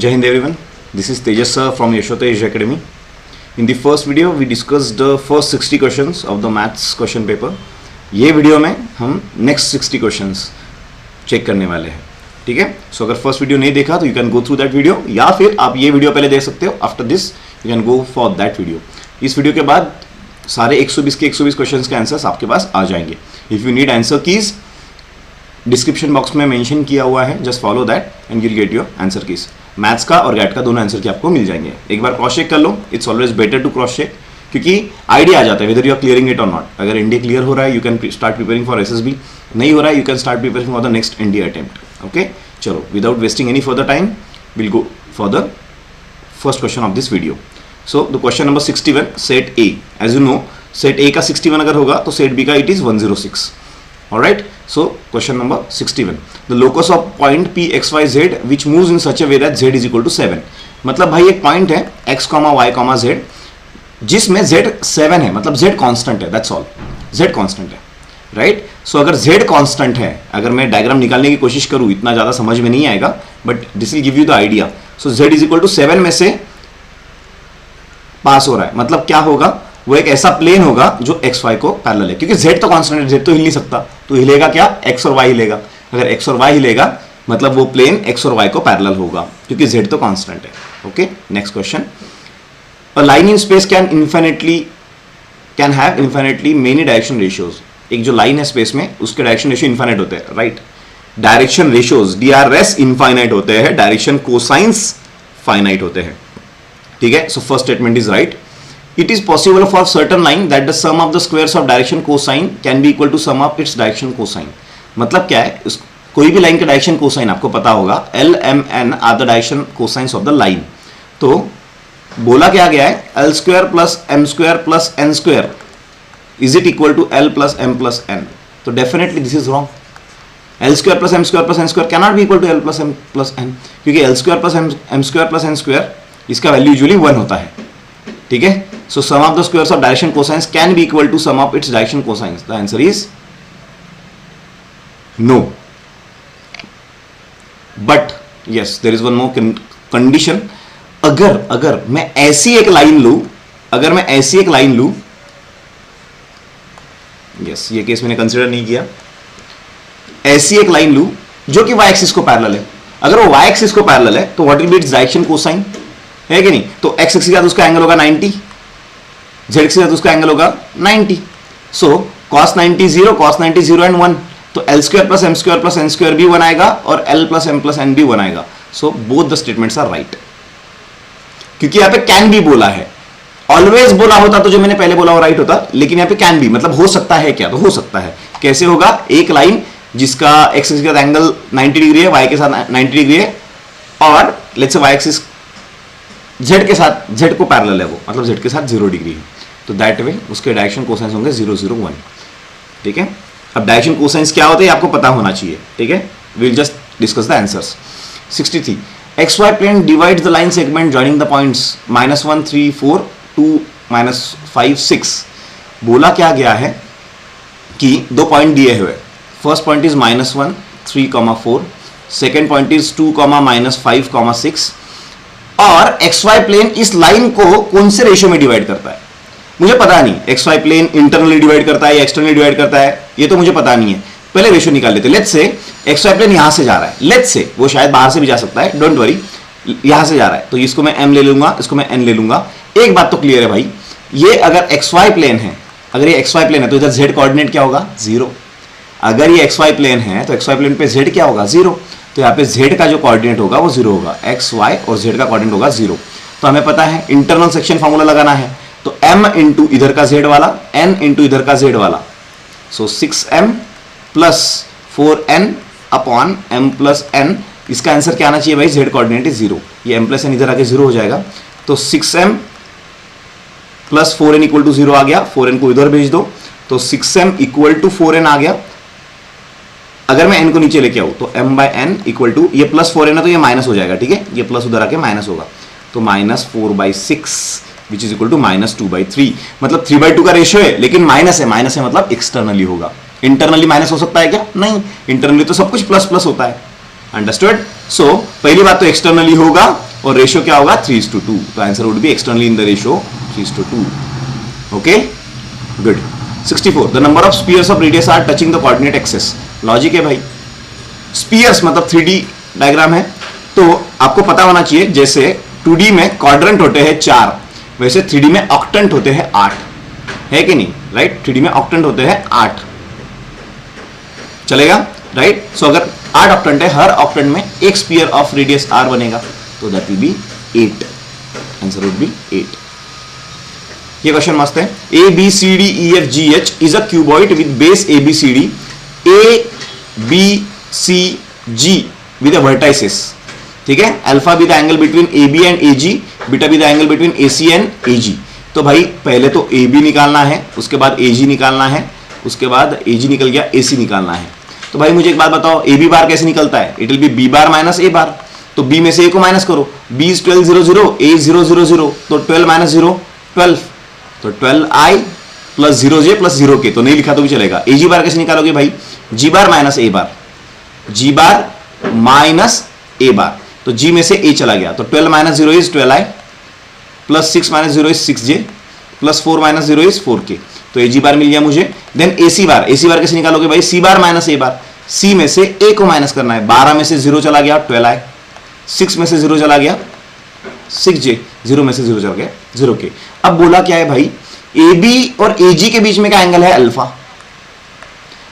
Jai Hind everyone, this is Tejas sir from Yashotesh Academy. In the first video we discussed the first 60 questions of the maths question paper. ये video में हम next 60 questions check करने वाले हैं, ठीक है. सो अगर first video नहीं देखा तो you can go through that video, या फिर आप ये वीडियो पहले देख सकते हो. After this you can go for that video. इस वीडियो के बाद सारे 120 के 120 क्वेश्चंस के आंसर्स आपके पास आ जाएंगे. If you need answer keys, description box में मेंशन किया हुआ है, just follow that and you will get your answer keys. Maths का और गैट का दोनों आंसर की आपको मिल जाएंगे. एक बार क्रॉस चेक कर लो, it's always better to cross check, क्योंकि आइडिया आ जाता है whether you are clearing it और नॉट. अगर एनडीए क्लियर हो रहा है you can start preparing for SSB, नहीं हो रहा है you can start preparing for the next NDA attempt. Okay, चलो without wasting any further time will go for the first question of this video. So the question number 61, set A. As you know, set A का 61 अगर होगा तो set B का it is 106. Alright, so question number 61. The locus of point P x y z which moves in such a way that z is equal to 7. मतलब भाई एक point है x, y, z जिसमें z 7 है, मतलब z constant है. That's all, z constant है, right. सो अगर z कांस्टेंट है, अगर मैं डायग्राम निकालने की कोशिश करूं इतना ज़्यादा समझ में नहीं आएगा, but this will give you the idea. So z is equal to 7 में से पास हो रहा है, मतलब क्या होगा, वो एक ऐसा प्लेन होगा जो एक्स वाई को पैरेलल है, क्योंकि z तो कांस्टेंट है, z तो हिल नहीं सकता, तो हिलेगा क्या, x और y हिलेगा. अगर x और y हिलेगा मतलब वो प्लेन x और y को पैरेलल होगा, क्योंकि z तो कांस्टेंट है. Okay, next question. A line in space can have infinitely many direction ratios. एक जो लाइन है स्पेस में उसके डायरेक्शन रेशियो इन्फिनिट होते हैं, right. Direction ratios DRS infinite होते हैं, डायरेक्शन कोसाइंस फाइनाइट होते हैं, ठीक है. So first statement is right. It is possible for certain line that the sum of the squares of direction cosine can be equal to sum of its direction cosine. मतलब क्या है, कोई भी line का डायरेक्शन कोसाइन आपको पता होगा, L, M, N are the direction cosines of the line. तो बोला क्या गया है, L square plus M square plus N square is it equal to L plus M plus N. तो definitely this is wrong. L square plus M square plus N square can not be equal to L plus M plus N, क्योंकि L square plus M square plus N square इसका value usually 1 होता है, ठीक है. So sum of the squares of direction cosines can be equal to sum of its direction cosines. The answer is no. But yes, there is one more condition. अगर मैं ऐसी एक line लूं, yes, ये केस मैंने consider नहीं किया, ऐसी एक लाइन लूं जो कि y एक्सिस को पैरेलल है. अगर वो y एक्सिस को पैरेलल है तो what will be its direction cosine, है कि नहीं. तो x एक्सिस का तो उसका एंगल होगा 90, z एक्सिस का तो उसका एंगल होगा 90. सो cos 90 0, cos 90 0 एंड 1, तो L square plus M square plus N square भी 1 आएगा और L plus M plus N भी 1 आएगा. So both the statements are right, क्योंकि यहाँ पे कैन भी बोला है. ऑलवेज बोला होता तो जो मैंने पहले बोला वो राइट होता, लेकिन यहाँ पे कैन भी मतलब हो सकता है. क्या, तो हो सकता है. कैसे होगा, एक लाइन जिसका x एक्सिस का एंगल 90 डिग्री है, y के साथ 90 डिग्री है, और let's say y axis z के साथ, z को पैरेलल है वो, मतलब z के साथ 0 डिग्री है, तो दैट वे उसके डायरेक्शन कोसाइंस होंगे 0 0 1, ठीक है. अब डायरेक्शन कोसाइंस क्या होते हैं आपको पता होना चाहिए, ठीक है. We will just discuss the answers. 63, XY plane divides the line segment joining the points -1 3 4 2 -5 6. बोला क्या गया है कि दो पॉइंट दिए हुए, first point is -1 3, 4, second point is 2, -5, 6, और XY प्लेन इस लाइन को कौन से रेशियो में डिवाइड करता है मुझे पता नहीं. XY प्लेन इंटरनली डिवाइड करता है या एक्सटर्नली डिवाइड करता है ये तो मुझे पता नहीं है. पहले रेशियो निकाल लेते. लेट्स से XY प्लेन यहां से जा रहा है, लेट्स से वो शायद बाहर से भी जा सकता है, डोंट वरी, यहां से जा रहा है, तो इसको मैं M ले लूंगा, इसको मैं N ले लूंगा. एक बात तो क्लियर है भाई, ये अगर XY प्लेन है, अगर ये XY प्लेन है तो इधर Z कोऑर्डिनेट क्या होगा, 0. अगर ये XY प्लेन है तो XY प्लेन पे Z क्या होगा, 0. तो यहाँ पे Z का जो कोऑर्डिनेट होगा वो 0 होगा, XY और Z का कोऑर्डिनेट होगा 0. तो हमें पता है इंटरनल सेक्शन फॉर्मूला लगाना है, तो M इंटू इधर का Z वाला, N इंटू इधर का Z वाला, सो 6M plus 4N upon M plus N. इसका आंसर क्या आना चाहिए भाई, Z कोऑर्डिनेट इज 0, ये M प्लस N इधर आके 0 हो जाएगा, तो 6M plus 4N equal to 0 आ गया. 4N को इधर भेज दो तो 6M इक्वल टू 4N आ गया. अगर मैं N को नीचे लेके आऊं तो M by N equal to, ये प्लस 4N है तो ये माइनस हो जाएगा, ठीक है, ये प्लस उधर आके माइनस होगा, तो -4/6 विच इज इक्वल टू -2/3. मतलब 3/2 का रेशियो है, लेकिन माइनस है मतलब एक्सटर्नली होगा. इंटरनली माइनस हो सकता है क्या, नहीं, इंटरनली तो सब कुछ प्लस प्लस होता है. अंडरस्टूड. सो पहली बात तो एक्सटर्नली होगा, और रेशियो क्या होगा 3:2, तो answer would be externally in the ratio 3:2. Okay good. 64 the number of spheres of radius are touching the coordinate axis. Logic है भाई, स्पीयर्स मतलब 3D डायग्राम है, तो आपको पता होना चाहिए जैसे 2D में क्वाड्रेंट होते हैं 4, वैसे 3D में ऑक्टेंट होते हैं 8, है कि नहीं, राइट. 3D में ऑक्टेंट होते हैं 8, चलेगा, राइट. सो अगर 8 ऑक्टेंट है, हर ऑक्टेंट में एक स्पीयर ऑफ रेडियस r बनेगा, तो that will be 8. Answer would be 8. ये क्वेश्चन मस्त है. A B C D E F G H is a cuboid with base A B C D, A B C G with vertices. ठीक है, alpha be the angle between A B and A G, beta be the angle between A C and A G. तो भाई पहले तो A B निकालना है, उसके बाद ए जी निकालना है, उसके बाद ए जी निकल गया, ए सी निकालना है. तो भाई मुझे एक बात बताओ, ए बी बार कैसे निकलता है? It will be B bar minus A bar. तो बी में से ए को माइनस करो, बी इज 12 0 0, ए 0 0 0, तो 12 माइनस 0 12, तो 12i plus 0j plus 0k. तो नहीं लिखा तो भी चलेगा. ए जी बार कैसे निकालोगे भाई? जी बार minus A bar, ji bar minus A bar, तो जी में से ए चला गया, तो 12 minus 0 is 12i, plus 6 minus 0 is 6j, plus 4 minus 0 is 4k. तो ए जी बार मिल गया मुझे. देन ए सी बार, ए सी बार कैसे निकालोगे भाई? सी बार माइनस ए बार, सी में से ए को माइनस करना है, 12 में से 0 चला गया 12i, 6 में से 0 चला गया 6j, 0 में से 0 चला गया 0k. अब बोला क्या है भाई? ए बी और ए जी के बीच में का एंगल है अल्फा,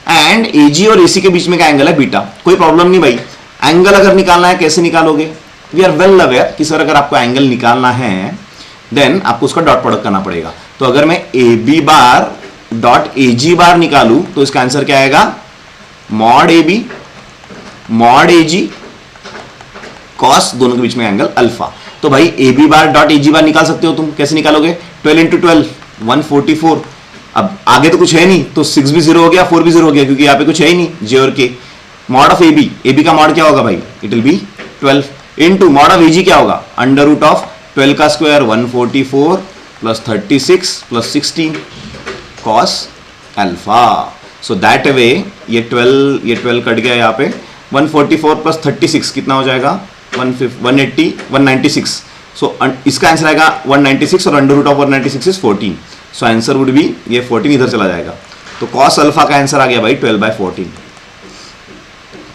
एंड ए जी और ए सी के बीच में का एंगल है बीटा. कोई प्रॉब्लम नहीं भाई. एंगल अगर निकालना है कैसे निकालोगे? वी आर वेल अवेयर कि सर अगर आपको एंगल निकालना है देन आपको उसका डॉट प्रोडक्ट करना पड़ेगा. तो अगर मैं ए बी बार डॉट ए जी बार निकालूं तो इसका आंसर क्या आएगा? Mod A B mod A G cos, दोनों के बीच में एंगल अल्फा. तो भाई ए बी बार डॉट ए जी बार निकाल सकते हो तुम. कैसे निकालोगे? 12 इंटू 12 144. अब आगे तो कुछ है नहीं, तो 6 भी 0 हो गया, 4 भी 0 हो गया, क्योंकि यहाँ पे कुछ है ही नहीं, जे और K. Mod of A B का मॉड क्या होगा भाई? It will be 12 into mod of A G क्या होगा? अंडर रूट ऑफ 12 का square 144 plus 36 plus 16 cos alpha. So that way ये 12 कट गया यहाँ पे. 144 प्लस 36 कितना हो जाएगा? 180 196. सो इसका आंसर आएगा 196 और under root of 196 is 14. So answer would be, ये 14 इधर चला जाएगा, तो कॉस अल्फा का आंसर आ गया भाई 12/14.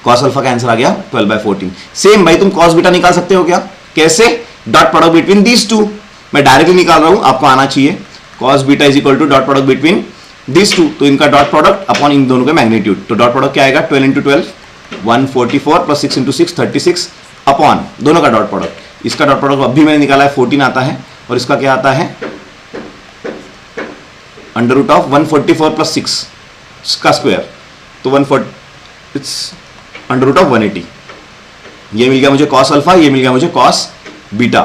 कॉस अल्फा का आंसर आ गया 12/14. सेम भाई तुम कॉस बीटा निकाल सकते हो क्या? कैसे? Dot product between these two. मैं डायरेक्टली निकाल रहा हूं, आपको आना चाहिए. Cos beta is equal to dot product between these two, तो इनका डॉट प्रोडक्ट अपॉन इन दोनों का मैग्नीट्यूड. तो डॉट प्रोडक्ट क्या आएगा? 12 इंटू 12 144 प्लस 6 इंटू 6 36 अपॉन दोनों का डॉट प्रोडक्ट. इसका डॉट प्रोडक्ट अभी मैंने निकाला है 14 आता है, और इसका क्या आता है? अंडर रूट ऑफ 144 प्लस 6 का स्क्वायर, तो 140 इट्स अंडर रूट ऑफ 180. ये मिल गया मुझे कॉस अल्फा, ये मिल गया मुझे कॉस बीटा.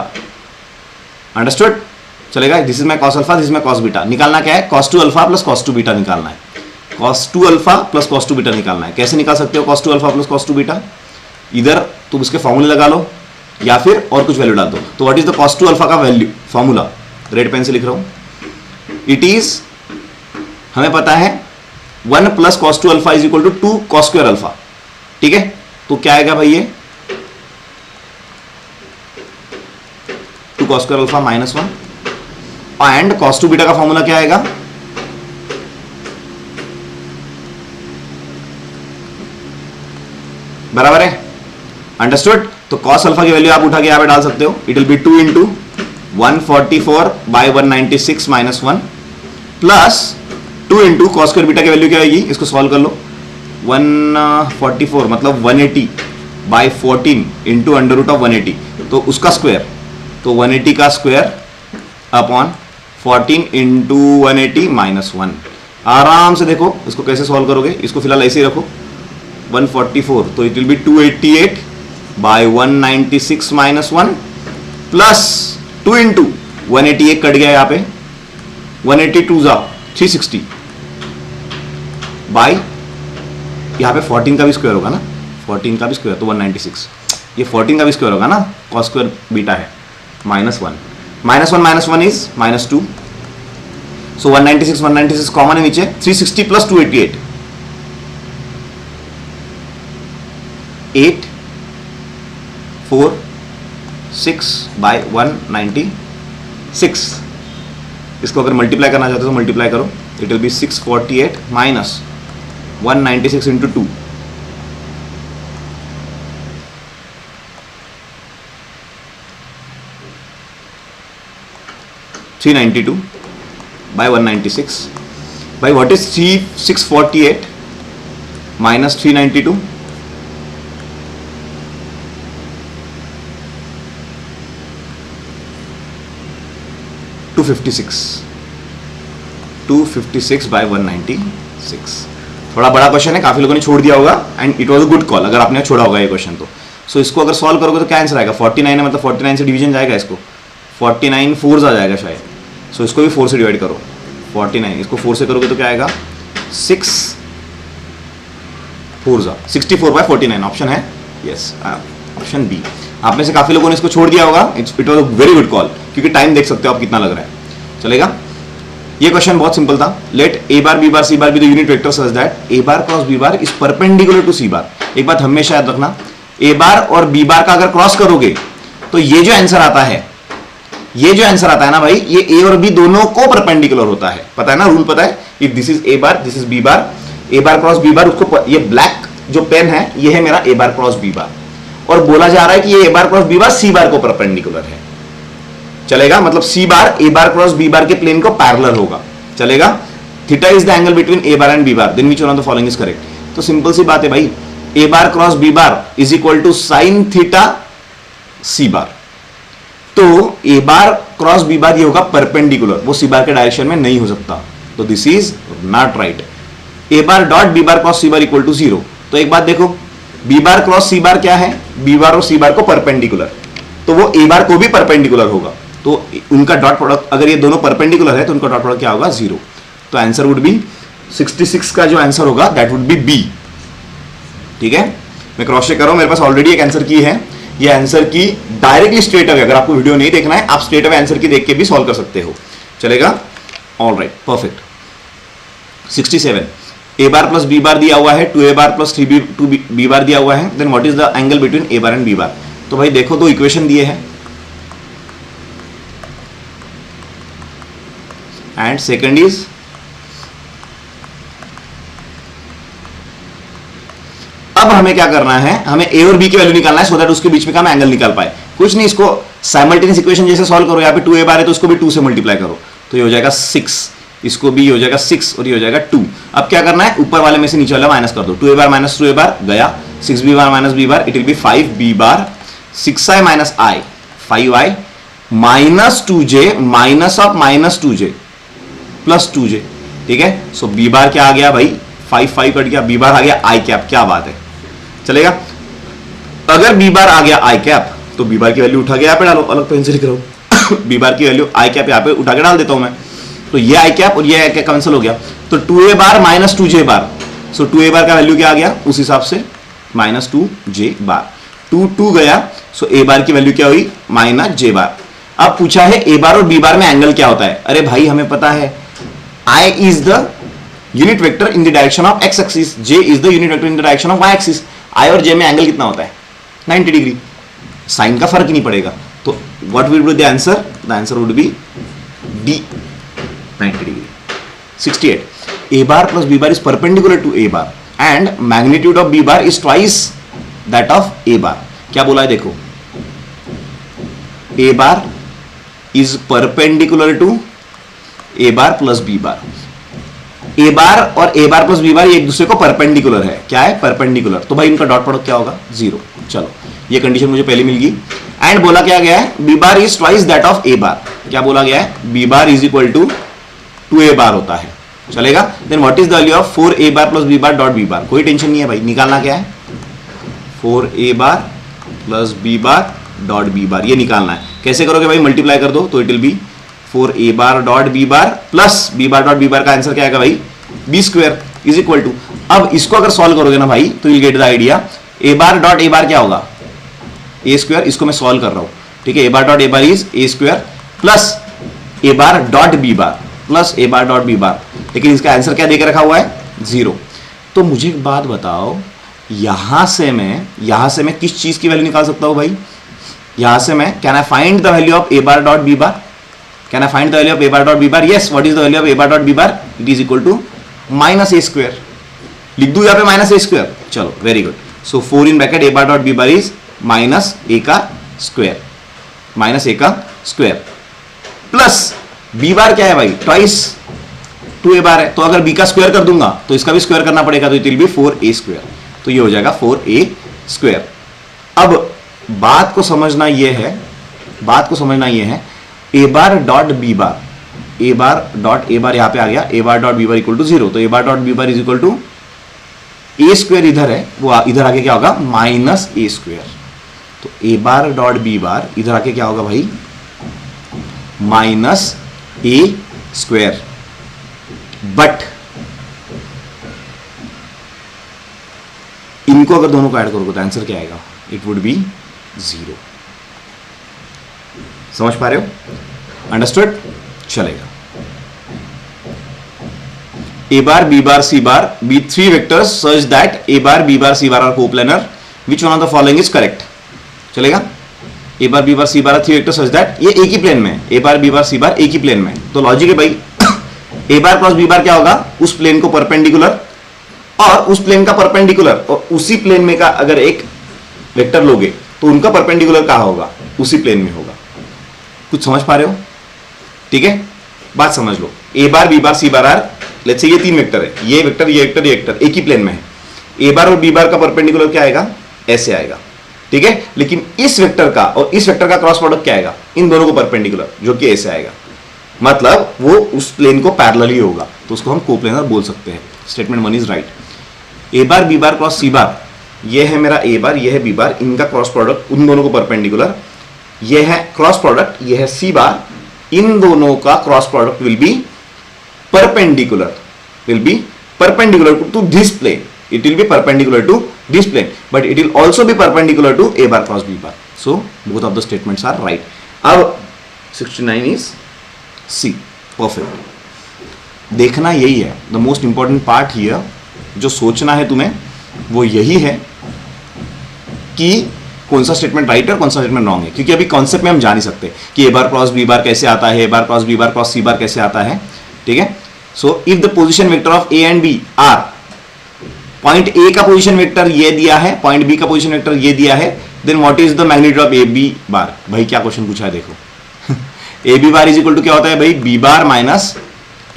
अंडरस्टूड? चलेगा. This is my cos alpha, this is my cos beta. निकालना क्या है? Cos 2 alpha plus cos 2 beta निकालना है. Cos 2 alpha plus cos 2 beta निकालना है. कैसे निकाल सकते हो cos 2 alpha plus cos 2 beta? इधर तुम उसके फॉर्मूले लगा लो या फिर और कुछ वैल्यू डाल दो. तो what is the cos 2 alpha का वैल्यू? फॉर्मूला रेड पेन से लिख रहा हूं. इट इज, हमें पता है 1 plus cos 2 alpha is equal to 2 cos square alpha. ठीक है, तो क्या आएगा भाई? ये 2 cos square alpha minus 1, and cos 2 beta का फॉर्मूला क्या आएगा? बराबर है. अंडरस्टूड? तो कॉस अल्फा की वैल्यू आप उठा के यहां पे डाल सकते हो. It will be 2 into 144 by 196 minus 1 plus 2 into cos square beta की वैल्यू क्या आएगी? इसको सॉल्व कर लो. 144 मतलब 180 by 14 into under root of 180, तो उसका स्क्वायर, तो 180 का स्क्वायर अपॉन 14 इंटू 180 माइनस 1. आराम से देखो इसको कैसे सॉल्व करोगे. इसको फिलहाल ऐसे ही रखो. 144, तो it will be 288 by 196 minus 1 plus 2 into 188 cut गया यहाँ पे, 182 जा 360 बाय, यहाँ पे 14 का भी स्क्वायर होगा ना, 14 का भी स्क्वायर तो 196. ये 14 का भी स्क्वायर होगा ना, कॉस स्क्वायर बीटा है, minus 1 minus 1 is minus 2. So 196 common है नीचे, 360 प्लस 288 8 4 6/196। इसको अगर मल्टीप्लाई करना चाहते हो तो मल्टीप्लाई करो, it will B 648 minus 196 into 2, 392 by 196 by what is 648 minus 392? 256 by 196। थोड़ा बड़ा क्वेश्चन है, काफी लोगों ने छोड़ दिया होगा and it was a good call अगर आपने छोड़ा होगा ये क्वेश्चन तो। सो इसको अगर सॉल्व करोगे तो क्या आंसर आएगा? 49 है, मतलब 49 से डिवीजन जाएगा इसको, 49 4 आ जाएगा शायद। सो इसको भी 4 से डिवाइड करो, 49 इसको 4 से करोगे तो क्या आएगा? 6 4 64/49 ऑप्शन है, यस ऑप्शन बी। आप में से काफी लोगों ने इसको छोड़ दिया होगा, it was a very good call, क्योंकि टाइम देख सकते हो आप कितना लग रहा है। चलेगा, ये क्वेश्चन बहुत सिंपल था। Let A bar B bar C bar be the unit vector such that A bar cross B bar is perpendicular to C bar. एक बात हमेशा याद रखना, ए बार और बी बार का अगर क्रॉस करोगे तो ये जो आंसर आता है, ये जो आंसर आता है ना भाई, ये ए और बी दोनों को परपेंडिकुलर होता है। पता है ना, रूल पता है? If this is A bar, this is B bar, A bar cross B bar, उसको ये ब्लैक जो पेन है ये है मेरा ए बार क्रॉस बी बार, और बोला जा रहा है कि ये ए bar cross B bar C बार को परपेंडिकुलर है। चलेगा, मतलब सी बार ए बार क्रॉस बी बार के प्लेन को पैरेलल होगा। चलेगा, theta is the angle between A bar and B bar, then which one of the following is correct. तो सिंपल सी बात है भाई, A bar cross B bar is equal to sine theta C bar. तो A bar cross B bar ये होगा perpendicular, वो सी बार के डायरेक्शन में नहीं हो सकता, तो this is not right. A bar dot B bar cross C bar equal to 0। तो एक बात देखो, बी बार क्रॉस सी बार क्या है? बी बार और सी बार को परपेंडिकुलर, तो वो ए बार को भी परपेंडिकुलर होगा, तो उनका डॉट प्रोडक्ट, अगर ये दोनों परपेंडिकुलर है तो उनका डॉट प्रोडक्ट क्या होगा? 0। तो आंसर वुड बी 66 का जो आंसर होगा दैट वुड बी बी। ठीक है, मैं क्रॉस चेक कर रहा हूं, मेरे पास ऑलरेडी एक आंसर की है। ये आंसर की डायरेक्टली स्ट्रेट अवे, अगर आपको वीडियो नहीं देखना है आप स्ट्रेट अवे आंसर की देख के भी सॉल्व कर सकते हो। चलेगा, ऑल राइट, परफेक्ट। 67, ए बार प्लस बी बार दिया हुआ है, 2a बार प्लस 3b बार दिया हुआ है, then what is the angle between A bar and B bar. तो भाई देखो, दो इक्वेशन दिए हैं एंड सेकंड इज अब हमें क्या करना है, हमें ए और बी की वैल्यू निकालना है सो दैट उसके बीच में का हम एंगल निकाल पाए। कुछ नहीं, इसको साइमल्टेनियस इक्वेशन जैसे सॉल्व करो। यहाँ पे 2a बार है तो उसको भी 2 से मल्टीप्लाई करो, तो ये हो जाएगा 6, इसको भी हो जाएगा 6 और ये हो जाएगा 2। अब क्या करना है, ऊपर वाले में से नीचे वाला माइनस कर दो, 2a बार माइनस 2a बार गया, 6b bar minus b bar, it will B 5b bar, 6i minus i 5i minus 2j minus of minus 2j plus 2j। ठीक है, सो b बार क्या आ गया भाई, 5 कट गया, b बार आ गया i कैप। क्या बात है, चलेगा। अगर b बार आ गया i कैप तो b बार की वैल्यू उठा के यहाँ पे डालो, अलग पेन से लिख रहा हूं b बार की वैल्यू i कैप यहाँ पे उठा के डाल देता हूं मैं, तो ये i कैप और ये i कैप कैंसिल हो गया, तो 2a बार माइनस 2j बार। सो 2a बार का वैल्यू क्या आ गया उस हिसाब से माइनस 2j बार, 2 गया, सो a बार की वैल्यू क्या हुई माइनस j बार। अब पूछा है a बार और b बार में एंगल क्या होता है। अरे भाई हमें पता है I is the unit vector in the direction of x axis, j is the unit vector in the direction of y axis। I और j में एंगल कितना होता है 90 डिग्री, साइन का फर्क नहीं पड़ेगा। तो what will be the answer? The answer would be D 90 degree. 68, a bar plus b bar is perpendicular to a bar and magnitude of b bar is twice that of a bar। क्या बोला है देखो, a bar is perpendicular to A bar plus B bar. A bar और A bar plus B बार एक दूसरे को perpendicular है। क्या है? परपेंडिकुलर। तो भाई इनका डॉट प्रोडक्ट क्या होगा 0। चलो ये कंडीशन मुझे पहले मिल गई। एंड बोला क्या गया है, B bar is twice that of A bar. क्या बोला गया है, B bar is equal to 2a bar होता है। चलेगा, then what is the value of 4a bar plus B bar dot B bar. कोई टेंशन नहीं है भाई, निकालना क्या है 4a bar plus B bar dot B bar, ये निकालना है। कैसे करोगे भाई, मल्टीप्लाई कर दो तो it will be 4a bar dot B bar plus B bar dot B bar का आंसर क्या आएगा भाई B square is equal to. अब इसको अगर सॉल्व करोगे ना भाई तो you get the idea. A bar dot A bar क्या होगा ए स्क्वायर, इसको मैं सॉल्व कर रहा हूं, ठीक है। A bar dot A bar is A square plus A bar dot B bar plus A bar dot B bar, लेकिन इसका आंसर क्या देकर रखा हुआ है 0। तो मुझे एक बात बताओ, यहां से मैं किस चीज की वैल्यू निकाल सकता हूं भाई, यहां से मैं can I find the value of A bar dot B bar, can I find the value of A bar dot B bar? Yes, what is the value of A bar dot B bar? It is equal to minus A square. लिख दू यहां पे minus A square, चलो very good. So 4 in bracket A bar dot B bar is minus A का square, minus A का square plus B बार क्या है भाई? ट्वाइस 2 ए बार है, तो अगर बी का स्क्वायर कर दूंगा तो इसका भी स्क्वायर करना पड़ेगा, तो it will be 4a square, तो ये हो जाएगा 4a स्क्वायर। अब बात को समझना यह है, बात को समझना यह है A bar dot B bar, A bar dot A bar यहां पे आ गया, A bar dot B bar equal to 0, तो A bar dot B bar is equal to A square इधर है, वो इधर आके क्या होगा? Minus A square. तो ए बार डॉट बी बार इधर आके क्या होगा भाई? Minus A square. बट इनको अगर दोनों को ऐड करोगे तो आंसर क्या आएगा? It would be 0। समझ पा रहे हो? अंडरस्टूड? चलेगा। A bar B bar C bar be 3 vectors such that A bar B bar C bar are coplanar, which one of the following is correct? चलेगा। A bar B bar C bar 3 vectors such that, ये एक ही plane में, ए bar B bar C bar एक ही plane में, तो logic है भाई A bar cross B बार क्या होगा? उस प्लेन को परपेंडिकुलर, और उस प्लेन का परपेंडिकुलर, और उसी प्लेन में का अगर एक वेक्टर लोगे तो उनका परपेंडिकुलर कहां होगा? उसी प्लेन में होगा। कुछ समझ पा रहे हो? ठीक है, बात समझ लो। A bar B bar C bar are, let's say ये 3 वेक्टर है, ये वेक्टर ये वेक्टर ये वेक्टर एक ही प्लेन में है, ए बार और बी बार का परपेंडिकुलर क्या आएगा? ऐसे आएगा, ठीक है। लेकिन इस वेक्टर का और इस वेक्टर का क्रॉस प्रोडक्ट क्या आएगा? इन दोनों को परपेंडिकुलर, जो कि ऐसे आएगा, मतलब वो उस प्लेन को पैरेलल ही होगा, तो उसको हम कोप्लेनर बोल सकते हैं। Statement 1 is right. A bar B bar cross C bar, ये है मेरा ए बार, ये है बी बार, इनका क्रॉस प्रोडक्ट उन दोनों को परपेंडिकुलर, ये है क्रॉस प्रोडक्ट, ये है सी बार, इन दोनों का cross product will be perpendicular, will be perpendicular to this plane, it will be perpendicular to this plane, but it will also be perpendicular to a bar cross b bar. So both of the statements are right. अब 69 is C. Perfect. देखना यही है, the most important part here, जो सोचना है तुम्हें वो यही है कि कौन सा स्टेटमेंट राइट है और कौन सा स्टेटमेंट रॉन्ग है, क्योंकि अभी कॉन्सेप्ट में हम जा नहीं सकते कि ए बार क्रॉस बी बार कैसे आता है, A bar cross B bar cross C bar कैसे आता है, ठीक है। So if the position vector of A and B are, point A का पोजीशन वेक्टर ये दिया है, पॉइंट बी का पोजीशन वेक्टर ये दिया है, then what is the magnitude of A B bar? भाई क्या क्वेश्चन पूछा है देखो A B bar is equal to क्या होता है भाई? B bar minus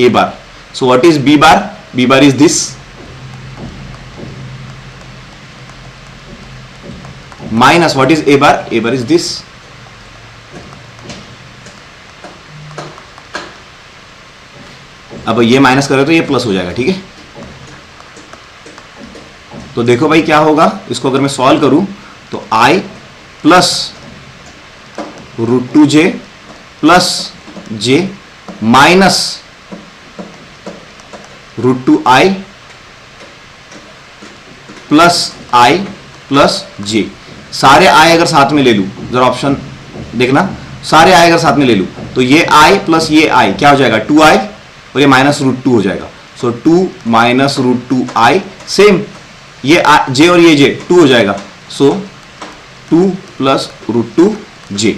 A bar. So what is B bar? B bar is this minus what is A bar? A bar is this. अब ये माइनस करो तो ये प्लस हो जाएगा, ठीक है। तो देखो भाई क्या होगा, इसको अगर मैं सॉल्व करूं तो i plus √2j plus j minus √2i plus i plus j, सारे i अगर साथ में ले लूं, जरा ऑप्शन देखना, सारे i अगर साथ में ले लूं तो ये i प्लस ये i क्या हो जाएगा? 2i, और ये माइनस √2 हो जाएगा। सो 2 माइनस √2i, सेम ये j और ये j 2 हो जाएगा। सो 2 प्लस √2j,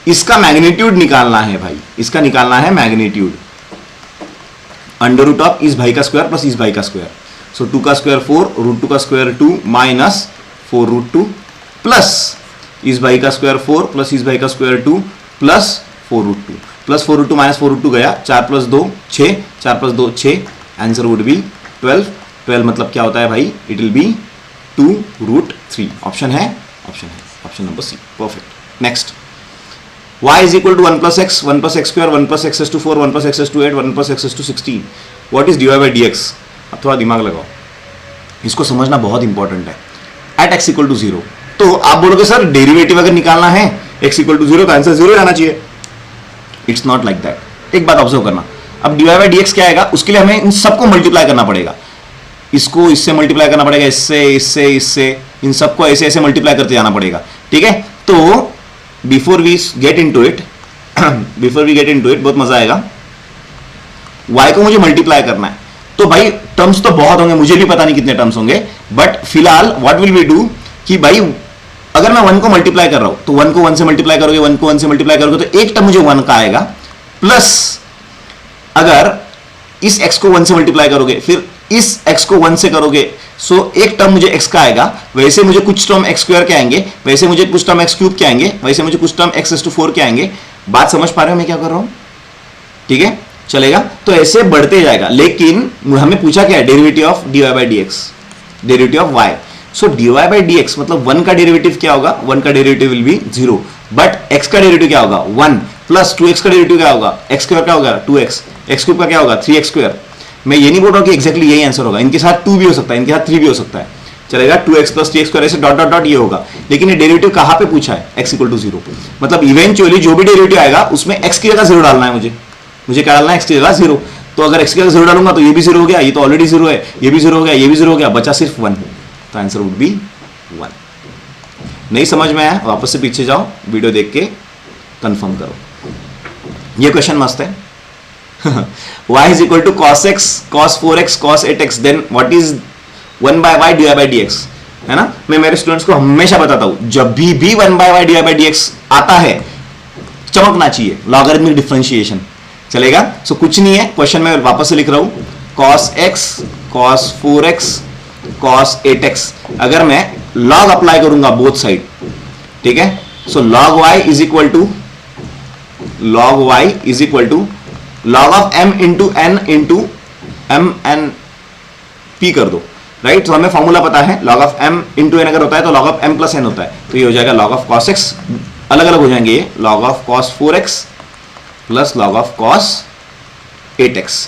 इसका मैग्नीट्यूड निकालना है भाई, इसका निकालना है मैग्नीट्यूड, अंडर रूट ऑफ इस भाई का स्क्वायर प्लस इस भाई का स्क्वायर। सो 2 का स्क्वायर 4, √2 का स्क्वायर 2 माइनस 4√2 प्लस इस भाई का स्क्वायर 4 प्लस इस भाई का स्क्वायर 2 प्लस 4√2 प्लस 4√2 माइनस 4√2 गया, 4 plus 2 6, 4 plus 2 6, answer would be 12। 12 मतलब क्या होता है भाई? It will be 2√3। ऑप्शन है, ऑप्शन है, option number C. Perfect. Next, y is equal to 1 plus x, 1 plus x square, 1 plus x to 4, 1 plus x to 8, 1 plus x to 16. What is dy by dx? अब थोड़ा दिमाग लगाओ, इसको समझना बहुत important है। एट x इक्वल टू 0, तो आप बोलोगे सर डेरिवेटिव अगर निकालना है x इक्वल टू 0 तो आंसर 0 आना चाहिए। It's not like that. एक बात ऑब्जर्व करना, अब dy by dx क्या आएगा, उसके लिए हमें इन सबको मल्टीप्लाई करना पड़ेगा, इसको इससे मल्टीप्लाई करना पड़ेगा, इससे इससे इससे, इन सबको ऐसे ऐसे मल्टीप्लाई करते जाना पड़ेगा, ठीक है। तो before we get into it, बहुत मजा आएगा। y को मुझे मल्टीप्लाई करना है, तो भाई टर्म्स तो बहुत होंगे, मुझे भी पता नहीं कितने टर्म्स होंगे, बट फिलहाल व्हाट विल वी डू कि भाई अगर मैं 1 को मल्टीप्लाई कर रहा हूं तो 1 को 1 से मल्टीप्लाई करोगे, 1 को 1 से मल्टीप्लाई करोगे तो एक टर्म मुझे 1 का आएगा, प्लस अगर इस x को 1 से मल्टीप्लाई करोगे फिर इस x को 1 से करोगे, सो एक टर्म मुझे x का आएगा, वैसे मुझे कुछ टर्म x स्क्वायर के आएंगे, वैसे मुझे कुछ टर्म x क्यूब के आएंगे, वैसे मुझे कुछ टर्म x⁴ के आएंगे। बात समझ पा रहे हो मैं क्या कर रहा हूं? ठीक है, चलेगा। तो ऐसे बढ़ते जाएगा, लेकिन हमें पूछा क्या है? Derivative of dy by d x, derivative of y। So dy by d x मतलब 1 का डेरिवेटिव क्या होगा? 1 का derivative will be 0, but x का डेरिवेटिव क्या होगा? 1 प्लस 2x का डेरिवेटिव क्या होगा? x स्क्वायर क्या होगा? 2x, x क्यूब का क्या होगा? 3x square. मैं ये नहीं बोल रहा हूं कि एग्जैक्टली यही आंसर होगा, इनके साथ 2 भी हो सकता है, इनके साथ 3 भी हो सकता है, चलेगा। 2x प्लस 3x स्क्वायर ऐसे डॉट डॉट डॉट ये होगा, लेकिन ये डेरिवेटिव कहां पे पूछा है? x equal to 0। मतलब इवेंचुअली जो भी डेरिवेटिव आएगा उसमें x की जगह 0 डालना है मुझे क्या डालना है? x की जगह 0। तो अगर x की जगह 0 डालूंगा तो ये भी 0 हो गया, ये तो ऑलरेडी 0 है, ये भी 0 हो गया, ये भी 0 हो गया, बचा सिर्फ 1, तो आंसर वुड बी 1। नहीं समझ में आया? वापस से पीछे जाओ, वीडियो देख के कंफर्म करो। ये क्वेश्चन मस्त है। y is equal to cos x, cos 4x, cos 8x, then what is 1 by y dy by dx, है ना? मैं मेरे स्टूडेंट्स को हमेशा बताता हूं, जब भी 1 by y dy by dx आता है चमकना चाहिए, लॉगरिथमिक डिफरेंशिएशन, चलेगा। सो कुछ नहीं है, क्वेश्चन में वापस से लिख रहा हूं, cos x, cos 4x, cos 8x। अगर मैं log अप्लाई करूंगा बोथ साइड, ठीक है, सो log y is equal to log of m into n into m n p कर दो, राइट। तो हमें फॉर्मूला पता है, log of m into n अगर होता है तो log of m plus n होता है, तो ये हो जाएगा log ऑफ cos x, अलग अलग हो जाएंगे ये, log of cos 4x plus log of cos 8x।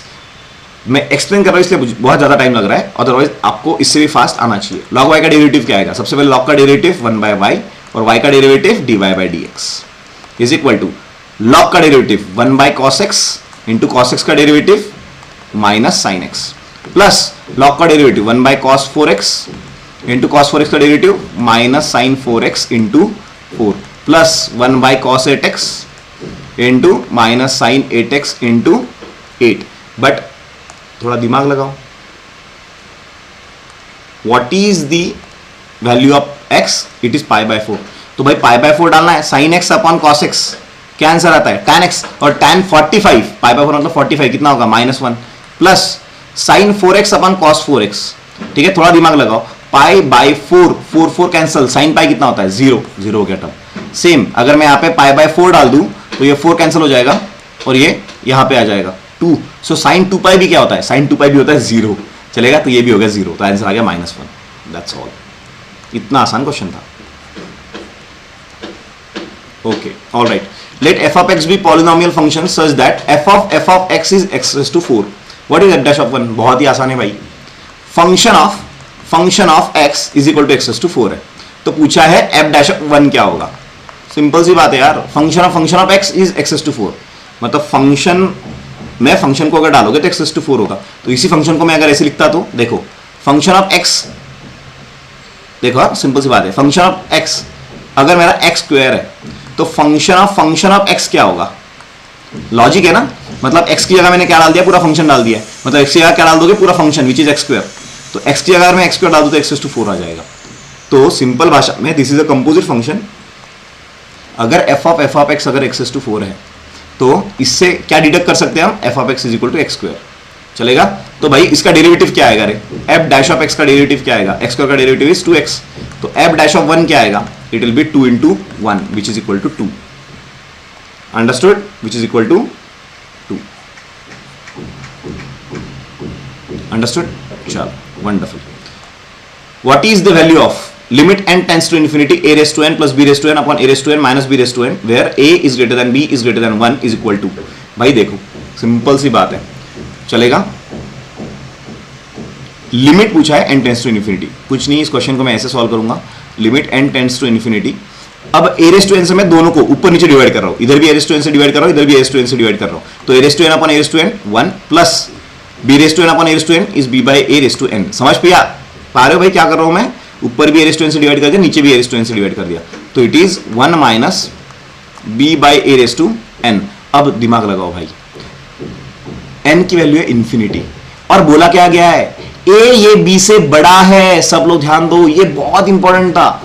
मैं एक्सप्लेन कर रहा हूं इसलिए बहुत ज्यादा टाइम लग रहा है, अदरवाइज आपको इससे भी फास्ट आना चाहिए। log y का डेरिवेटिव क्या आएगा? सबसे पहले log का डेरिवेटिव 1 बाय y और y का derivative dy by dx is equal to log का derivative 1 by cos x into cos x का derivative minus sin x plus log का derivative 1 by cos 4x into cos 4x का derivative minus sin 4x into 4 plus 1 by cos 8x into minus sin 8x into 8। But थोड़ा दिमाग लगाओ, what is the value of x? It is pi by 4। तो भाई pi by 4 डालना है, sin x upon cos x, क्या answer आता है? tan x, और tan 45, पाई बाय 4 मतलब 45 कितना होगा? -1 plus sin 4x upon cos 4x, ठीक है। थोड़ा दिमाग लगाओ, पाई बाय 4, 4 कैंसिल, sin पाई कितना होता है? 0 हो गया टर्म। सेम अगर मैं यहाँ पे पाई बाय 4 डाल दूं तो ये 4 कैंसिल हो जाएगा और ये यहाँ पे आ जाएगा 2। सो sin 2 पाई भी क्या होता है? sin 2 पाई भी होता है 0, चलेगा। तो ये भी हो गया 0, तो आंसर आ गया -1। That's all. इतना आसान क्वेश्चन था। Okay, all right. Let f of x be polynomial function such that f of x is x raised to 4. What is f dash of 1? बहुत ही आसान है भाई। Function of x is equal to x raised to 4 है, तो पूछा है f dash of 1 क्या होगा? सिंपल सी बात है यार, function of x is x raised to 4, मतलब फंक्शन को अगर डालोगे तो x raised to 4 होगा। तो इसी फंक्शन को मैं अगर ऐसे लिखता तो देखो, फंक्शन ऑफ x, देखो सिंपल सी बात है, फंक्शन ऑफ x अगर मेरा x स्क्वायर है तो फंक्शन ऑफ x क्या होगा? लॉजिक है ना, मतलब x की जगह मैंने क्या डाल दिया? पूरा फंक्शन डाल दिया, मतलब x की जगह क्या डाल दोगे? पूरा function which is x square. तो x की जगह मैं x स्क्वायर डाल दूं तो x raised to 4 आ जाएगा। तो सिंपल भाषा में this is a composite function. अगर f of x अगर x raised to 4 है तो इससे क्या डिडक्ट कर सकते हैं हम? f of x is equal to x square, चलेगा। तो भाई इसका डेरिवेटिव क्या आएगा रे? f डैश ऑफ x का डेरिवेटिव क्या आएगा? x स्क्वायर का डेरिवेटिव इज 2x, तो f डैश ऑफ 1 क्या आएगा? It will be 2 into 1 which is equal to 2. Understood? Which is equal to 2. Understood? चलो, wonderful. What is the value of limit n tends to infinity a raised to n plus b raised to n upon a raised to n minus b raised to n where a is greater than b is greater than 1 is equal to? भाई देखो simple सी बात है, चलेगा। Limit पूछा है n tends to infinity, कुछ नहीं, इस क्वेश्चन को मैं ऐसे सॉल्व करूंगा, limit n tends to infinity. अब a रेज़ टू n से मैं दोनों को ऊपर नीचे डिवाइड कर रहा हूं, इधर भी a रेज़ टू n से डिवाइड कर रहा हूं, इधर भी a रेज़ टू n से डिवाइड कर रहा हूं, तो a raise to n upon a raise to n 1 plus b raise to n upon a raise to n is b by a raise to n। समझ पा रहे हो भाई क्या कर रहा हूं मैं? ऊपर भी a रेज़ टू n से डिवाइड कर दिया, नीचे भी a रेज़ टू n से डिवाइड कर दिया, तो it is 1 minus b by a raise to n। अब दिमाग लगाओ भाई, n की वैल्यू है इन्फिनिटी और बोला क्या गया है? a ये b से बड़ा है। सब लोग ध्यान दो, ये बहुत इंपॉर्टेंट था।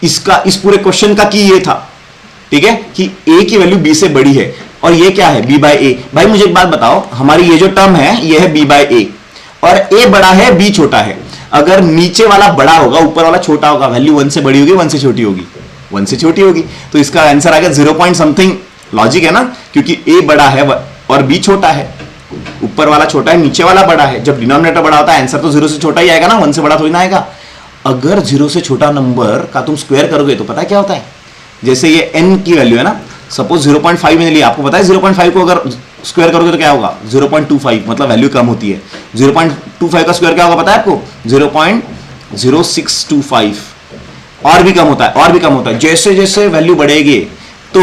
इसका इस पूरे क्वेश्चन का की ये था, ठीक है, कि a की वैल्यू b से बड़ी है और ये क्या है b बाय a। भाई मुझे एक बात बताओ, हमारी ये जो टर्म है ये है b बाय a और a बड़ा है b छोटा है। अगर नीचे वाला बड़ा होगा ऊपर वाला छोटा होगा, वैल्यू 1 से बड़ी होगी 1 से छोटी होगी, 1 से छोटी होगी, तो इसका आंसर आ गया 0 पॉइंट समथिंग। लॉजिक है ना, क्योंकि a बड़ा है और b छोटा है, ऊपर वाला छोटा है नीचे वाला बड़ा है। जब डिनोमिनेटर बड़ा होता है आंसर तो 0 से छोटा ही आएगा ना, 1 से बड़ा थोड़ी ना आएगा। अगर 0 से छोटा नंबर का तुम स्क्वायर करोगे तो पता है क्या होता है, जैसे ये n की वैल्यू है ना, सपोज 0.5 मैंने लिया, आपको पता है 0.5 को अगर स्क्वायर करोगे तो क्या होगा 0.25, मतलब वैल्यू कम होती है। 0.25 का स्क्वायर क्या होगा पता है आपको 0.0625, और भी कम होता है, और भी कम होता है। जैसे जैसे वैल्यू बढ़ेगी तो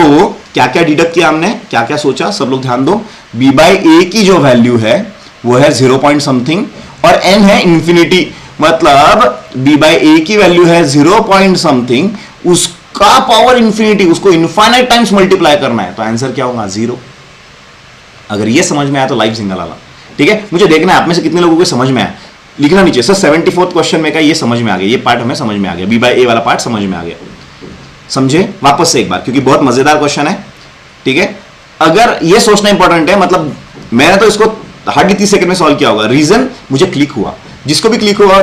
क्या क्या डिडक्ट किया हमने, क्या क्या सोचा, सब लोग ध्यान दो। b बाई ए की जो वैल्यू है वो है 0 पॉइंट समथिंग और n है इंफिनिटी, मतलब b बाई ए की वैल्यू है 0 पॉइंट समथिंग, उसका पावर इंफिनिटी, उसको इनफाइनाइट टाइम्स मल्टीप्लाई करना है, तो आंसर क्या होगा 0। अगर ये समझ में आया तो लाइव सिंगल आला, ठीक है। मुझे देखना है आप में से कितने लोगों को समझ में आया, लिखना नीचे सर 74th क्वेश्चन में का ये समझ में आ गया, ये पार्ट हमें समझ में आ गया, b बाई ए वाला पार्ट समझ में आ गया। समझे वापस से एक बार, क्योंकि बहुत मजेदार क्वेश्चन है, ठीक है। अगर ये सोचना इंपॉर्टेंट है, मतलब मैंने तो इसको हार्डली 30 सेकंड में सॉल्व किया होगा, रीजन मुझे क्लिक हुआ, जिसको भी क्लिक हुआ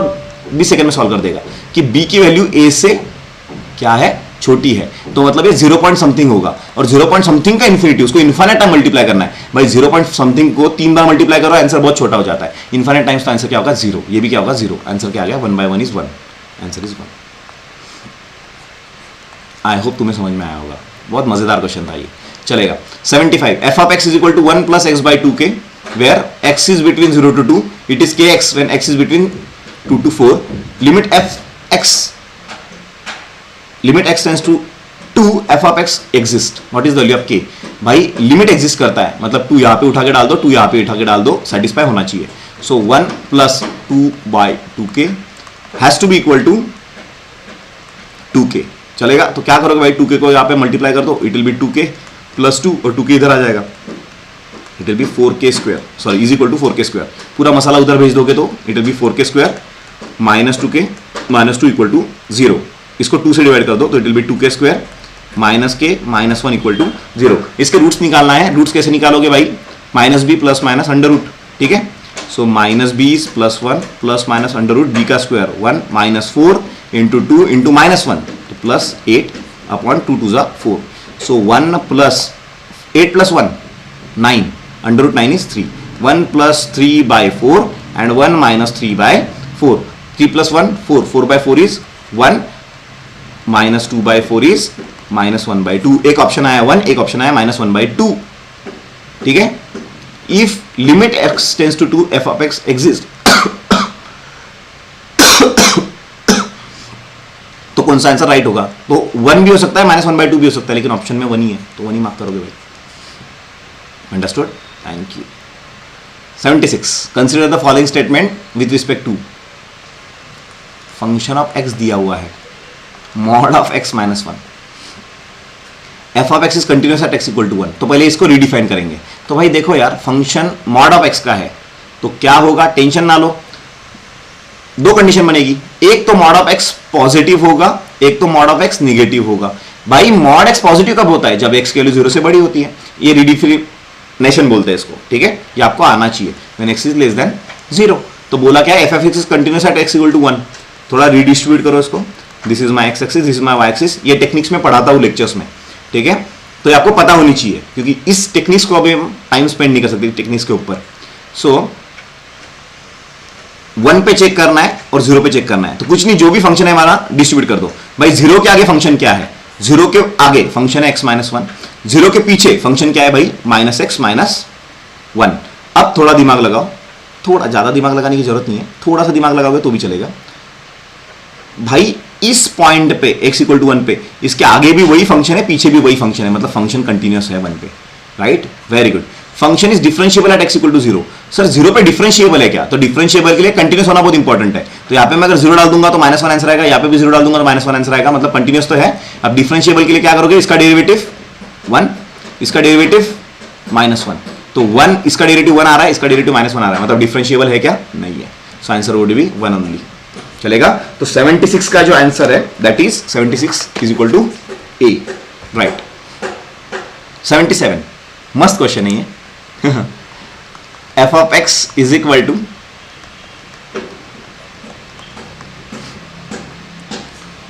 20 सेकंड में सॉल्व कर देगा कि b की वैल्यू a से क्या है छोटी है, तो मतलब ये 0 पॉइंट समथिंग होगा, और 0 पॉइंट समथिंग का इन्फिनिटी, उसको इनफाइनाइट टाइम मल्टीप्लाई करना है। भाई 0 पॉइंट समथिंग को 3 बार मल्टीप्लाई करो, आंसर बहुत छोटा हो जाता है, इनफाइनाइट टाइम्स, तो आंसर क्या होगा 0, ये भी क्या होगा 0, आंसर क्या आ गया 1 by 1 is 1, answer is 1। I hope तुम्हें समझ में आया होगा, बहुत मजेदार क्वेश्चन था ये, चलेगा। 75 f of x is equal to 1 plus x by 2k where x is between 0 to 2, it is kx when x is between 2 to 4, limit x tends to 2 f of x exist, what is the value of k। भाई limit exist करता है, मतलब 2 यहां पे उठा के डाल दो, 2 यहां पे उठा के डाल दो, सेटिस्फाई होना चाहिए। सो 1 plus 2 by 2k has to be equal to 2k, चलेगा। तो क्या करोगे भाई, 2k को यहां पे मल्टीप्लाई कर दो, it will be 2k plus 2 और 2k इधर आ जाएगा, it will be 4k square, sorry is equal to 4k square. पूरा मसाला उधर भेज दोगे तो it will be 4k square minus 2k minus 2 equal to 0, इसको 2 से डिवाइड कर दो तो it will be 2k square minus k minus 1 equal to 0। इसके रूट्स निकालना है, रूट्स कैसे निकालोगे भाई, minus b plus minus under root, ठीक है। So minus b plus 1 plus minus under root B का square 1 minus 4 into 2 into minus 1, तो plus 8 upon 2 2 4। So 1 plus 8 plus 1 9, under root 9 is 3, 1 plus 3 by 4 and 1 minus 3 by 4, 3 plus 1 4, 4 by 4 is 1 minus 2 by 4 is minus 1 by 2। एक option आया 1, एक option आया minus 1 by 2, ठीक है। If limit x tends to 2 f of x exist तो कौन सा answer right होगा, तो 1 भी हो सकता है, माइनस 1 बाई 2 भी हो सकता है, लेकिन ऑप्शन में 1 ही है, तो 1 ही मार्क करोगे भाई। Understood, thank you. 76 consider the following statement with respect to function of x दिया हुआ है, mod of x minus 1, f of x is continuous at x equal to 1। तो पहले इसको रिडिफाइन करेंगे। तो भाई देखो यार, फंक्शन मॉड ऑफ x का है तो क्या होगा, टेंशन ना लो, दो कंडीशन बनेगी, एक तो मॉड ऑफ x पॉजिटिव होगा, एक तो मॉड ऑफ x निगेटिव होगा। भाई मॉड x पॉजिटिव कब होता है, जब x की वैल्यू 0 से बड़ी होती है, ये रिडिफिनेशन बोलते हैं इसको, ठीक है, ये आपको आना चाहिए। When x is less than 0, तो बोला क्या है, f of x is continuous at x equal to 1। थोड़ा रिडिस्ट्रीब्यूट करो इसको, this is my x axis, this is my y axis, ये टेक्निक्स में पढ़ाता हूं लेक्चर्स में, ठीक है, तो ये आपको पता होनी चाहिए, क्योंकि इस टेक्निक्स को अभी हम टाइम स्पेंड नहीं कर सकते टेक्निक्स के ऊपर। सो 1 पे चेक करना है और 0 पे चेक करना है, तो कुछ नहीं, जो भी फंक्शन है हमारा डिस्ट्रीब्यूट कर दो। भाई 0 के आगे फंक्शन क्या है, 0 के आगे फंक्शन है x माइनस 1, 0 के पीछे फंक्शन क्या है भाई माइनस x माइनस 1। अब थोड़ा दिमाग लगाओ, थोड़ा ज्यादा दिमाग लगाने की जरूरत नहीं है, थोड़ा सा दिमाग लगाओगे तो भी चलेगा। भाई इस पॉइंट पे x इक्वल टू 1 पे इसके आगे भी वही फंक्शन है, पीछे भी वही फंक्शन है, मतलब फंक्शन कंटिन्यूअस है 1 पे, right, very good. Function is differentiable at x equal to 0। Sir 0 पे डिफरेंशिएबल है क्या, तो डिफरेंशिएबल के लिए कंटिन्यूअस होना बहुत इंपॉर्टेंट है। तो यहाँ पे मैं अगर 0 डाल दूंगा तो माइनस 1 आंसर आएगा, यहाँ पे भी 0 डाल दूंगा तो माइनस 1 आंसर आएगा, मतलब कंटिन्यूअस तो है। अब डिफरेंशिएबल के लिए क्या करोगे, इसका डेरिवेटिव 1, इसका डेरिवेटिव माइनस 1, तो 1 इसका डेरिवेटिव 1 आ रहा है, इसका डेरिवेटिव माइनस 1 आ रहा है, मतलब डिफरेंशिएबल है क्या, नहीं है। So answer would be 1 only. चलेगा। तो 76 का जो आंसर है that is 76 is equal to A, right. 77 मस्त क्वेश्चन है ये। F of x is equal to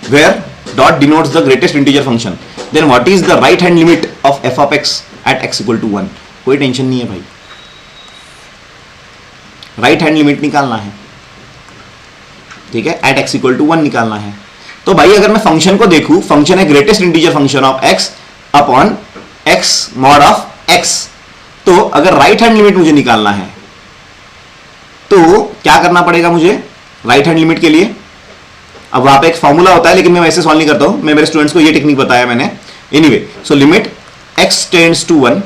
where dot denotes the greatest integer function, then what is the right hand limit of f of x at x equal to 1? कोई tension नहीं है भाई, right hand limit निकालना है, ठीक है, eight x equal to 1 निकालना है। तो भाई अगर मैं फंक्शन को देखूं, फंक्शन है greatest integer function of x upon x mod of x, तो अगर राइट हैंड लिमिट मुझे निकालना है तो क्या करना पड़ेगा मुझे राइट हैंड लिमिट के लिए? अब वहां पे एक फॉर्मूला होता है, लेकिन मैं वैसे सॉल्व नहीं करता हूं, मैं मेरे स्टूडेंट्स को ये टेक्निक बताया मैंने। Anyway, so limit x tends to 1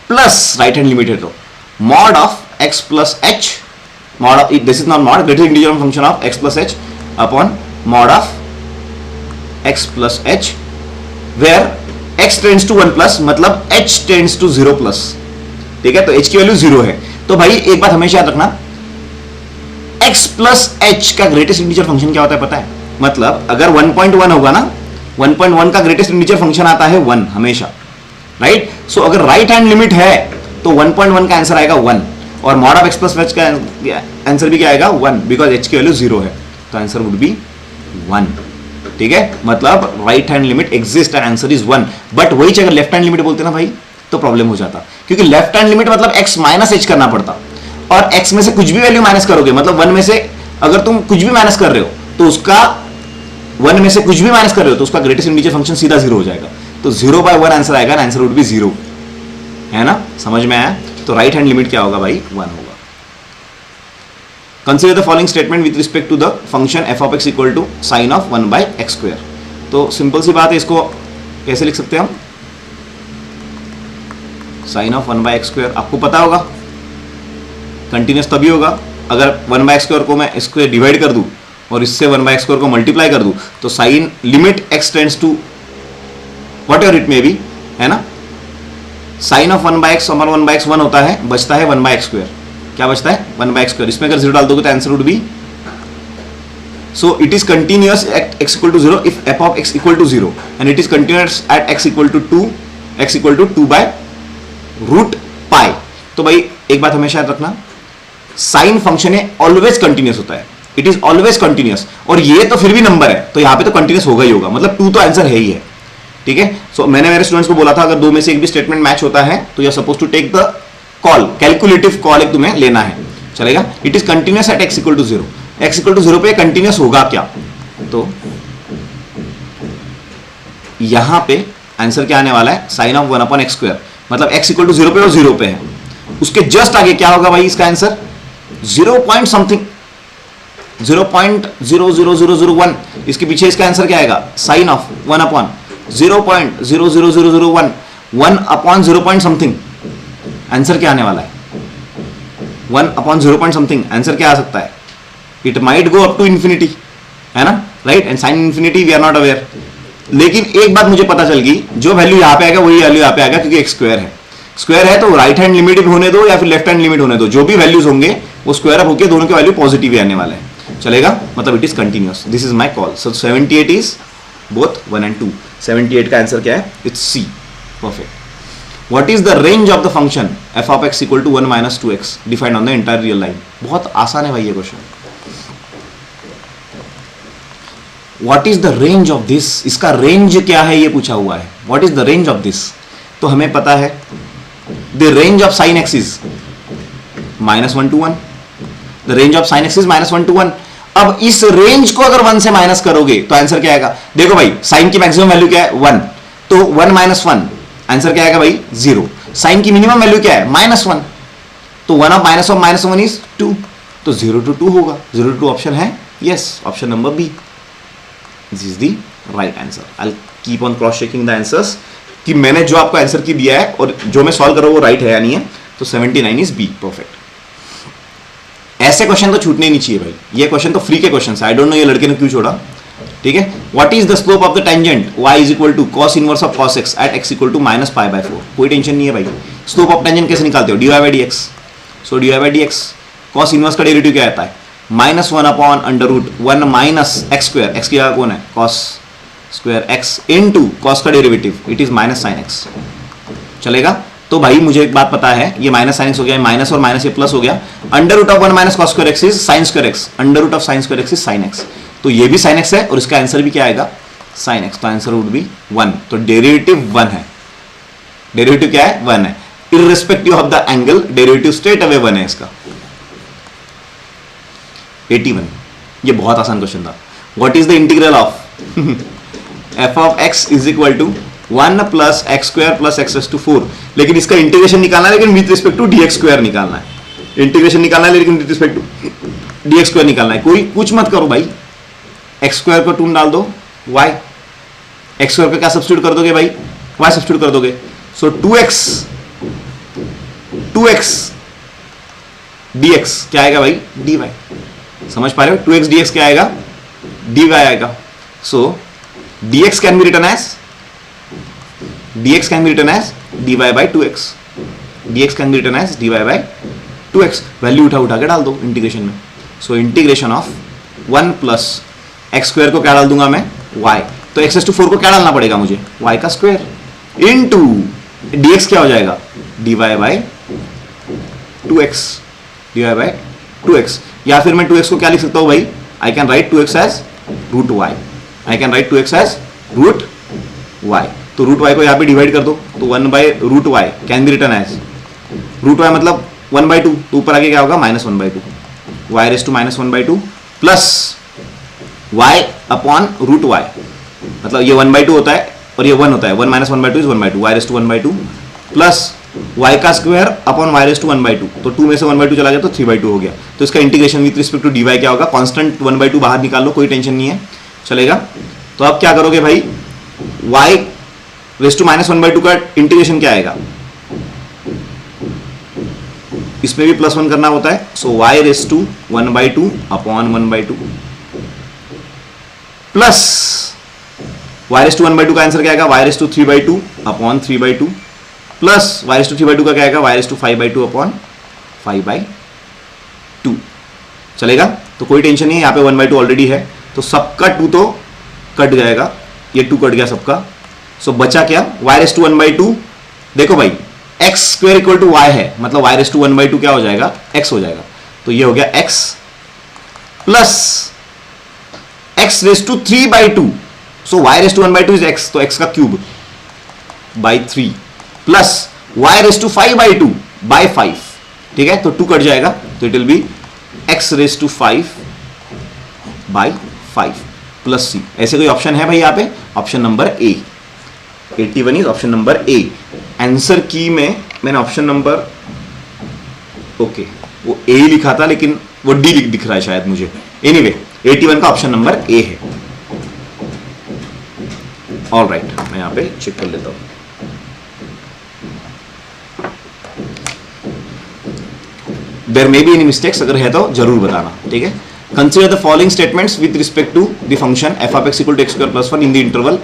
plus right hand limit है तो mod of x plus h, mod of this is not mod, greatest integer function of x plus h upon mod of x plus h, where x tends to 1 plus मतलब h tends to 0 plus, ठीक है, तो h की value 0 है। तो भाई एक बात हमेशा याद रखना, x प्लस h का ग्रेटेस्ट इंटीजर फंक्शन क्या होता है पता है? मतलब अगर 1.1 होगा ना, 1.1 का ग्रेटेस्ट इंटीजर फंक्शन आता है 1 हमेशा, राइट। सो अगर राइट हैंड लिमिट है तो 1.1 का आंसर आएगा 1, और mod of x plus h का आंसर भी क्या आएगा 1, बिकॉज h की वैल्यू 0 है, तो आंसर वुड बी 1, ठीक है। मतलब right hand limit exist and answer is 1। But वही अगर लेफ्ट हैंड लिमिट बोलते ना भाई तो प्रॉब्लम हो जाता, क्योंकि लेफ्ट हैंड लिमिट मतलब x माइनस h करना पड़ता, और x में से कुछ भी वैल्यू माइनस करोगे, मतलब 1 में से अगर तुम कुछ भी माइनस कर रहे हो तो उसका 1 में से कुछ भी माइनस कर रहे हो तो उसका ग्रेटेस्ट इंटीजर फंक्शन सीधा 0 हो जाएगा, तो 0/1 आंसर आएगा, आंसर वुड बी 0, है ना, समझ में आया? तो राइट हैंड लिमिट क्या होगा भाई 1 होगा। Consider the following statement with respect to the function f of x equal to sine of 1/x²। तो सिंपल सी बात है, इसको कैसे लिख सकते हैं हम? साइन ऑफ 1/x², आपको पता होगा कंटिन्यूस तभी होगा अगर 1/x² को मैं इसको डिवाइड कर दूं और इससे 1/x² को मल्टीप्लाई कर दूं, तो sine limit x tends to whatever it may be, है ना, साइन ऑफ 1/x और 1/x 1 होता है, बचता है 1/x²। क्या बचता है? 1/x²। इसमें अगर 0 डाल दोगे तो answer would be, so it is continuous at x equal to 0 if f of x equal to 0 and it is continuous at x equal to 2, x equal to 2/√π। तो भाई एक बात हमेशा याद रखना, साइन फंक्शन है ऑलवेज कंटिन्यूअस होता है, इट इज ऑलवेज कंटिन्यूअस, और ये तो फिर भी नंबर है तो यहां पे तो कंटिन्यूअस होगा ही होगा, मतलब 2 तो आंसर है ही है, ठीक है। सो मैंने मेरे स्टूडेंट्स को बोला था अगर 2 में से एक भी स्टेटमेंट मैच होता है तो you are suppose to take the call, calculative call एक तुम्हें लेना है, चलेगा। It is continuous at x equal to 0, x equal to 0 पे कंटिन्यूअस होगा क्या? तो यहां पे आंसर क्या आने वाला है? साइन ऑफ 1/x², मतलब x इक्वल टू 0 पे और 0 पे है, उसके जस्ट आगे क्या होगा भाई इसका आंसर? 0 पॉइंट समथिंग, 0.00001, इसके पीछे इसका आंसर क्या आएगा? Sine of 1/0.00001, 1/0 point something, answer क्या आने वाला है? 1/0 पॉइंट समथिंग, आंसर क्या आ सकता है? It might go up to infinity, है ना, right, and sine infinity we are not aware. लेकिन एक बात मुझे पता चल गई, जो वैल्यू यहां पे आएगा वही वैल्यू यहां पे आएगा, क्योंकि x² है, स्क्वायर है तो राइट हैंड लिमिट होने दो या फिर लेफ्ट हैंड लिमिट होने दो, जो भी वैल्यूज होंगे वो स्क्वायर अप होकर दोनों के वैल्यू पॉजिटिव ही आने वाले हैं, चलेगा, मतलब it is continuous. This is my call. So 78 is both 1 and 2। 78 का आंसर क्या है? It's C, perfect. What is the range of the function f of x equal to 1 minus 2x defined on the entire real line? बहुत आसान है भाई ये question. What is the range of this, इसका range क्या है ये पूछा हुआ है, what is the range of this? तो हमें पता है the range of sine x is -1 to 1, the range of sine x is -1 to 1। अब इस रेंज को अगर 1 से माइनस करोगे तो आंसर क्या आएगा? देखो भाई साइन की मैक्सिमम वैल्यू क्या है? 1, तो 1 - 1 आंसर क्या आएगा भाई? 0। साइन की मिनिमम वैल्यू क्या है? -1, तो 1 of -1 इज 2, तो 0 to 2 होगा। 0 to 2 ऑप्शन है, yes, option number B, this is the right answer. I will keep on cross checking the answers कि मैंने जो आपको आंसर की दिया है और जो मैं सॉल्व कर रहा हूं वो राइट है या नहीं है। तो 79 इज बी, परफेक्ट। ऐसे क्वेश्चन तो छूटने नहीं चाहिए भाई, ये क्वेश्चन तो फ्री के क्वेश्चन है, आई डोंट नो ये लड़के ने क्यों छोड़ा, ठीक है। What is the slope of the tangent y is equal to cos inverse of cos x at x equal to -π/4? कोई टेंशन नहीं है भाई। स्लोप ऑफ टेंजेंट कैसे निकालते हो? dy/dx। So dy/dx, cos inverse का डेरिवेटिव क्या आता है? Minus one upon under root one minus x square, x की जगह कौन है cos square x into cos का derivative it is minus sine x, चलेगा। तो भाई मुझे एक बात पता है, ये माइनस साइन एक्स हो गया, माइनस और माइनस ये प्लस हो गया, under root of one minus cos square x is sine square x, under root of sine square x is sine x, तो ये भी साइन एक्स है और इसका आंसर भी क्या आएगा साइन एक्स, तो आंसर वुड बी 1, तो डेरिवेटिव 1 है, डेरिवेटिव क्या है 1 है, irrespective of the angle derivative straight away 1 है इसका। 81, ये बहुत आसान क्वेश्चन था। What is the integral of f of x is equal to 1 plus x square plus x raise to 4, लेकिन इसका इंटीग्रेशन निकालना है, लेकिन with respect to d x square निकालना है, इंटीग्रेशन निकालना है लेकिन with respect to d x square निकालना है। कोई कुछ मत करो भाई, एक्स स्क्वायर को 2 डाल दो, वाई एक्स स्क्वायर का क्या सब्स्टिट्यूट कर दोगे भाई, वाई सब्स्टिट्यूट कर दोगे, सो 2x dx क्या आएगा भाई dy, समझ पा रहे हो, 2x dx क्या आएगा dy आएगा, so dx can be written as dy by 2x, dx can be written as dy by 2x, value उठा के डाल दो इंटीग्रेशन में, so integration of 1 plus x square को क्या डाल दूंगा मैं y, तो x रेज़ टू 4 को क्या डालना पड़ेगा मुझे y का स्क्वायर इनटू dx क्या हो जाएगा dy by 2x, या फिर मैं 2x को क्या लिख सकता हूं भाई, I can write 2x as root y, I can write 2x as root y, तो रूट वाई को यहां पे डिवाइड कर दो, तो 1 by root y can be written as root y मतलब 1/2, तो ऊपर आगे क्या होगा -1/2, y raise to -1/2 plus y upon root y, मतलब ये 1/2 होता है और ये 1 होता है, 1 - 1/2 is 1/2, y raise to 1/2 plus y का square upon y raise to 1/2, तो 2 में से 1/2 चला गया तो 3/2 हो गया, तो इसका integration with respect to dy क्या होगा, कांस्टेंट 1/2 बाहर निकाल लो, कोई टेंशन नहीं है, चलेगा। तो अब क्या करोगे भाई, y रेज़ टू -1/2 का इंटीग्रेशन क्या आएगा, इसमें भी +1 करना होता है, so y raise to 1/2 upon 1/2 plus y raise to 1/2 का आंसर क्या आएगा, y raise to 3/2 upon 3/2 plus y raise to 3/2 का क्या आएगा, y रेज़ टू 5/2 अपॉन 5/2, चलेगा। तो कोई टेंशन नहीं है, यहाँ पे 1/2 ऑलरेडी है, तो सबका 2 तो कट जाएगा, ये 2 कट गया सबका, सो बचा क्या y रेज़ टू 1/2, देखो भाई x square equal to y है, मतलब y रेज़ टू 1/2 क्या हो जाएगा x हो जाएगा, तो ये हो गया x plus x raise to 3/2, so y raise to 1/2 is x, तो x का cube by 3 plus y raise to 5/2 by 5, ठीक है, तो 2 कट जाएगा, तो it will be x raise to 5 by 5 plus c, ऐसे कोई ऑप्शन है भाई यहाँ पे, option number A, 81 is option number A. Answer key में मैंने ऑप्शन नंबर ओके वो ए ही लिखा था, लेकिन वो डी दिख रहा है शायद मुझे, एनीवे 81 का ऑप्शन नंबर ए है। ऑल राइट, मैं यहाँ पे चेक कर लेता हूं, there may be any mistakes, अगर है तो जरूर बताना, ठीक है। Consider the following statements with respect to the function f of x equal to x square plus 1 in the interval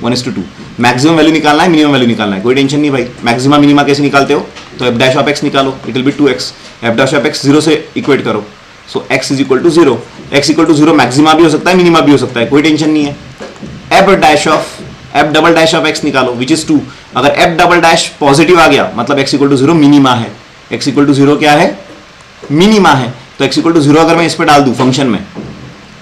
1:2, maximum value निकालना है, मिनिमम वैल्यू निकालना है, कोई टेंशन नहीं भाई, मैक्सिमम मिनिमा कैसे निकालते हो, तो एफ डैश ऑफ एक्स निकालो, it will be 2x, f dash of x 0 से इक्वेट करो, so x is equal to 0, x equal to 0 maxima भी हो सकता है, मिनिमा भी हो सकता है, कोई टेंशन नहीं है। F double dash of x निकालो विच इज 2, अगर एफ डबल डैश पॉजिटिव आ गया मतलब x इक्वल टू 0 मिनिमा है, x इक्वल टू 0 क्या है मिनिमा है, तो x इक्वल टू 0 अगर मैं इस पर डाल दूं फंक्शन में,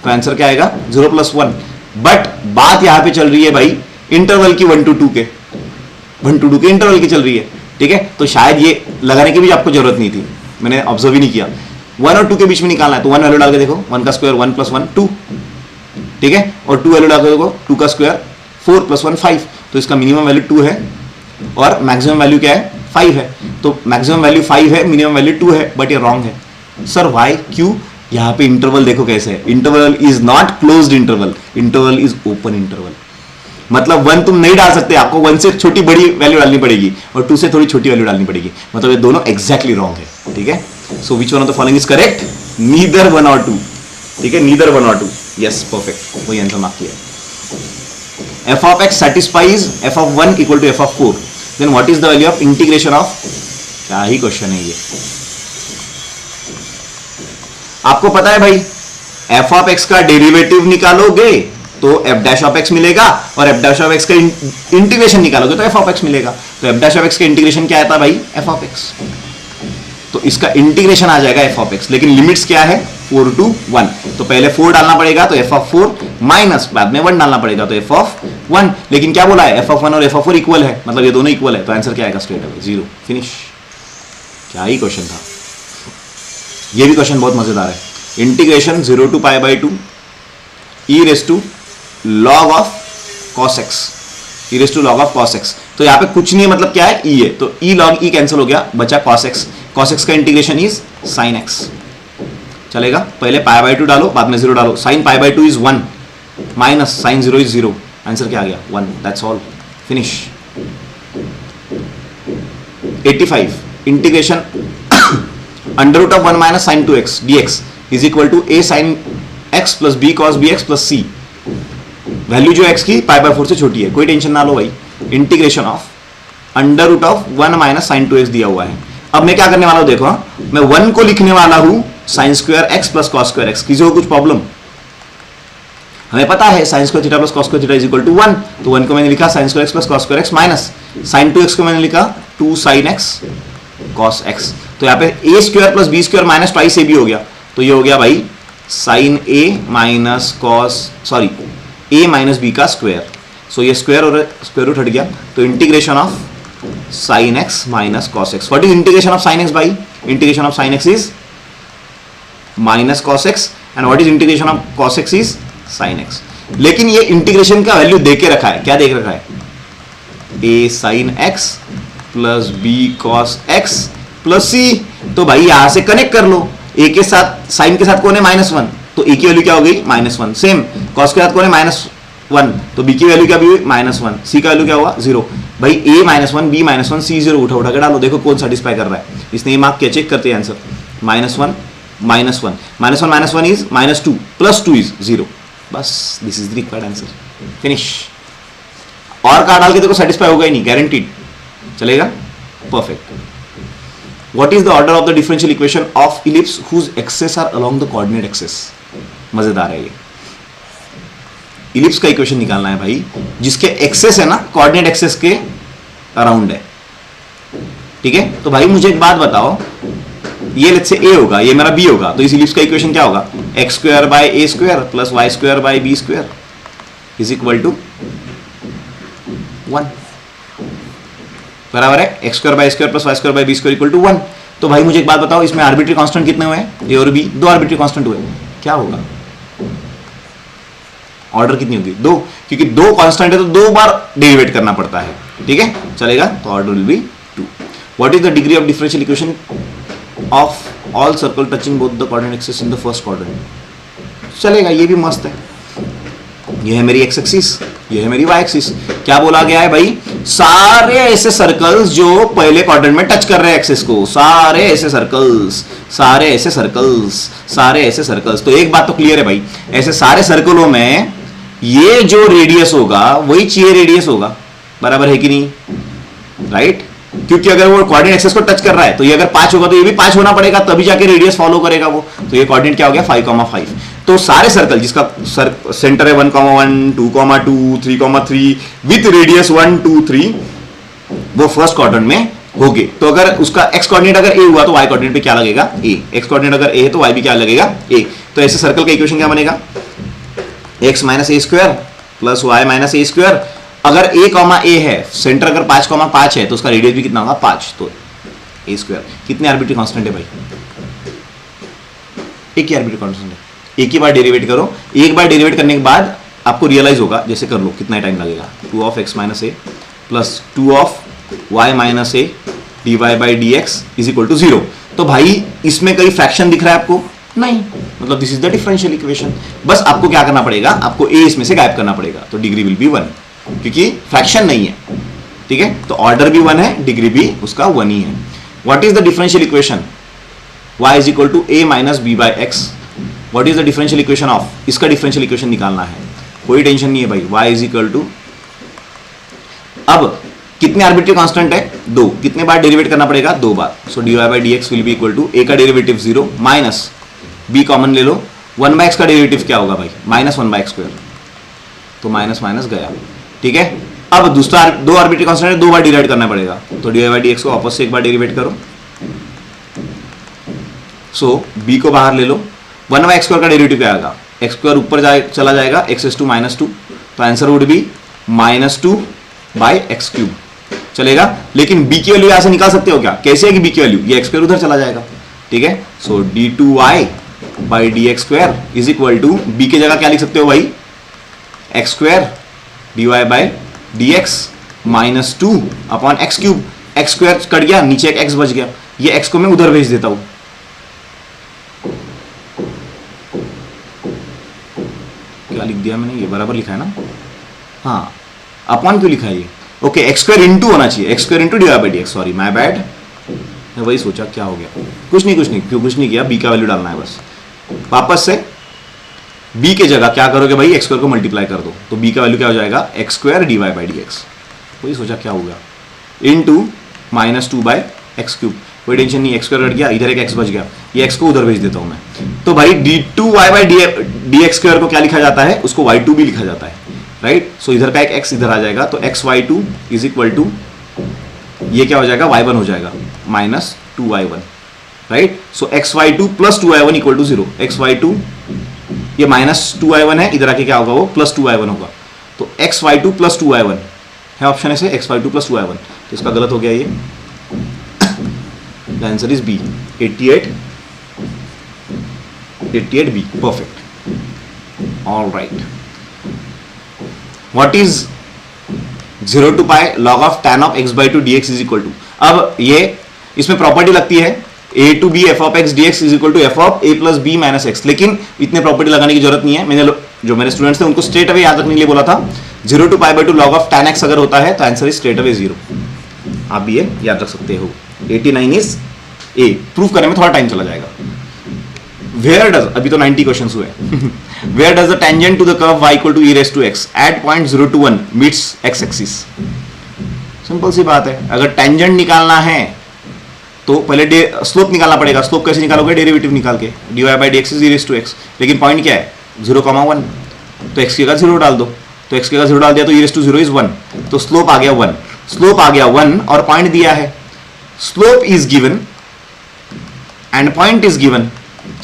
तो आंसर क्या आएगा 0 + 1, बट बात यहां पे चल रही है भाई इंटरवल की 1 to 2 के, 1 to 2 के इंटरवल की चल रही है, ठीक है, तो शायद ये लगाने की भी आपको जरूरत नहीं थी, मैंने ऑब्जर्व ही नहीं किया, 1 और 2 के बीच में निकालना है, तो 1 वैल्यू डाल के देखो, 1 का स्क्वायर 1 + 1 2, ठीक है, और 2 वैल्यू डाल के देखो, 2 का स्क्वायर 4 + 1 5, तो इसका मिनिमम वैल्यू 2 है और मैक्सिमम वैल्यू क्या है 5 है, तो मैक्सिमम वैल्यू 5 है, मिनिमम वैल्यू 2 है, बट ये रॉन्ग है सर, वाई क्यों, यहाँ पे इंटरवल देखो कैसे है, interval is not closed interval, interval is open interval, मतलब 1 तुम नहीं डाल सकते, आपको 1 से छोटी बड़ी वैल्यू डालनी पड़ेगी और 2 से थोड़ी छोटी वैल्यू डालनी पड़ेगी, मतलब ये दोनों एग्जैक्टली रॉन्ग है, ठीक है। So which one of the following is correct, neither 1 और 2, ठीक है, नीदर 1 और 2, यस परफेक्ट, वही आंसर मार्क किया। F of x satisfies f of 1 equal to f of 4, then what is the value of integration of, क्या ही question है ये, आपको पता है भाई एफ ऑफ एक्स का डेरिवेटिव निकालोगे तो एफ डैश ऑफ एक्स मिलेगा, और एफ डैश ऑफ एक्स का इंटीग्रेशन निकालोगे तो एफ ऑफ एक्स मिलेगा। तो एफ डैश ऑफ एक्स का इंटीग्रेशन क्या आता है भाई? F of x. तो इसका इंटीग्रेशन आ जाएगा एफ ऑफ एक्स, लेकिन लिमिट्स क्या है? 4 to 1। तो पहले 4 डालना पड़ेगा तो एफ ऑफ 4 माइनस बाद में 1 डालना पड़ेगा तो एफ ऑफ 1। लेकिन क्या बोला है? एफ ऑफ 1 और एफ ऑफ 4 इक्वल है, मतलब ये दोनों इक्वल है, तो आंसर क्या आएगा? Straight away 0। फिनिश। क्या ही क्वेश्चन था। ये भी क्वेश्चन बहुत मजेदार है। Integration 0 to π/2 e raise to log of cos x, e raise to log of cos x। तो यहाँ पे कुछ नहीं है, मतलब क्या है? e है, तो e log e कैंसिल हो गया, बचा cos x। cos x का इंटीग्रेशन इज sin x। चलेगा? पहले π/2 डालो, बाद में 0 डालो। sin π/2 is 1 minus sin 0 is 0। Answer क्या आ गया? 1। That's all. Finish. 85 integration under root of 1 minus sin 2x dx is equal to a sin x plus b cos bx plus c। Value जो x की π/4 से छोटी है, कोई tension ना लो भाई। Integration of under root of 1 minus sin 2x दिया हुआ है। अब मैं क्या करने वाला हूं? देखो, मैं 1 को लिखने वाला हूं sin square x plus cos square x। किसी को कुछ प्रॉब्लम? हमें पता है sin square theta plus cos square theta is equal to 1। तो 1 को मैंने लिखा sin square x plus cos square x minus sin 2x को मैंने लिखा 2 sin x cos x। तो यहाँ पे a square plus b square minus twice a b हो गया, तो ये हो गया भाई sin a minus cos, sorry a minus b का स्क्वायर। सो ये स्क्वायर और स्क्वायर रूट हट गया, तो integration of sin x minus cos x। What is integration of sin x भाई? Integration of sin x is minus cos x, and what is integration of cos x is sin x। लेकिन ये integration का value दे के रखा है। क्या देख रखा है? a sin x plus b cos x plus c। तो भाई यहां से कनेक्ट कर लो, a के साथ sin के साथ कौन है? -1, तो a की वैल्यू क्या हो गई? -1। सेम cos के साथ कौन है? -1, तो b की वैल्यू क्या भी हुई? -1। c का वैल्यू क्या हुआ? 0। भाई a -1 b -1 c 0 उठा उठा के डालो, देखो कौन सेटिस्फाई कर रहा है। इसने ये मार्क किया, चेक करते हैं आंसर। -1 -1 is -2 plus 2 is 0। बस this is the required answer. Finish. और का डाल के देखो सेटिस्फाई होगा ही नहीं, गारंटीड। चलेगा? Perfect. What is the order of the differential equation of ellipse whose axes are along the coordinate axis? मजेदार है ये। इलिप्स का इक्वेशन निकालना है भाई, जिसके एक्सेस है ना कोऑर्डिनेट एक्सेस के अराउंड है। ठीक है? तो भाई मुझे एक बात बताओ, ये लेट्स से a होगा, ये मेरा b होगा, तो इस इलिप्स का इक्वेशन क्या होगा? x square by a square plus y square by b square is equal to 1। बराबर है? x square by square plus y square by b square equal to 1। तो भाई मुझे एक बात बताओ, इसमें आर्बिट्री कांस्टेंट कितने हुए हैं? a और b, 2 आर्बिट्री कांस्टेंट हुए। क्या होगा? ऑर्डर कितनी होगी? 2, क्योंकि 2 कांस्टेंट है तो 2 बार डेरिवेट करना पड़ता है। ठीक है? चलेगा? तो order will be 2। What is the degree of differential equation of all circle touching both the coordinate axis in the first quadrant? चलेगा, ये भी मस्त है। ये है मेरी एक्स एक्सिस, ये है मेरी वाई एक्सिस। क्या बोला गया है भाई? सारे ऐसे सर्कल्स जो पहले क्वाड्रेंट में टच कर रहे हैं एक्सिस को, सारे ऐसे सर्कल्स, सारे ऐसे सर्कल्स, सारे ऐसे सर्कल्स। तो एक बात तो क्लियर है भाई, ऐसे सारे सर्कलों में ये जो रेडियस होगा वही चाहिए रेडियस होगा। बराबर है कि नहीं? राइट? क्योंकि अगर वो कोऑर्डिनेट एक्सिस को टच कर रहा है तो ये अगर 5 होगा तो ये भी 5 होना पड़ेगा, तभी जाके रेडियस फॉलो करेगा वो। तो ये कोऑर्डिनेट क्या हो गया? 5,5। तो सारे सर्कल जिसका सेंटर है 1,1, 2,2, 3,3 विथ रेडियस 1, 2, 3 वो फर्स्ट क्वाड्रेंट में होंगे। तो अगर उसका एक्स कोऑर्डिनेट अगर ए हुआ तो वाई कोऑर्डिनेट पे क्या लगेगा? ए। एक्स कोऑर्डिनेट अगर ए है तो वाई भी क्या लगेगा? ए। तो ऐसे सर्कल का इक्वेशन क्या बनेगा? x minus A square plus Y minus A square. अगर a कॉमा a है, सेंटर अगर 5,5 है तो उसका रेडियस भी कितना होगा? 5। तो ए स्क्वायर। कितने आर्बिट्री कांस्टेंट है भाई? एक ही आर्बिट्री कांस्टेंट है। एक ही बार डेरिवेट करो, एक बार डेरिवेट करने के बाद आपको रियलाइज होगा, जैसे कर लो, कितना टाइम लगेगा? 2 of x minus a plus 2 of y minus a d y by d x is equal to 0। तो भाई इसमें कई फ्रैक्शन दिख रहा है आपको? नहीं, मतलब this is the differential equation. बस आपको क्या करना पड़ेगा? आपको a इसमें से गायब करना पड़ेगा, तो डिग्री विल बी 1, क्योंकि फ्रैक्शन नहीं है। ठीक है? तो ऑर्डर भी 1 है, डिग्री भी उसका 1 ही है। What is the differential equation? y is equal to a minus b by x. What is the differential equation of? इसका डिफरेंशियल इक्वेशन निकालना है, कोई टेंशन नहीं है भाई। y इज इक्वल टू, अब कितने आर्बिट्री कांस्टेंट है? 2। कितने बार डेरिवेट करना पड़ेगा? 2 बार। So dy by d x will be equal to a का डेरिवेटिव 0 माइनस बी कॉमन ले लो, 1/x का डेरिवेटिव क्या होगा भाई, -1/x², तो माइनस माइनस गया, ठीक है। अब दूसरा दो आर्बिट्री कांस्टेंट है, 2 बार डिवाइड करना पड़ेगा, तो dy/dx को वापस से एक बार डेरिवेट करो, सो b को बाहर ले लो, 1/x² का डेरिवेटिव क्या आएगा, x² ऊपर चला जाएगा, x⁻², तो आंसर वुड बी -2/x³ चलेगा। लेकिन b की वैल्यू यहां से निकाल सकते हो क्या, कैसे है कि b की वैल्यू, ये x² उधर चला जाएगा, ठीक है। So d2y/dx² is equal to, b की जगह क्या लिख सकते हो भाई, x² dy/dx -2/x³, x² cut गया, नीचे एक x बच गया, ये x को मैं उधर भेज देता हूं, क्या लिख दिया मैंने, ये बराबर लिखा है ना, हाँ अपॉन क्यों लिखा है ये, ओके, x² इंटू होना चाहिए, x² into dy/dx, sorry my bad, मैं वही सोचा क्या हो गया, कुछ नहीं क्यों कुछ नहीं किया, b का वैल्यू डालना है बस, वापस से b के जगह क्या करोगे भाई, x² को मल्टीप्लाई कर दो, तो b का वैल्यू क्या हो जाएगा, x² dy/dx, वही सोचा क्या होगा, इंटू -2/x³, कोई टेंशन नहीं, x² कट गया, इधर एक x बच गया, ये x को उधर भेज देता हूं मैं, तो भाई d2y/dx² को क्या लिखा जाता है, उसको y2 भी लिखा जाता है, राइट। सो इधर का एक x इधर आ जाएगा, तो xy2 इज इक्वल टू, ये क्या हो जाएगा, y1 हो जाएगा, -2y1, right. So xy2 + 2y1 equal to 0, xy2 ये -2y1 है, इधर आके क्या होगा, वो +2y1 होगा, तो xy2 + 2y1 है ऑप्शन ऐसे, xy2 + 2y1, तो इसका गलत हो गया ये, the answer is B, 88B, perfect, alright. What is 0 to π log of tan of x/2 dx is equal to, अब ये इसमें प्रॉपर्टी लगती है a to b f of x dx is equal to f of a + b - x, लेकिन इतने property लगाने की जरूरत नहीं है, मैंने जो मेरे स्टूडेंट्स थे उनको स्ट्रेट अवे याद रखने के लिए बोला था, 0 to π/2 log of tan x अगर होता है तो आंसर इज स्ट्रेट अवे 0, आप भी ये याद रख सकते हो। 89 इज ए, प्रूफ करने में थोड़ा टाइम चला जाएगा। वेयर डज, अभी तो 90 क्वेश्चंस हुए, where does the tangent to the curve y equal to e⁻x at point 0 to 1 meets x axis, simple सी बात है, अगर टेंजेंट निकालना है तो पहले स्लोप निकालना पड़ेगा, स्लोप कैसे निकालोगे, डेरिवेटिव निकाल के, dy/dx इज e⁻x, लेकिन पॉइंट क्या है 0, 1, तो x की जगह 0 डाल दो, तो x की जगह 0 डाल दिया तो e⁻0 इज 1, तो स्लोप आ गया 1, स्लोप आ गया 1 और पॉइंट दिया है, slope is given and point is given,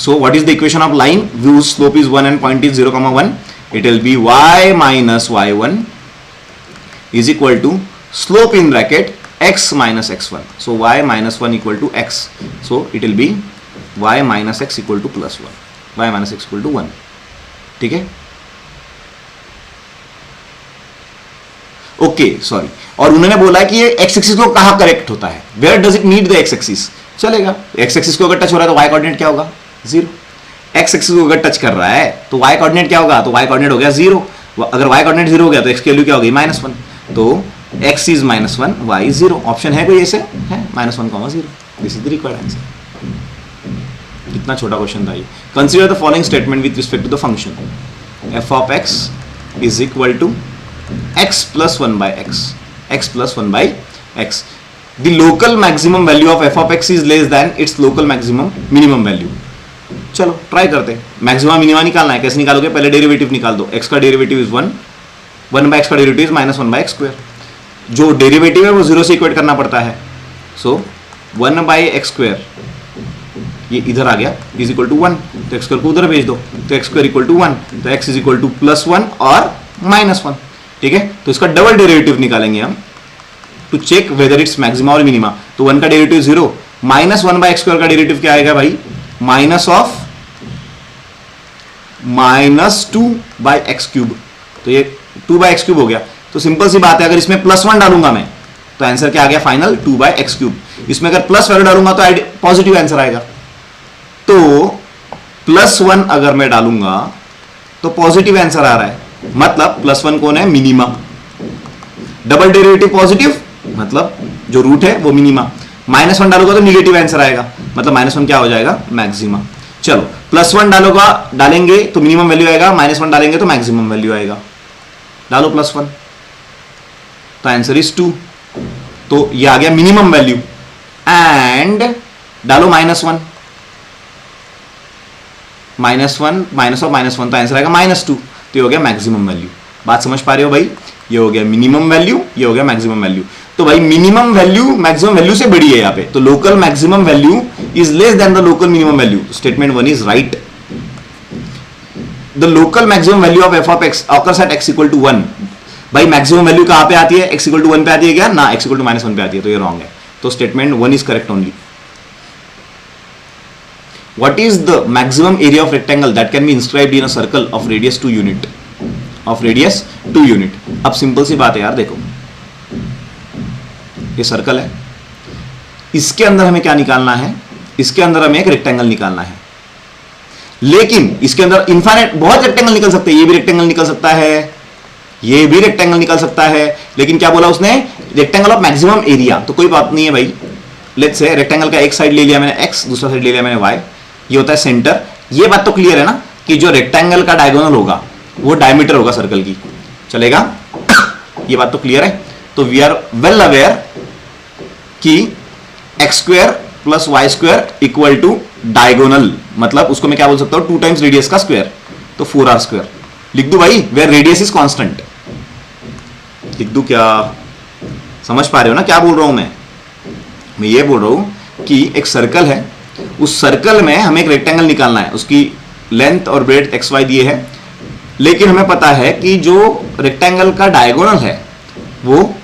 so what is the equation of line whose slope is 1 and point is 0, 1, it will be y minus y1 is equal to slope in bracket x minus x1, so y minus 1 equal to x, so it will be y minus x equal to +1, y minus x equal to 1, ठीक है, okay sorry. और उन्होंने बोला कि ये x axis को कहां correct होता है, where does it meet the x axis, चलेगा, x एक्सिस को अगर टच हो रहा है तो y कोऑर्डिनेट क्या होगा, 0, x एक्सिस को अगर टच कर रहा है तो y कोऑर्डिनेट क्या होगा, तो y कोऑर्डिनेट हो गया 0, अगर y कोऑर्डिनेट 0 हो गया तो x की वैल्यू क्या होगी, -1, तो x is -1, y is 0, option है कोई ऐसे है, -1, 0, this is the required answer. कितना छोटा क्वेश्चन था ये। Consider the following statement with respect to the function f of x is equal to x + 1/x, x + 1/x, the local maximum value of f of x is less than its local maximum minimum value। चलो try करते हैं, maximum minima निकालना है, कैसे निकालोगे, पहले derivative निकाल दो, x का डेरिवेटिव इज 1, 1/x का डेरिवेटिव इज -1/x², जो डेरिवेटिव है वो 0 से इक्वेट करना पड़ता है, सो 1/x², ये इधर आ गया, इज इक्वल टू 1, तो x² को उधर भेज दो, तो x² इक्वल टू 1, तो x इज इक्वल टू +1 और -1, ठीक है। तो इसका डबल डेरिवेटिव निकालेंगे हम to check whether it's maxima और मिनिमा, तो 1 का डेरिवेटिव 0, -1/x² का डेरिवेटिव क्या आएगा भाई, -2/x³, तो ये 2/x³ हो गया, तो सिंपल सी बात है, अगर इसमें +1 डालूंगा मैं तो आंसर क्या आ गया फाइनल, 2/x³, इसमें अगर प्लस वैल्यू डालूंगा तो पॉजिटिव आंसर आएगा, तो +1 अगर मैं डालूंगा तो पॉजिटिव आंसर आ रहा है, मतलब +1 कौन है, मिनिमा, डबल डेरिवेटिव पॉजिटिव मतलब जो रूट है वो मिनिमा, -1 डालूंगा तो निगेटिव आंसर आएगा, मतलब -1 क्या हो जाएगा, मैक्सिमा। चलो +1 डालेंगे तो मिनिमम वैल्यू आएगा, -1 डालेंगे तो मैक्सिमम वैल्यू आएगा, डालो +1 तो आंसर इज 2, तो ये आ गया मिनिमम वैल्यू, एंड डालो -1 -1 माइनस ऑफ -1, तो आंसर आएगा -2। तो ये हो गया मैक्सिमम वैल्यू। बात समझ पा रहे हो भाई? ये हो गया मिनिमम वैल्यू, ये हो गया मैक्सिमम वैल्यू। तो भाई मिनिमम वैल्यू मैक्सिमम वैल्यू से बड़ी है यहाँ पे, तो local maximum value is less than the local minimum value. Statement 1 is right. The local maximum value of f of x occurs at x equal to 1। भाई maximum value कहां पे आती है? एक्स इक्वल टू 1 पे आती है क्या? ना, एक्स इक्वल टू -1 पे आती है, तो ये रॉन्ग है। तो statement 1 is correct only. What is the maximum area of rectangle that can be inscribed in a circle of radius 2 unit? Of radius 2 unit. अब सिंपल सी बात है यार, देखो ये सर्कल है, इसके अंदर हमें क्या निकालना है? इसके अंदर हमें एक रेक्टेंगल निकालना है, लेकिन इसके अंदर इनफाइनाइट बहुत रेक्टेंगल निकल सकते हैं। ये भी रेक्टेंगल निकल सकता है, ये भी रेक्टेंगल निकल सकता है, लेकिन क्या बोला उसने? Rectangle of maximum area. तो कोई बात नहीं है भाई, लेट्स से रेक्टेंगल का एक साइड ले लिया मैंने x, दूसरा साइड ले लिया मैंने y, ये होता है सेंटर। ये बात तो क्लियर है ना कि जो रेक्टेंगल का डायगोनल होगा वो डायमीटर होगा सर्कल की, चलेगा? ये बात तो क्लियर है। तो वी आर वेल अवेयर कि x² + y² equal to diagonal, मतलब उसको मैं क्या बोल सकता हूं? 2 टाइम्स रेडियस का स्क्वायर, तो 4r² लिख दू भाई, वेयर रेडियस इज कांस्टेंट। लिख दू क्या? समझ पा रहे हो ना क्या बोल रहा हूं मैं ये बोल रहा हूं कि एक सर्कल है, उस सर्कल में हमें एक रेक्टेंगल निकालना है, उसकी लेंथ और ब्रेड्थ एक्स वाई दिए हैं, लेकिन हमें पता है कि जो रेक्टेंगल का डायगोनल है वो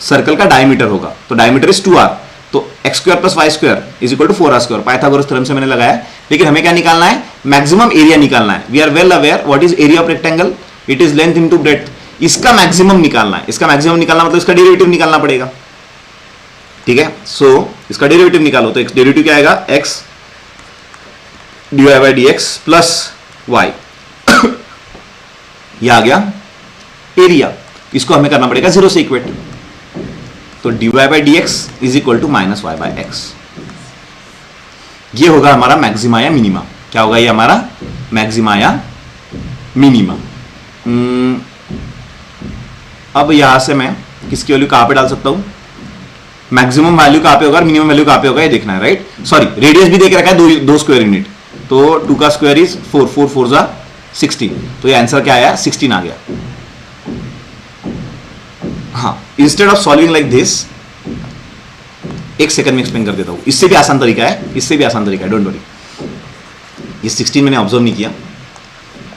सर्कल का डायमीटर होगा, तो डायमीटर इज 2r, तो x² + y² is equal to 4r²। Pythagoras theorem से मैंने लगाया, लेकिन हमें क्या निकालना है? मैक्सिमम एरिया निकालना है। We are well aware what is area of rectangle, it is length into breadth. इसका मैक्सिमम निकालना है, इसका मैक्सिमम निकालना मतलब इसका डेरिवेटिव निकालना पड़ेगा, ठीक है? सो इसका डेरिवेटिव निकालो, तो डेरिवेटिव क्या आएगा? x dy/dx + y ये आ गया एरिया। इसको हमें करना पड़ेगा 0 से इक्वेट, तो dy/dx is equal to -y/x। ये होगा हमारा मैक्सिमा या मिनिमा। क्या होगा ये हमारा? मैक्सिमा या मिनिमा। अब यहां से मैं किसकी वैल्यू कहां पे डाल सकता हूं? मैक्सिमम वैल्यू कहां पे होगा, मिनिमम वैल्यू कहां पे होगा, ये देखना है, राइट? सॉरी, रेडियस भी देख रखा है, 2 स्क्वायर यूनिट, तो 2 का स्क्वायर इज 4, 4 4 जा 16, तो ये आंसर क्या आया? 16 आ गया। हाँ, instead of solving like this, एक सेकंड में एक्सप्लेन कर देता हूं, इससे भी आसान तरीका है, इससे भी आसान तरीका है, डोंट वरी। ये 16 मैंने ऑब्जर्व नहीं किया,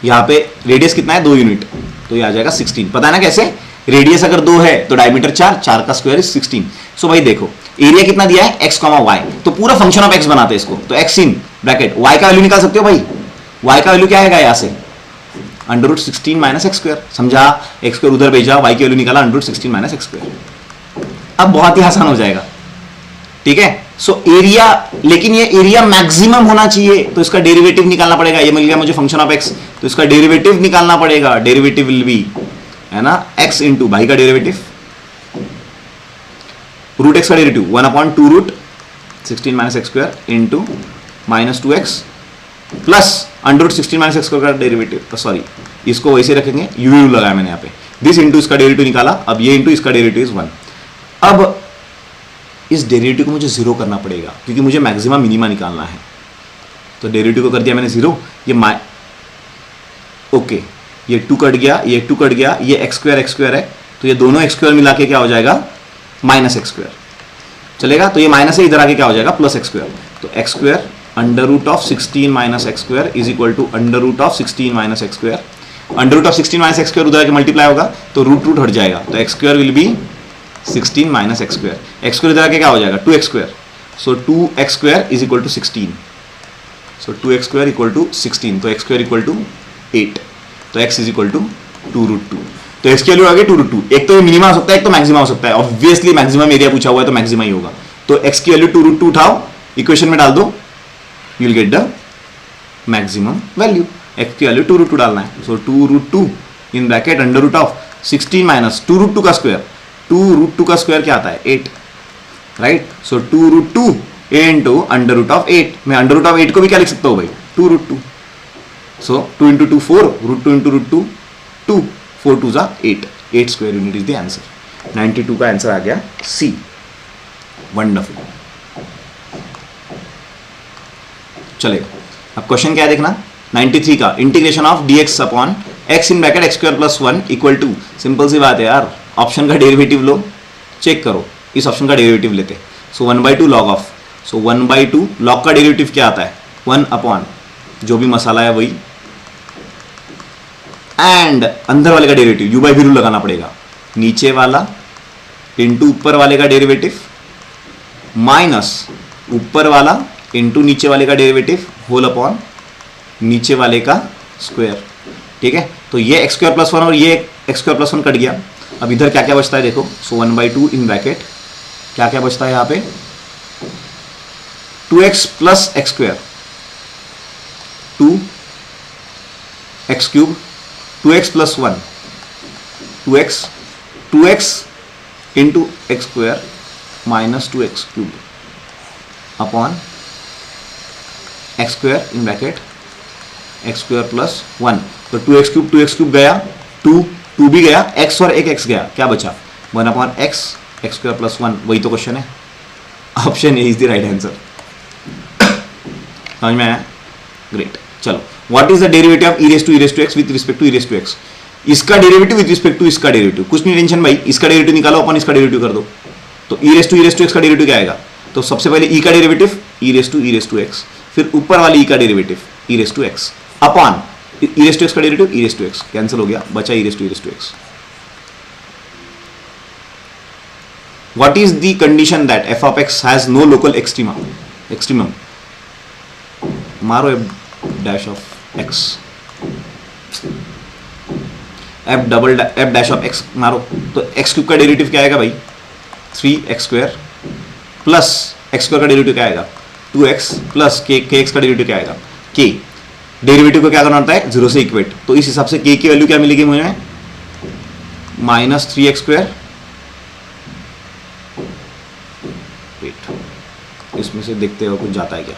यहां पे रेडियस कितना है? 2 यूनिट, तो ये आ जाएगा 16। पता है ना कैसे? रेडियस अगर 2 है तो डायमीटर 4, 4 का स्क्वायर इज 16। सो भाई देखो एरिया कितना दिया है? x, y, तो पूरा फंक्शन ऑफ x बनाते हैं इसको, तो x इन ब्रैकेट y का वैल्यू निकाल सकते हो भाई। y का वैल्यू क्या आएगा यहां से? √16 - x², समझा? x² उधर भेजा, y की वैल्यू निकाला √16 - x²। अब बहुत ही आसान हो जाएगा, ठीक है? सो एरिया, लेकिन ये एरिया मैक्सिमम होना चाहिए, तो इसका डेरिवेटिव निकालना पड़ेगा। ये मिल गया मुझे फंक्शन ऑफ x, तो इसका डेरिवेटिव निकालना पड़ेगा। डेरिवेटिव विल बी, है ना, x इंटू भाई का डेरिवेटिव, √x का derivative 1/2 √16 - x² into -2x plus √16 - x² का डेरिवेटिव, सॉरी इसको वैसे रखेंगे, यू लगाया मैंने यहाँ पे, दिस इंटू इसका डेरिवेटिव निकाला, अब ये इंटू इसका डेरिवेटिव इज 1। अब इस डेरिवेटिव को मुझे 0 करना पड़ेगा, क्योंकि मुझे मैक्सिमम मिनिमा निकालना है। तो डेरिवेटिव को कर दिया मैंने 0, ये ओके, ये 2 कट गया, ये 2 कट गया, ये x² है, तो ये दोनों x² मिला के क्या हो जाएगा? -x², चलेगा? तो ये माइनस है, इधर आके क्या हो जाएगा? +x², तो x² √16 - x² is equal to √16 - x²। √16 - x² उधर आके मल्टीप्लाई होगा, तो रूट हट जाएगा, तो x² will be 16 - x²। x² इधर आके क्या हो जाएगा? 2x², so 2x² is equal to 16, so 2x² equal to 16, तो x² इक्वल टू 8, तो x इज इक्वल टू 2√2। तो x की वैल्यू आ गई 2√2। एक तो ये मिनिमा हो सकता है, एक तो मैक्सिमा हो सकता है, ऑब्वियसली मैक्सिमम एरिया पूछा हुआ है तो मैक्सिमा ही होगा। तो x की वैल्यू 2√2 उठाओ, इक्वेशन में डाल दो, you will get the maximum value. x की वैल्यू 2√2 डालना है, सो 2√2 इन ब्रैकेट √16 माइनस 2√2 का स्क्वायर, 2√2 का स्क्वायर क्या आता है? 8, राइट? सो 2√2 इंटू √8, मैं √8 को भी क्या लिख सकता हूँ भाई? 2√2, सो 2 इंटू 2 4, √2 इंटू √2 2, 4 2 जा 8 square unit is the answer. 92 का आंसर आ गया सी। वंडरफुल। चलेगा, अब क्वेश्चन क्या है देखना। 93 का integration of dx upon x in bracket x² plus 1 equal to, simple सी बात है यार, ऑप्शन का डेरिवेटिव लो, चेक करो, इस ऑप्शन का डेरिवेटिव लेते, सो 1/2 log ऑफ, सो 1/2 log का डेरिवेटिव क्या आता है 1 अपॉन जो भी मसाला है वही, एंड अंदर वाले का derivative u by v rule लगाना पड़ेगा, नीचे वाला इंटू ऊपर वाले का डेरिवेटिव माइनस ऊपर वाला इंटू नीचे वाले का डेरिवेटिव होल अपॉन नीचे वाले का स्क्वायर। ठीक है, तो ये x² प्लस 1 और ये x² प्लस 1 कट गया। अब इधर क्या क्या बचता है देखो, सो 1/2 इन ब्रैकेट क्या क्या बचता है यहाँ पे 2x plus x², 2x cube, 2x plus 1, 2x into x² minus 2x cube upon x² इन ब्रैकेट x² प्लस 1, तो 2x क्यूब गया, 2 भी गया, x और एक x गया, क्या बचा 1 अपॉन x² प्लस 1, वही तो क्वेश्चन है, option A is the right answer. समझ में आया, ग्रेट। चलो, what is the derivative of e to x with respect to e x, इसका डेरिवेटिव विद रिस्पेक्ट टू इसका डेरिवेटिव, कुछ नहीं टेंशन भाई, इसका डेरिवेटिव निकालो अपन इसका डेरिवेटिव कर दो, तो e टू x का डेरिवेटिव क्या आएगा, तो सबसे पहले e का डेरिवेटिव e टू x, फिर ऊपर वाली e का derivative e to x upon e to x का derivative e to x, cancel हो गया, बचा e to x। What is the condition that f of x has no local extremum, मारो f dash of x, f dash of x मारो, तो x cube का derivative क्या आएगा भाई 3x² प्लस x² का डेरिवेटिव क्या आएगा 2x प्लस kx का डेरिवेटिव क्या आएगा k, डेरिवेटिव को क्या करना होता है 0 से इक्वेट, तो इस हिसाब से k की वैल्यू क्या मिलेगी मुझे माइनस 3x², इसमें से देखते हो कुछ जाता है क्या,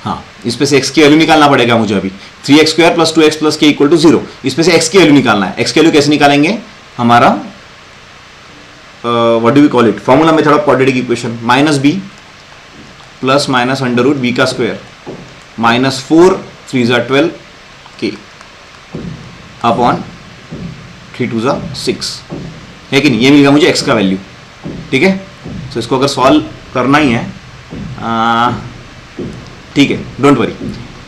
हाँ इसमें से x की वैल्यू निकालना पड़ेगा मुझे अभी, 3x² plus 2x plus k equal to 0, इसमें से x की वैल्यू निकालना है, x की वैल्यू कैसे निकालेंगे, हमारा what do we call it, formula method of quadratic equation, minus b plus minus under root b का स्क्वायर माइनस 4 3 12 k अपॉन 3 2 6, है कि नहीं, ये मिलेगा मुझे x का वैल्यू। ठीक है, तो इसको अगर सॉल्व करना ही है, ठीक है, डोंट वरी,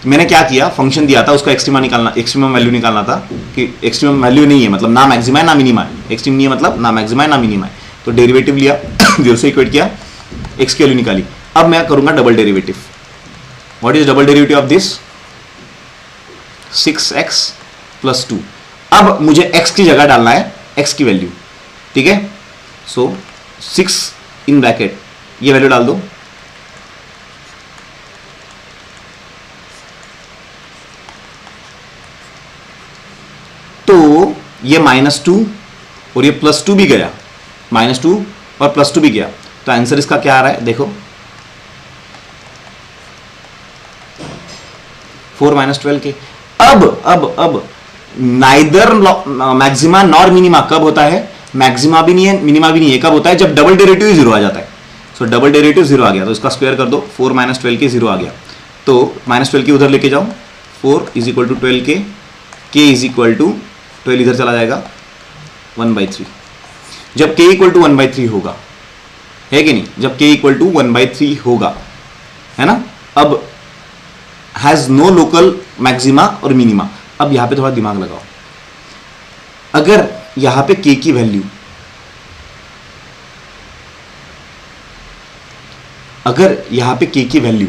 मैंने क्या किया, फंक्शन दिया था उसका एक्सट्रीमम वैल्यू निकालना था, कि एक्सट्रीमम वैल्यू नहीं है मतलब ना मैक्सिमा है ना मिनिमा है, एक्सट्रीम नहीं है मतलब ना मैक्सिमा है ना मिनिमा है, तो डेरिवेटिव लिया 0 से इक्वेट किया, x की वैल्यू निकाली। अब मैं करूंगा double derivative, what is double derivative of this 6x plus 2, अब मुझे x की जगह डालना है x की वैल्यू। ठीक है, सो 6 इन ब्रैकेट ये वैल्यू डाल दो, तो ये -2 और ये +2 भी गया, -2 और +2 भी गया, तो आंसर इसका क्या आ रहा है देखो 4 - 12 के। अब नाइदर मैक्सिमा नॉर मिनिमा कब होता है, मैक्सिमा भी नहीं है मिनिमा भी नहीं है, कब होता है जब डबल डेरिवेटिव 0 आ जाता है। सो डबल डेरिवेटिव 0 आ गया तो इसका स्क्वायर कर दो, 4 - 12 के 0 आ गया, तो -12 के उधर लेके जाओ, 4 = 12 के, k = 12 इधर चला जाएगा 1/3, जब k = 1/3 होगा, है कि नहीं, जब k = 1/3 होगा, है ना। अब हैज नो लोकल मैक्सिमा और मिनिमा। अब यहां पे थोड़ा दिमाग लगाओ, अगर यहां पे k की वैल्यू, अगर यहां पे k की वैल्यू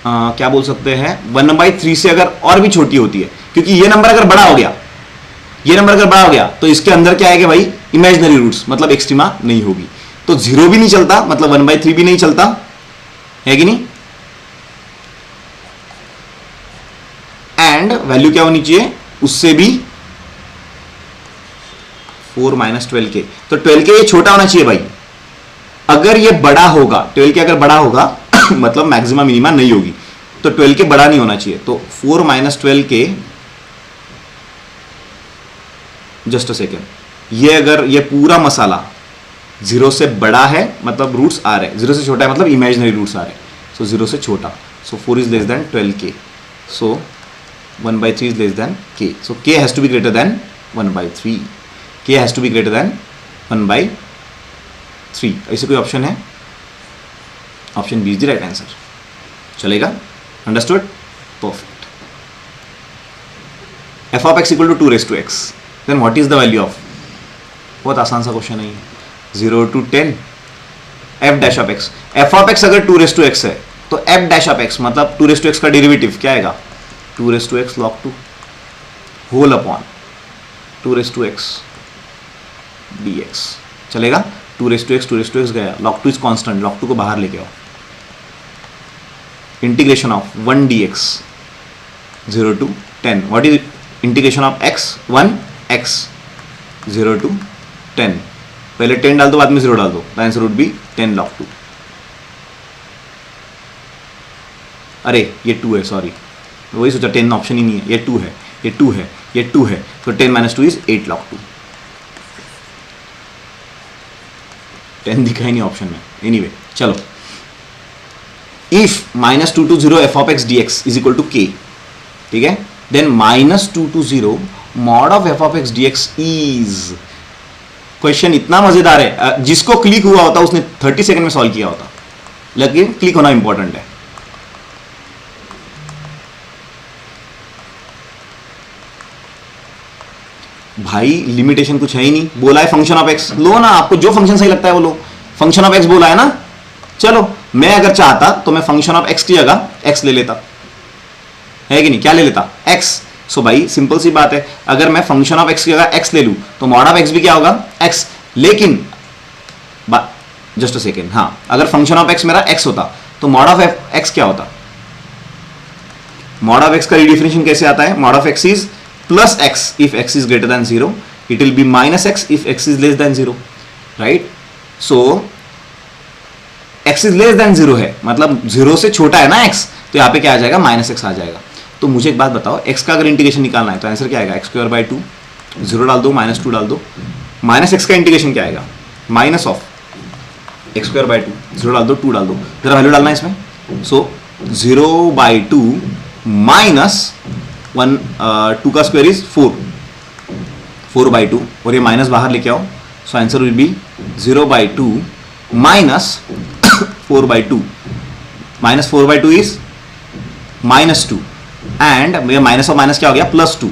क्या बोल सकते हैं 1/3 से अगर और भी छोटी होती है, क्योंकि ये नंबर अगर बड़ा हो गया, ये नंबर अगर बड़ा हो गया तो इसके अंदर क्या आएगा भाई, इमेजिनरी रूट्स, मतलब एक्सट्रीमा नहीं होगी, तो 0 भी नहीं चलता, मतलब 1/3 भी नहीं चलता, है कि नहीं। एंड वैल्यू क्या होनी चाहिए उससे भी 4 - 12 के, तो 12 के ये छोटा होना चाहिए भाई। अगर ये बड़ा होगा, 12 के अगर बड़ा होगा मतलब मैक्सिमम मिनिमा नहीं होगी, तो 12 के बड़ा नहीं होना चाहिए, तो 4 - 12 के, जस्ट अ सेकेंड, ये अगर ये पूरा मसाला 0 से बड़ा है मतलब रूट्स आ रहे हैं, 0 से छोटा है मतलब इमेजिनरी रूट्स आ रहे हैं. सो 0 से छोटा, so 4 is less than 12k, so 1/3 is less than k, so k has to be greater than 1/3, k has to be greater than 1/3. ऐसे कोई ऑप्शन है? Option b is the right answer. चलेगा? Understood? Perfect. f of x equal to 2 raised to x, then what is the value of? बहुत आसान सा question है, 0 to 10 f dash of x. f of x अगर 2 raised to x है तो f dash of x मतलब 2 raised to x का derivative क्या आएगा? 2 raised to x log 2 whole upon 2 raised to x dx. चलेगा? 2 raised to x गया, log 2 is constant, log 2 को बाहर लेके आओ. Integration of 1 dx 0 to 10. What is integration of x 1 x 0 to 10. पहले 10 डाल दो, बाद में 0 डाल दो. The answer would B 10 log 2. अरे ये 2 है, सॉरी, वही सोचा 10 ऑप्शन ही नहीं है, ये 2 है, ये 2 है, ये 2 है, तो 10 - 2 इज 8 log 2. 10 दिखा ही नहीं ऑप्शन में. एनीवे चलो, if -2 to 0 f of x dx is equal to k, ठीक है, then -2 to 0 mod of f of x dx is. Question इतना मजेदार है, जिसको क्लिक हुआ होता उसने 30 सेकंड में सॉल्व किया होता, लेकिन क्लिक होना इंपॉर्टेंट है. भाई लिमिटेशन कुछ है ही नहीं, बोला है फंक्शन ऑफ एक्स, लो ना, आपको जो फंक्शन सही लगता है वो लो. फंक्शन ऑफ एक्स बोला है ना, चलो मैं अगर चाहता तो मैं फंक्शन ऑफ एक्स की जगह एक्स ले लेता, है कि नहीं? क्या ले लेता? एक्स. सो भाई सिंपल सी बात है, अगर मैं फंक्शन ऑफ एक्स की जगह एक्स ले लूं तो मॉड ऑफ एक्स भी क्या होगा? एक्स. लेकिन जस्ट अ सेकेंड, हाँ, अगर फंक्शन ऑफ एक्स मेरा एक्स होता तो मॉड ऑफ एक्स क्या होता? मॉड ऑफ एक्स का रिडिफिनेशन कैसे आता है? Mod of x is plus x if x is greater than 0, it will B minus x if x is less than 0, right? So x is less than 0 है मतलब 0 से छोटा है ना एक्स, तो यहां पे क्या आ जाएगा? माइनस एक्स आ जाएगा. तो मुझे एक बात बताओ, x का अगर इंटीग्रेशन निकालना है तो आंसर क्या आएगा? x²/2, 0 डाल दो, -2 डाल दो, माइनस एक्स का इंटीग्रेशन क्या आएगा? माइनस ऑफ x²/2, 0 डाल दो, 2 डाल दो, जरा वैल्यू डालना है इसमें. सो 0/2 माइनस 2 का स्क्वायर इज 4, 4/2, और ये माइनस बाहर लेके आओ. So answer will be 0/2 minus 4/2. Minus 4/2 is -2, and minus और माइनस क्या हो गया? +2.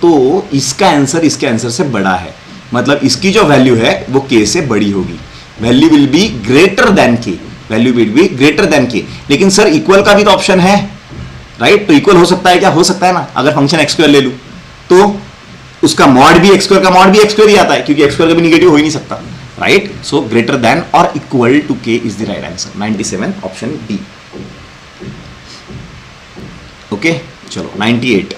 तो इसका आंसर इसके आंसर से बड़ा है, मतलब इसकी जो वैल्यू है वो k से बड़ी होगी. Value will be greater then k, value will be greater then k. लेकिन सर इक्वल का भी तो ऑप्शन है, राइट? तो इक्वल हो सकता है क्या? हो सकता है ना. अगर फंक्शन x² ले लूं तो उसका मॉड भी x² का मॉड भी x² ही आता है, क्योंकि x² कभी निगेटिव हो ही नहीं सकता, राइट? सो ग्रेटर देन और equal to k is the right answer. 97 option D. Okay, चलो 98.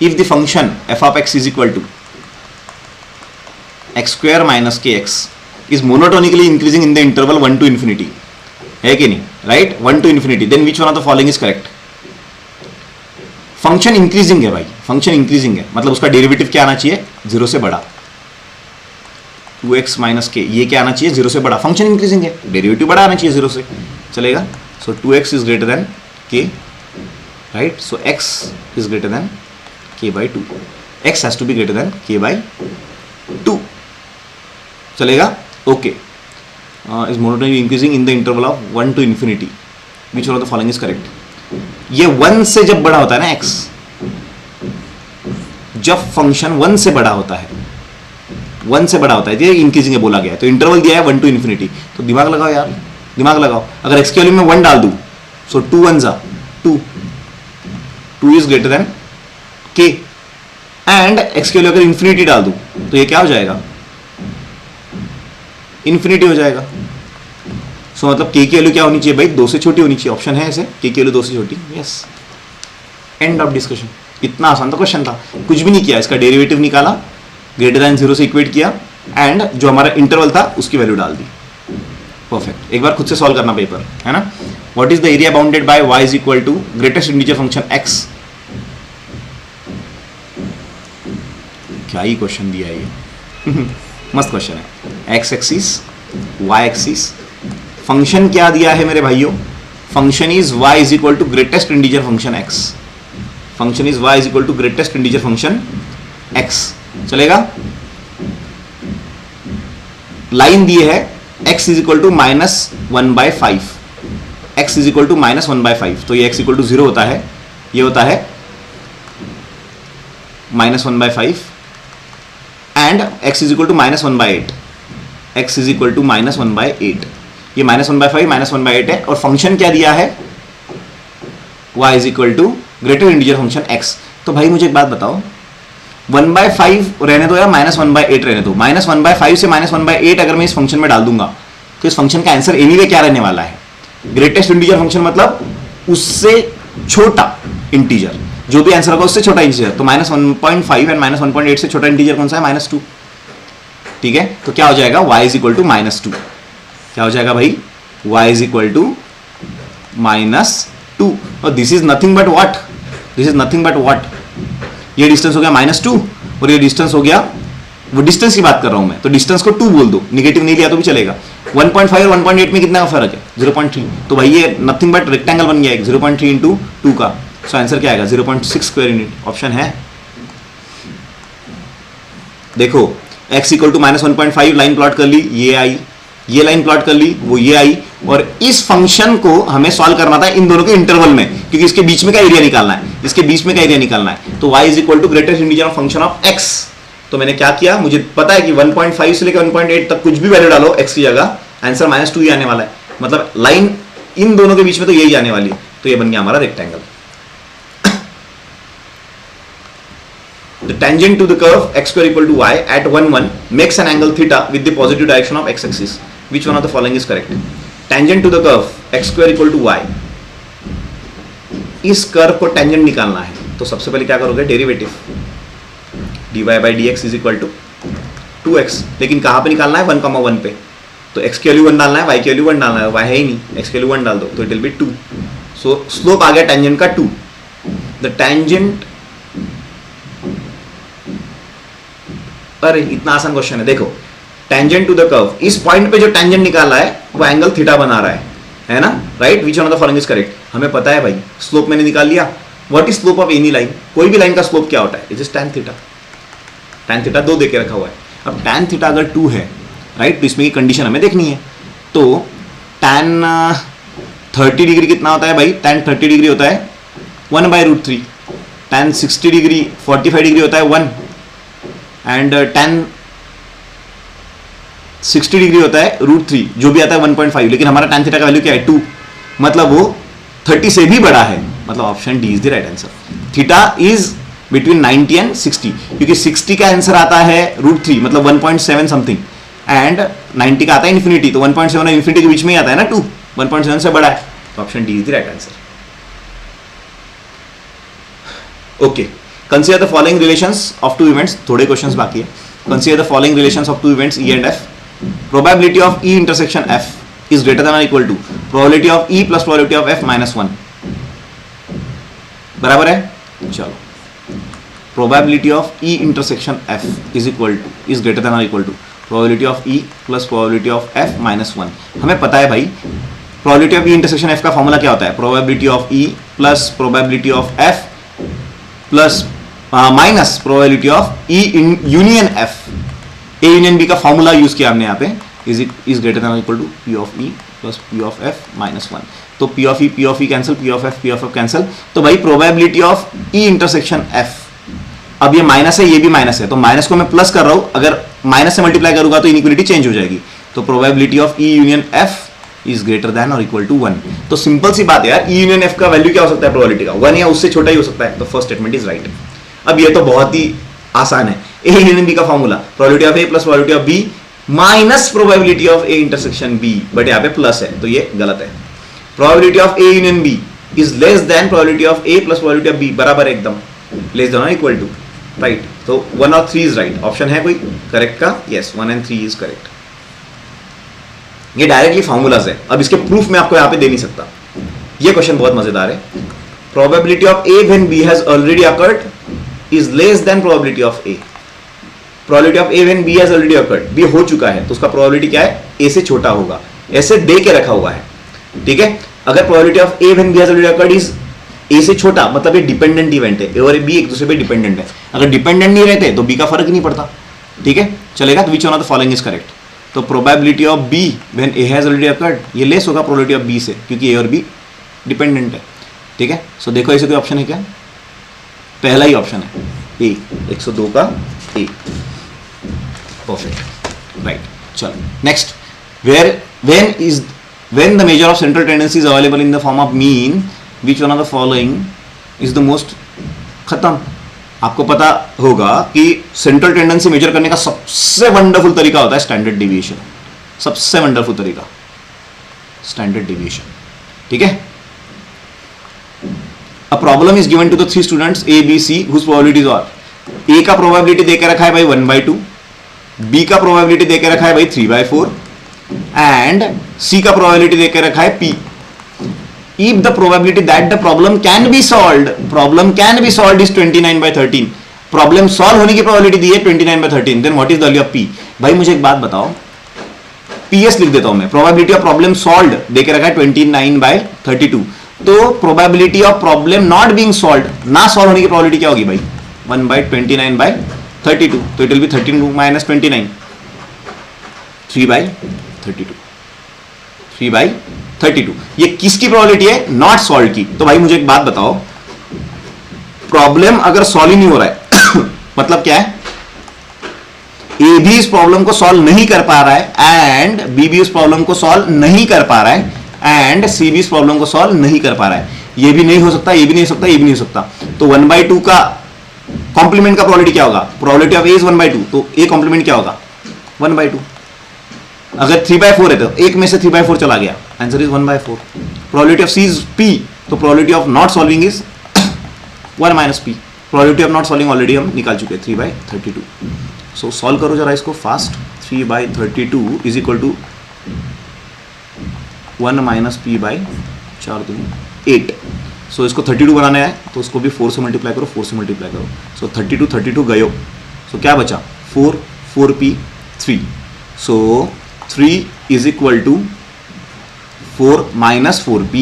If the function f of x is equal to x² minus kx is monotonically increasing in the interval 1 to infinity, है कि नहीं? Right, 1 to infinity, then which one of the following is correct? Function increasing है भाई, function increasing है मतलब उसका derivative क्या आना चाहिए? 0 से बड़ा. 2x minus k, ये क्या आना चाहिए? 0 से बड़ा. फंक्शन इंक्रीजिंग है, डेरिवेटिव बड़ा आना चाहिए 0 से. चलेगा? सो 2x is greater than k, right? So x is greater than k/2. x has to be greater than k/2. चलेगा? Okay. Is monotonically increasing in the interval of 1 to infinity. Which one of the following is correct? ये 1 से जब बड़ा होता है ना x, जब function 1 से बड़ा होता है, 1 से बड़ा होता है, ये इंक्रीजिंग है बोला गया है, तो इंटरवल दिया है 1 to infinity. तो दिमाग लगाओ यार, दिमाग लगाओ. अगर x की वैल्यू में 1 डाल दूं, सो 2 1 जा 2, 2 is greater then k, and x के लिए अगर इंफिनिटी डाल दूं तो ये क्या हो जाएगा? इंफिनिटी हो जाएगा. सो मतलब k की वैल्यू क्या होनी चाहिए भाई? 2 से छोटी होनी चाहिए. ऑप्शन है ऐसे, k की वैल्यू 2 से छोटी. Yes, end of discussion. इतना आसान तो क्वेश्चन था, कुछ भी नहीं किया, इसका डेरिवेटिव निकाला, ग्रेटर देन 0 से इक्वेट किया, एंड जो हमारा इंटरवल था उसकी वैल्यू डाल दी. परफेक्ट. एक बार खुद से सॉल्व करना पेपर, है ना? What is the area bounded by y is equal to greatest integer function x? क्या ही क्वेश्चन दिया है ये. मस्त क्वेश्चन है। X axis, y axis, function क्या दिया है मेरे भाइयों? Function is y is equal to greatest integer function x। Function is y is equal to greatest integer function x। चलेगा? लाइन दी है x is equal to -1/5, x is equal to -1/5, तो ये x इक्वल टू 0 होता है, ये होता है -1/5 and x is equal to -1/8, x is equal to -1/8, ये -1/5 -1/8 है। और फंक्शन क्या दिया है? y is equal to greater integer function x। तो भाई मुझे एक बात बताओ, 1/5 रहने दो या -1/8 रहने दो, -1/5 से -1/8 अगर मैं इस फंक्शन में डाल दूंगा तो इस फंक्शन का आंसर एनीवे क्या रहने वाला है? ग्रेटेस्ट इंटीजर फंक्शन मतलब उससे छोटा इंटीजर, जो भी आंसर होगा उससे छोटा इंटीजर। तो -1.5 एंड -1.8 से छोटा इंटीजर कौन सा है? -2। ठीक है, तो क्या हो जाएगा? y is equal to -2। क्या हो जाएगा भाई? y is equal to -2। और this is nothing but what? This is nothing but what? ये डिस्टेंस हो गया -2 और ये डिस्टेंस हो गया, वो डिस्टेंस की बात कर रहा हूं मैं, तो डिस्टेंस को 2 बोल दो, निगेटिव नहीं लिया तो भी चलेगा। 1.5 और 1.8 में कितना का फर्क है? 0.3। तो भाई ये नथिंग बट रेक्टेंगल बन गया है 0.3 इंटू 2 का। सो आंसर क्या आएगा? 0.6 स्क्वायर यूनिट। ऑप्शन है। देखो x equal to -1.5 line plot कर ली, ये आई, ये लाइन प्लॉट कर ली, वो ये आई, और इस फंक्शन को हमें सॉल्व करना था इन दोनों के इंटरवल में, क्योंकि इसके बीच में का एरिया निकालना है, इसके बीच में का एरिया निकालना है। तो y is equal to greatest integer of function of x। तो मैंने क्या किया, मुझे पता है कि 1.5 से लेकर 1.8 तक कुछ भी वैल्यू डालो x की जगह, आंसर -2 ही आने वाला है। मतलब लाइन इन दोनों के बीच में तो यही आने वाली है, तो ये बन गया हमारा rectangle. The tangent to the curve x square equal to y at 1, 1 makes an angle theta with the positive direction of x axis. Which one of the following is correct? Tangent to the curve x square equal to y. इस curve को tangent निकालना है, तो सबसे पहले क्या करोगे? Derivative dy by dx is equal to 2x। लेकिन कहाँ पे निकालना है? 1, 1 पे। तो x की वैल्यू 1 डालना है, y की वैल्यू 1 डालना है, y है ही नहीं, x की वैल्यू 1 डाल दो तो it will be 2। So slope आ गया टेंजेंट का 2। द टेंजेंट, अरे इतना आसान क्वेश्चन है। देखो टेंजेंट टू द कर्व, इस पॉइंट पे जो टेंजेंट निकाला है वो एंगल थीटा बना रहा है ना? Right? Which one of the following is correct? हमें पता है भाई, स्लोप मैंने निकाल लिया। What is slope of any line? कोई भी लाइन का स्लोप क्या होता है? It is tan theta. tan theta 2 देके रखा हुआ है। अब tan थीटा अगर 2 है, राइट, तो इसमें की कंडीशन हमें देखनी है। तो tan 30 डिग्री कितना होता है भाई? tan 30 डिग्री होता है 1/√3। tan 60 डिग्री 45 डिग्री होता है 1, एंड tan 60 डिग्री होता है √3, जो भी आता है 1.5। लेकिन हमारा tan थीटा का वैल्यू क्या है? 2, मतलब वो 30 से भी बड़ा है। मतलब option D is the right answer. Theta is between 90 and 60, क्योंकि 60 का आंसर आता है √3, मतलब 1.7 समथिंग, एंड 90 का आता है इन्फिनिटी, तो 1.7 और इन्फिनिटी के बीच में ही आता है ना 2, 1.7 से बड़ा है, तो option D is the right answer. Okay, consider the following relations of two events। थोड़े क्वेश्चंस बाकी है। consider the following relations of two events E and F। probability of E intersection F is greater than or equal to probability of E plus probability of F -1। बराबर है? चलो, probability of E intersection F is greater than or equal to probability of E plus probability of F -1। हमें पता है भाई, probability of E intersection F का formula क्या होता है? probability of E plus probability of F plus minus probability of E union F. A union B का formula use किया हमने यहाँ पे, is greater than equal to P of E plus P of F -1। तो P of E cancel, P of F cancel. तो भाई probability of E intersection F, अब ये माइनस है, ये भी माइनस है, तो माइनस को मैं प्लस कर रहा हूं, अगर माइनस से मल्टीप्लाई करूंगा तो इनइक्वालिटी चेंज हो जाएगी। तो probability of E union F is greater than और इक्वल टू 1। तो सिंपल सी बात है यार, ई यूनियन एफ का वैल्यू क्या हो सकता है प्रोबेबिलिटी का? 1 या उससे छोटा ही हो सकता है। तो फर्स्ट स्टेटमेंट इज राइट। अब ये तो बहुत ही आसान है। ए यूनियन बी का formula probability of A plus probability of B minus probability of A intersection B, but यहाँ पे प्लस है तो ये गलत है। Probability of A union B is less than probability of A plus probability of B, बराबर है एकदम, लेस देन और इक्वल टू, राइट। तो 1 और 3 इज राइट। ऑप्शन है कोई करेक्ट का? Yes, 1 and 3 is correct. ये डायरेक्टली फॉर्मूलाज है, अब इसके प्रूफ मैं आपको यहाँ पे दे नहीं सकता। ये क्वेश्चन बहुत मजेदार है। Probability of A when B has already occurred is less than probability of A. Probability of A when B has already occurred, B हो चुका है तो उसका प्रोबेबिलिटी क्या है, ए से छोटा होगा, ऐसे दे के रखा हुआ है, ठीक है। अगर probability of A when B has already occurred is A से छोटा, मतलब ये डिपेंडेंट इवेंट है, ए और बी एक दूसरे पे डिपेंडेंट है। अगर डिपेंडेंट नहीं रहते तो बी का फर्क नहीं पड़ता, ठीक है, चलेगा। तो which one of the following is correct? तो probability of b when a has already occurred, ये लेस होगा प्रोबेबिलिटी ऑफ बी से, क्योंकि ए और बी डिपेंडेंट है, ठीक है। सो देखो ऐसे कोई ऑप्शन है क्या? पहला ही ऑप्शन है ए, 102 का ए, परफेक्ट, राइट। चलो next, when the measure of central tendency is available in the form of mean, which one of the following is the most? खत्म। आपको पता होगा कि सेंट्रल टेंडेंसी मेजर करने का सबसे वंडरफुल तरीका होता है स्टैंडर्ड डिविएशन, सबसे वंडरफुल तरीका स्टैंडर्ड डिविएशन, ठीक है। A problem is given to the three students A, B, C whose probabilities are, A का प्रोबेबिलिटी देके रखा है भाई 1/2, B का प्रोबेबिलिटी देके रखा है भाई 3/4 एंड C का प्रोबेबिलिटी देके रखा है P। If the probability that the problem can be solved is 29/13, problem solve होने की प्रोबेबिलिटी दी है 29/13, then what is the value of P? भाई मुझे एक बात बताओ, PS लिख देता हूं मैं, प्रोबेबिलिटी ऑफ प्रॉब्लम सॉल्व्ड देके रखा है 29/32, तो probability of problem not being solved, ना सॉल्व होने की प्रोबेबिलिटी क्या होगी भाई? 1/29/32, तो इट विल बी 13 - 29, 3/32, 3/32। ये किसकी प्रोबेबिलिटी है? नॉट सॉल्व की। तो भाई मुझे एक बात बताओ, प्रॉब्लम अगर सॉल्व ही नहीं हो रहा है मतलब क्या है? ए भी इस प्रॉब्लम को सॉल्व नहीं कर पा रहा है एंड बी भी इस प्रॉब्लम को सॉल्व नहीं कर पा रहा है एंड सी भी इस प्रॉब्लम को सॉल्व नहीं कर पा रहा है। ये भी नहीं हो सकता, ये भी नहीं हो सकता, ये भी नहीं हो सकता। तो 1/2 का कॉम्प्लीमेंट का प्रोबेबिलिटी क्या होगा? प्रोबेबिलिटी ऑफ ए इज 1/2, तो ए कॉम्प्लीमेंट क्या होगा? 1/2। अगर 3/4 है तो एक में से 3/4 चला गया, answer is 1/4। Probability of C is P, तो probability of not solving is 1 - P। Probability of not solving already हम निकाल चुके हैं, 3/32। सो सॉल्व करो जरा इसको fast. 3/32 is equal to 1 - P/4 × 8। So इसको 32 बनाना है तो उसको भी 4 से मल्टीप्लाई करो, 4 से मल्टीप्लाई करो। सो 32 गयो, सो क्या बचा? 4, 4P, 3। So 3 is equal to 4 - 4P,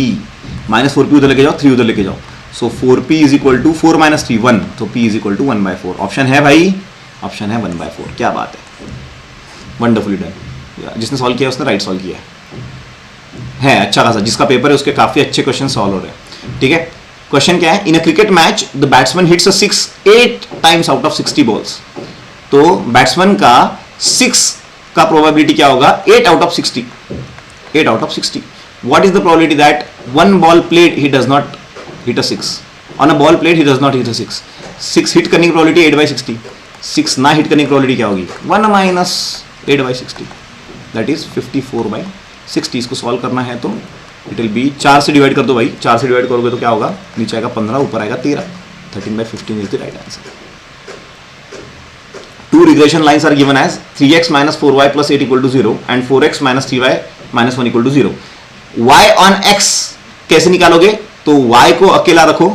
-4P उधर लेके जाओ, 3 उधर लेके जाओ। सो 4P इज इक्वल टू 4 - 3 1, तो P is equal to 1/4। Option है भाई, ऑप्शन है 1/4। क्या बात है, वंडरफुली डन। जिसने सॉल्व किया उसने राइट सॉल्व किया है अच्छा खासा। जिसका पेपर है उसके काफी अच्छे क्वेश्चन सॉल्व हो रहे हैं, ठीक है। क्वेश्चन क्या है? In a cricket match the batsman hits a 6 8 times out of 60 balls. तो बैट्समैन का 6 का प्रोबेबिलिटी क्या होगा? 8 out of 60, 8 out of 60। What is the probability that one ball played he does not hit a 6? On a ball played he does not hit a 6। 6 hit करने की probability 8/60, 6 ना hit करने की probability क्या होगी? 1 - 8/60, that is 54/60। इसको solve करना है तो इट विल बी 4 से डिवाइड कर दो भाई, 4 से डिवाइड करोगे तो क्या होगा? नीचे आएगा 15, ऊपर आएगा 13, 13/15 is the right answer. Two regression lines are given as 3x - 4y + 8 = 0 and 4x - 3y - 1 = 0। y on x कैसे निकालोगे? तो y को अकेला रखो,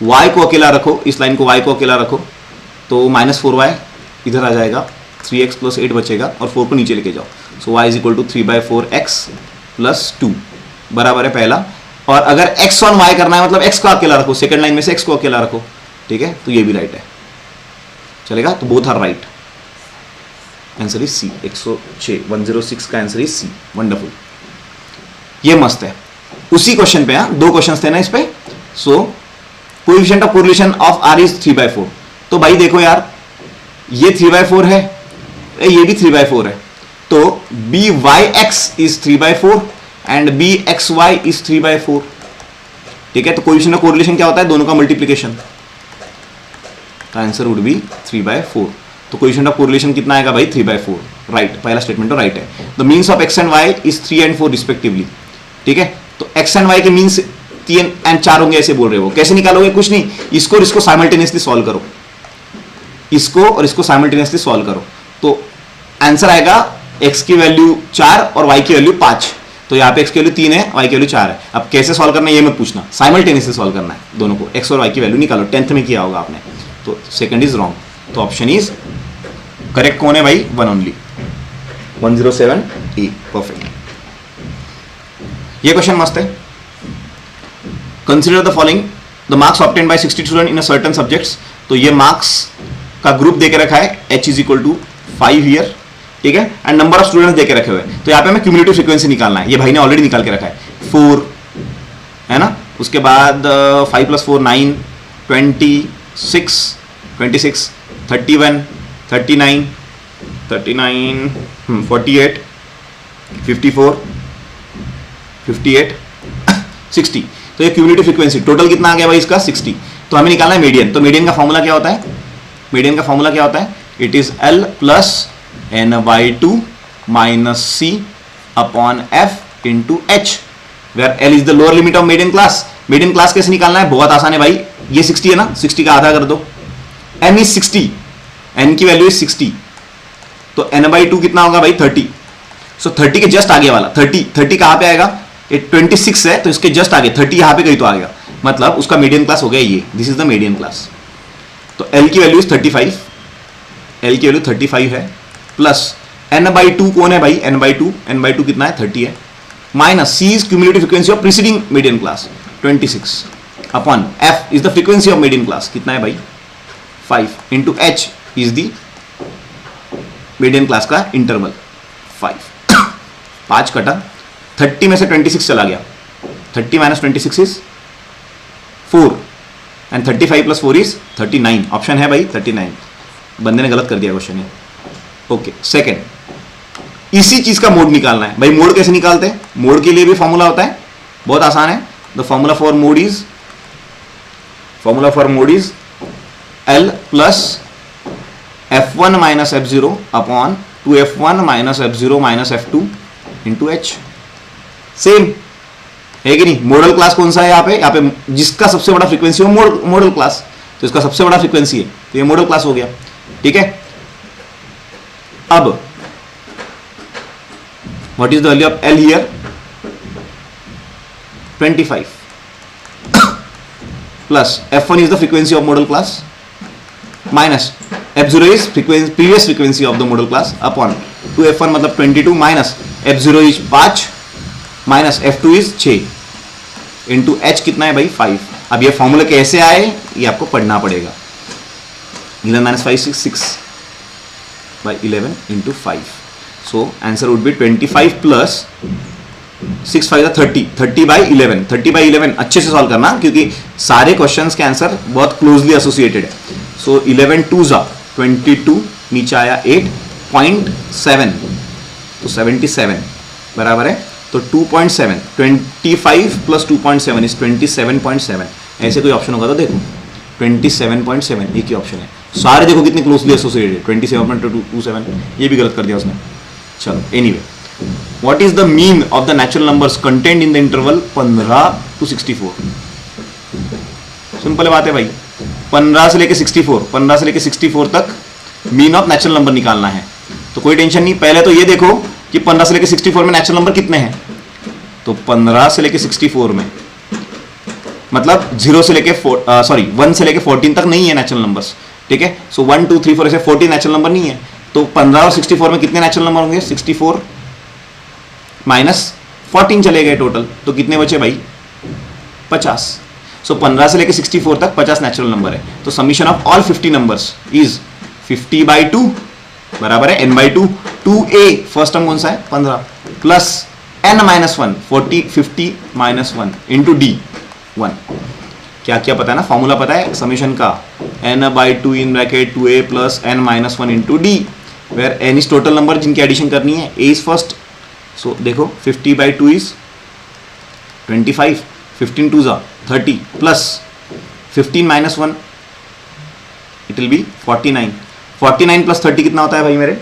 y को अकेला रखो, इस लाइन को y को अकेला रखो, तो -4y इधर आ जाएगा, 3x + 8 बचेगा और 4 को नीचे लेके जाओ। So y is equal to 3/4x + 2 बराबर है पहला। और अगर x on y करना है मतलब x को अकेला रखो, सेकंड लाइन में से x को अकेला रखो, ठीक है। तो ये भी राइट है, चलेगा। तो both are right, answer is C. 106 का आंसर इज सी। वंडरफुल, ये मस्त है। उसी क्वेश्चन पे, दो क्वेश्चन थे ना इस पे। So coefficient of correlation of r is 3/4। तो भाई देखो यार, ये 3/4 है, ये भी 3/4 है, तो byx is 3/4 and bxy is 3/4, ठीक है। तो कोएफिशिएंट ऑफ कोरिलेशन क्या होता है? दोनों का मल्टीप्लीकेशन। तो आंसर वुड बी 3/4। तो कोएफिशिएंट ऑफ कोरिलेशन कितना आएगा भाई? 3/4, राइट। पहला स्टेटमेंट तो राइट है। The means of x and y is 3 and 4 respectively, ठीक है। तो x एंड y के मीन्स 3 and 4 होंगे, ऐसे बोल रहे हो। कैसे निकालोगे? कुछ नहीं, इसको और इसको साइमल्टेनियसली सॉल्व करो, इसको और इसको साइमल्टेनियसली सॉल्व करो, तो आंसर आएगा x की वैल्यू 4 और y की वैल्यू 5। तो यहाँ पे x की वैल्यू 3 है, y की वैल्यू 4 है। अब कैसे सॉल्व करना है ये मत पूछना, साइमल्टेनियसली सॉल्व करना है दोनों को। x और y की वैल्यू निकालो, 10th में किया होगा आपने। तो सेकंड इज रॉन्ग, तो ऑप्शन इज करेक्ट कौन है भाई? 1 ओनली, 107E, परफेक्ट। ये क्वेश्चन मस्त है। Consider the following, the marks obtained by 60 student in a certain subjects. तो ये मार्क्स का ग्रुप देके रखा है, h is equal to 5 here, ठीक है, एंड नंबर ऑफ स्टूडेंट्स देके रखे हुए हैं। तो यहाँ पे हमें क्यूमुलेटिव फ्रीक्वेंसी निकालना है, ये भाई ने ऑलरेडी निकाल के रखा है, 4 है ना, उसके बाद 5 + 4 9, 26, 31, 39, 48, 54, 58, 60। तो ये क्यूमुलेटिव फ्रीक्वेंसी टोटल कितना आ गया भाई इसका? 60। तो हमें निकालना है मीडियन। तो मीडियन का फॉर्मूला क्या होता है? मीडियन का फॉर्मूला क्या होता है? It is L + n/2 - C upon F into H, where L is the lower limit of median class. Median class कैसे निकालना है? बहुत आसान है भाई, ये 60 है ना, 60 का आधा कर दो, n इज 60, n की वैल्यू इज 60, तो n/2 कितना होगा भाई? 30। सो 30 के जस्ट आगे वाला 30 कहां पे आएगा? ये 26 है तो इसके जस्ट आगे 30 यहां पे कहीं तो आएगा, मतलब उसका मीडियन क्लास हो गया ये, this is the median class. तो L की वैल्यू इज 35, L की वैल्यू 35 है, प्लस n/2 कौन है भाई? n/2 कितना है? 30 है, minus C is cumulative frequency of preceding median class 26 upon F is the frequency of median class, कितना है भाई? 5 into H is the median class का इंटरवल 5। 5 कटा 30 में से 26 चला गया, 30 - 26 इज 4 एंड 35 + 4 इज 39। ऑप्शन है भाई 39, बंदे ने गलत कर दिया क्वेश्चन है। ओके, सेकंड, इसी चीज का मोड निकालना है भाई। मोड कैसे निकालते हैं? मोड के लिए भी फॉर्मूला होता है, बहुत आसान है। The formula for mode is L + F1 - F0 upon 2F1 - F0 - F2 into H। Same है कि नहीं? मॉडल क्लास कौन सा है यहाँ पे जिसका सबसे बड़ा फ्रीक्वेंसी हो मॉडल क्लास, तो इसका सबसे बड़ा फ्रीक्वेंसी है, तो ये मॉडल क्लास हो गया, ठीक है। अब what is the value of L here? 25 plus F1 is the frequency of model class minus F0 is previous frequency of the model class upon 2F1 मतलब 22 minus F0 is 5 minus F2 is 6 into H कितना है भाई? 5। अब ये formula कैसे आए ये आपको पढ़ना पड़ेगा। 11 - 5 6 by 11 into 5, so answer would be 25 plus 6 5 30 by 11, 30 by 11 अच्छे से सॉल्व करना क्योंकि सारे क्वेश्चंस के आंसर बहुत क्लोजली एसोसिएटेड है। सो 11 2s 22, नीचे आया 8.7 तो 77 बराबर है, तो 2.7 25 प्लस 2.7 इज 27.7। ऐसे कोई ऑप्शन होगा तो देखो 27.7 एक ही ऑप्शन है। सारे देखो कितने क्लोजली एसोसिएटेड, 27.27, ये भी गलत कर दिया उसने। चलो anyway, what is the mean of the natural numbers content in the interval 15 to 64? Simple बात है भाई, 15 से लेके 64 तक मीन ऑफ नेचुरल नंबर निकालना है। तो कोई टेंशन नहीं, पहले तो ये देखो कि 15 से लेके 64 में नेचुरल नंबर कितने हैं। तो 15 से लेके 64 में मतलब 1 से लेके 14 तक नहीं है नेचुरल नंबर्स, ठीक है। सो 1 2 3 4 ऐसे 14 नेचुरल नंबर नहीं है। तो 15 और 64 में कितने नेचुरल नंबर होंगे? 64 माइनस 14 चले गए टोटल, तो कितने बचे भाई? 50। सो 15 से लेके 64 तक 50 नेचुरल नंबर है। तो summation of all 50 numbers is 50/2 बराबर है n/2। 2a फर्स्ट टर्म कौन सा है? 15 plus n-1 50 minus 1 into d 1। क्या क्या पता है ना, फॉर्मूला पता है समीशन का, n/2 in bracket 2a plus n-1 into d, where n is total number जिनकी एडिशन करनी है, a इज फर्स्ट। सो देखो 50/2 is 25, 15 2s 30 plus 15 minus 1 it will be 49। 49 plus 30 कितना होता है भाई मेरे?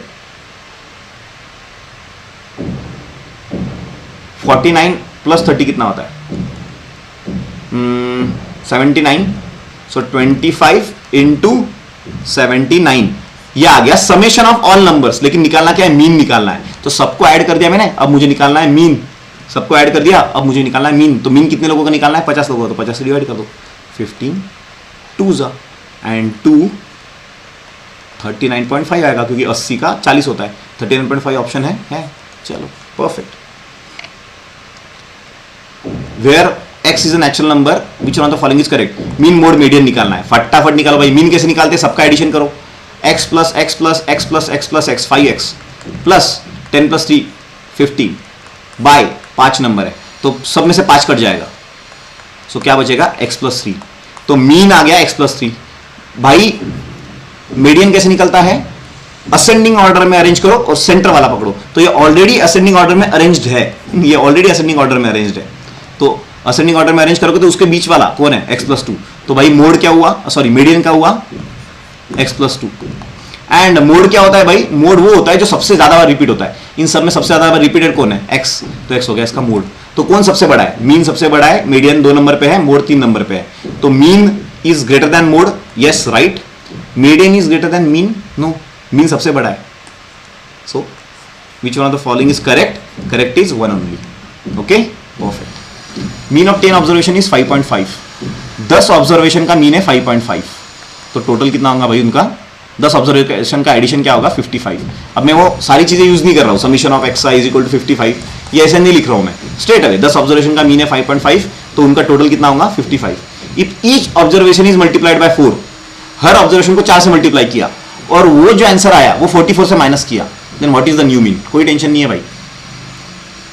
49 प्लस 30 कितना होता है? 79। सो 25 इंटू 79 ये आ गया समेशन ऑफ ऑल नंबर्स। लेकिन निकालना क्या है? मीन निकालना है। तो सबको ऐड कर दिया मैंने, अब मुझे निकालना है मीन। सबको ऐड कर दिया, अब मुझे निकालना है मीन। तो मीन कितने लोगों का निकालना है? 50 लोगों का, तो 50 से डिवाइड कर दो। 15 2s एंड 2 39.5 आएगा क्योंकि 80 का 40 होता है। 39.5 ऑप्शन है। चलो perfect. Where x is a natural number which one of the following is correct. Mean mode median निकालना है, फटाफट निकालो भाई। मीन कैसे निकालते हैं, सबका एडिशन करो। x plus x plus x plus x plus x 5x plus 10 plus 3 15 by 5 number है तो सब में से 5 कट जाएगा। सो क्या बचेगा x प्लस 3। तो मीन आ गया x प्लस 3। भाई मीडियन कैसे निकलता है, असेंडिंग ऑर्डर में अरेंज करो और सेंटर वाला पकड़ो। तो ये ऑलरेडी असेंडिंग ऑर्डर में अरेंज्ड है, ये ऑलरेडी असेंडिंग ऑर्डर में अरेंज्ड है। तो असेंडिंग ऑर्डर में अरेंज करोगे तो उसके बीच वाला कौन है, x प्लस 2। तो भाई मोड क्या हुआ, सॉरी मीडियन क्या हुआ, x प्लस 2। एंड मोड क्या होता है भाई, मोड वो होता है जो सबसे ज्यादा बार रिपीट होता है। इन सब में सबसे ज्यादा बार रिपीटेड कौन है, x। तो x हो गया इसका मोड। तो कौन सबसे बड़ा है, मीन सबसे बड़ा है, मीडियन 2 नंबर पे है, मोड 3 नंबर पे है। तो mean is greater than mode, yes right. Median is greater than mean, no, mean सबसे बड़ा है। So which one of the following is correct, correct is 1 only. Okay perfect. Mean of 10 observation is 5.5। 10 observation का mean है 5.5। तो total कितना होगा भाई उनका, 10 ऑब्जर्वेशन का एडिशन क्या होगा 55। अब मैं वो सारी चीजें यूज नहीं कर रहा हूं, summation of x i is equal to 55, ये ऐसे नहीं लिख रहा हूं मैं, स्ट्रेट अवे 10 ऑब्जर्वेशन का मीन है 5.5 तो उनका टोटल कितना होगा 55। If each observation is multiplied by 4, हर ऑब्जर्वेशन को 4 से मल्टीप्लाई किया और वो जो आंसर आया वो 44 से माइनस किया, then what is the new mean. कोई टेंशन नहीं है भाई,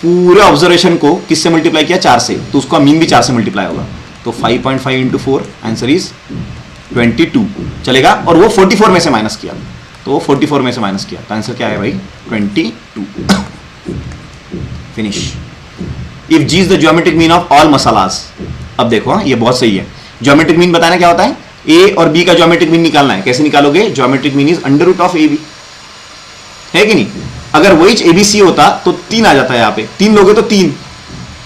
पूरे ऑब्जर्वेशन को किससे मल्टीप्लाई किया, 4 से, तो उसका मीन भी 4 से मल्टीप्लाई होगा। तो 5.5 इंटू 4 आंसर इज 22 चलेगा। और वो 44 में से माइनस किया, तो वो 44 में से माइनस किया तो आंसर क्या है भाई 22। Finish. If G is the geometric mean of all masalas. अब देखो ये बहुत सही है, ज्योमेट्रिक मीन बताना क्या होता है, ए और बी का ज्योमेट्रिक मीन निकालना है। कैसे निकालोगे, geometric mean is under root of A B, है कि नहीं। अगर वही एबीसी होता तो 3 आ जाता है यहाँ पे, 3 लोग हैं तो 3,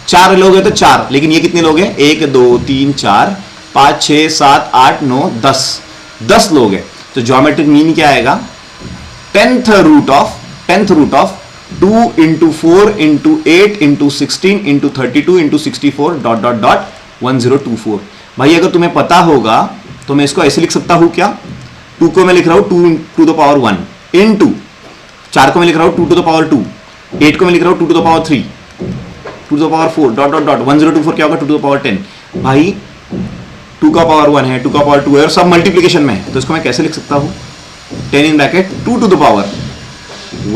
4 लोग हैं तो 4, लेकिन ये कितने लोग हैं, 1 2 3 4 5 6 7 8 9 10 लोग हैं। तो ज्योमेट्रिक मीन क्या आएगा, 10th root of 2 into 4 into 8 into 16 into 32 into 64 dot dot dot 1024। भाई अगर तुम्हें पता होगा तो मैं इसको ऐसे लिख सकता हूं क्या, 2 को मैं लिख रहा हूं 2 टू द पावर 1 इंटू 4 को मैं लिख रहा हूं 2 टू द पावर 2, 8 को मैं लिख रहा हूं 2 to the power 3, 2 to the power 4 dot dot dot 1024 क्या होगा 2 टू द पावर 10। भाई 2 का पावर 1 है, 2 का पावर 2 है और सब मल्टीप्लीकेशन में है, तो इसको मैं कैसे लिख सकता हूं, 10 in bracket 2 to the power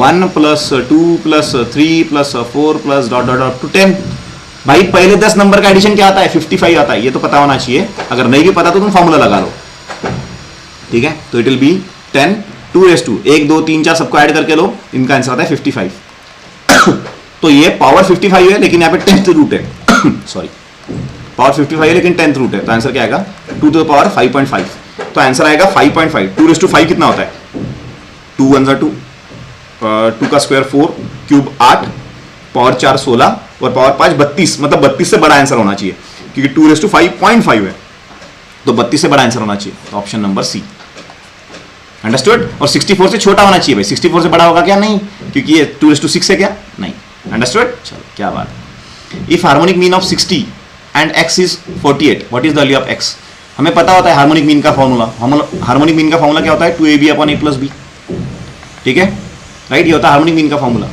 1 plus 2 plus 3 plus 4 plus dot dot dot to 10। भाई पहले 10 नंबर का एडिशन क्या आता है 55 आता है, ये तो पता होना चाहिए। अगर नहीं भी पता तो तुम फॉर्मूला लगा लो, ठीक है। तो it will be 10 2 raise to 1 2 3 4 सबको ऐड करके लो, इनका आंसर आता है 55। तो ये पावर 55 है लेकिन यहाँ पे 10th रूट है, सॉरी पावर 55 है लेकिन 10th रूट है, तो आंसर क्या आएगा 2 टू द पावर 5.5। तो आंसर आएगा 5.5। 2 रेज़ टू 5 कितना होता है, 2 1 2, 2 का स्क्वायर 4, क्यूब 8, पावर 4 16 और पावर 5 32, मतलब 32 से बड़ा आंसर होना चाहिए क्योंकि 2 रेज़ टू 5.5 है, तो 32 से बड़ा आंसर होना चाहिए। तो ऑप्शन नंबर सी, अंडरस्टूड। और 64 से छोटा होना चाहिए भाई, 64 से बड़ा होगा क्या, नहीं, क्योंकि ये 2 रेज़ टू 6 है क्या, नहीं, अंडरस्टूड। चलो क्या बात है। If harmonic mean of 60 and x is 48, what is the value of x। हमें पता होता है हार्मोनिक मीन का फॉर्मूला, हार्मोनिक मीन का फॉर्मूला क्या होता है 2ab upon a plus B, ठीक है राइट, ये होता है हार्मोनिक मीन का फॉर्मूला।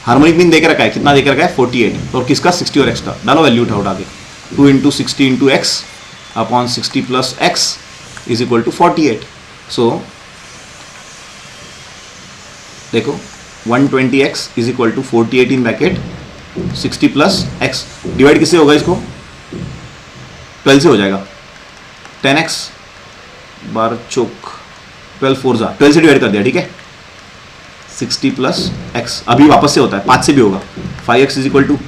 हार्मोनिक मीन देकर रखा है, कितना देकर रखा है 48, और किसका 60 और x का, डालो वैल्यू उठा के 2 into 60 into x upon 60 plus x is equal to 48। So देखो 120x is equal to 48 in bracket 60 plus x, divide किससे होगा, इसको 12 से हो जाएगा, 10x 12 चौक 12 4 जा 12 से डिवाइड कर दिया, ठीक है। 60 प्लस एक्स अभी वापस से होता है, 5 से भी होगा, 5x इज इक्वल टू,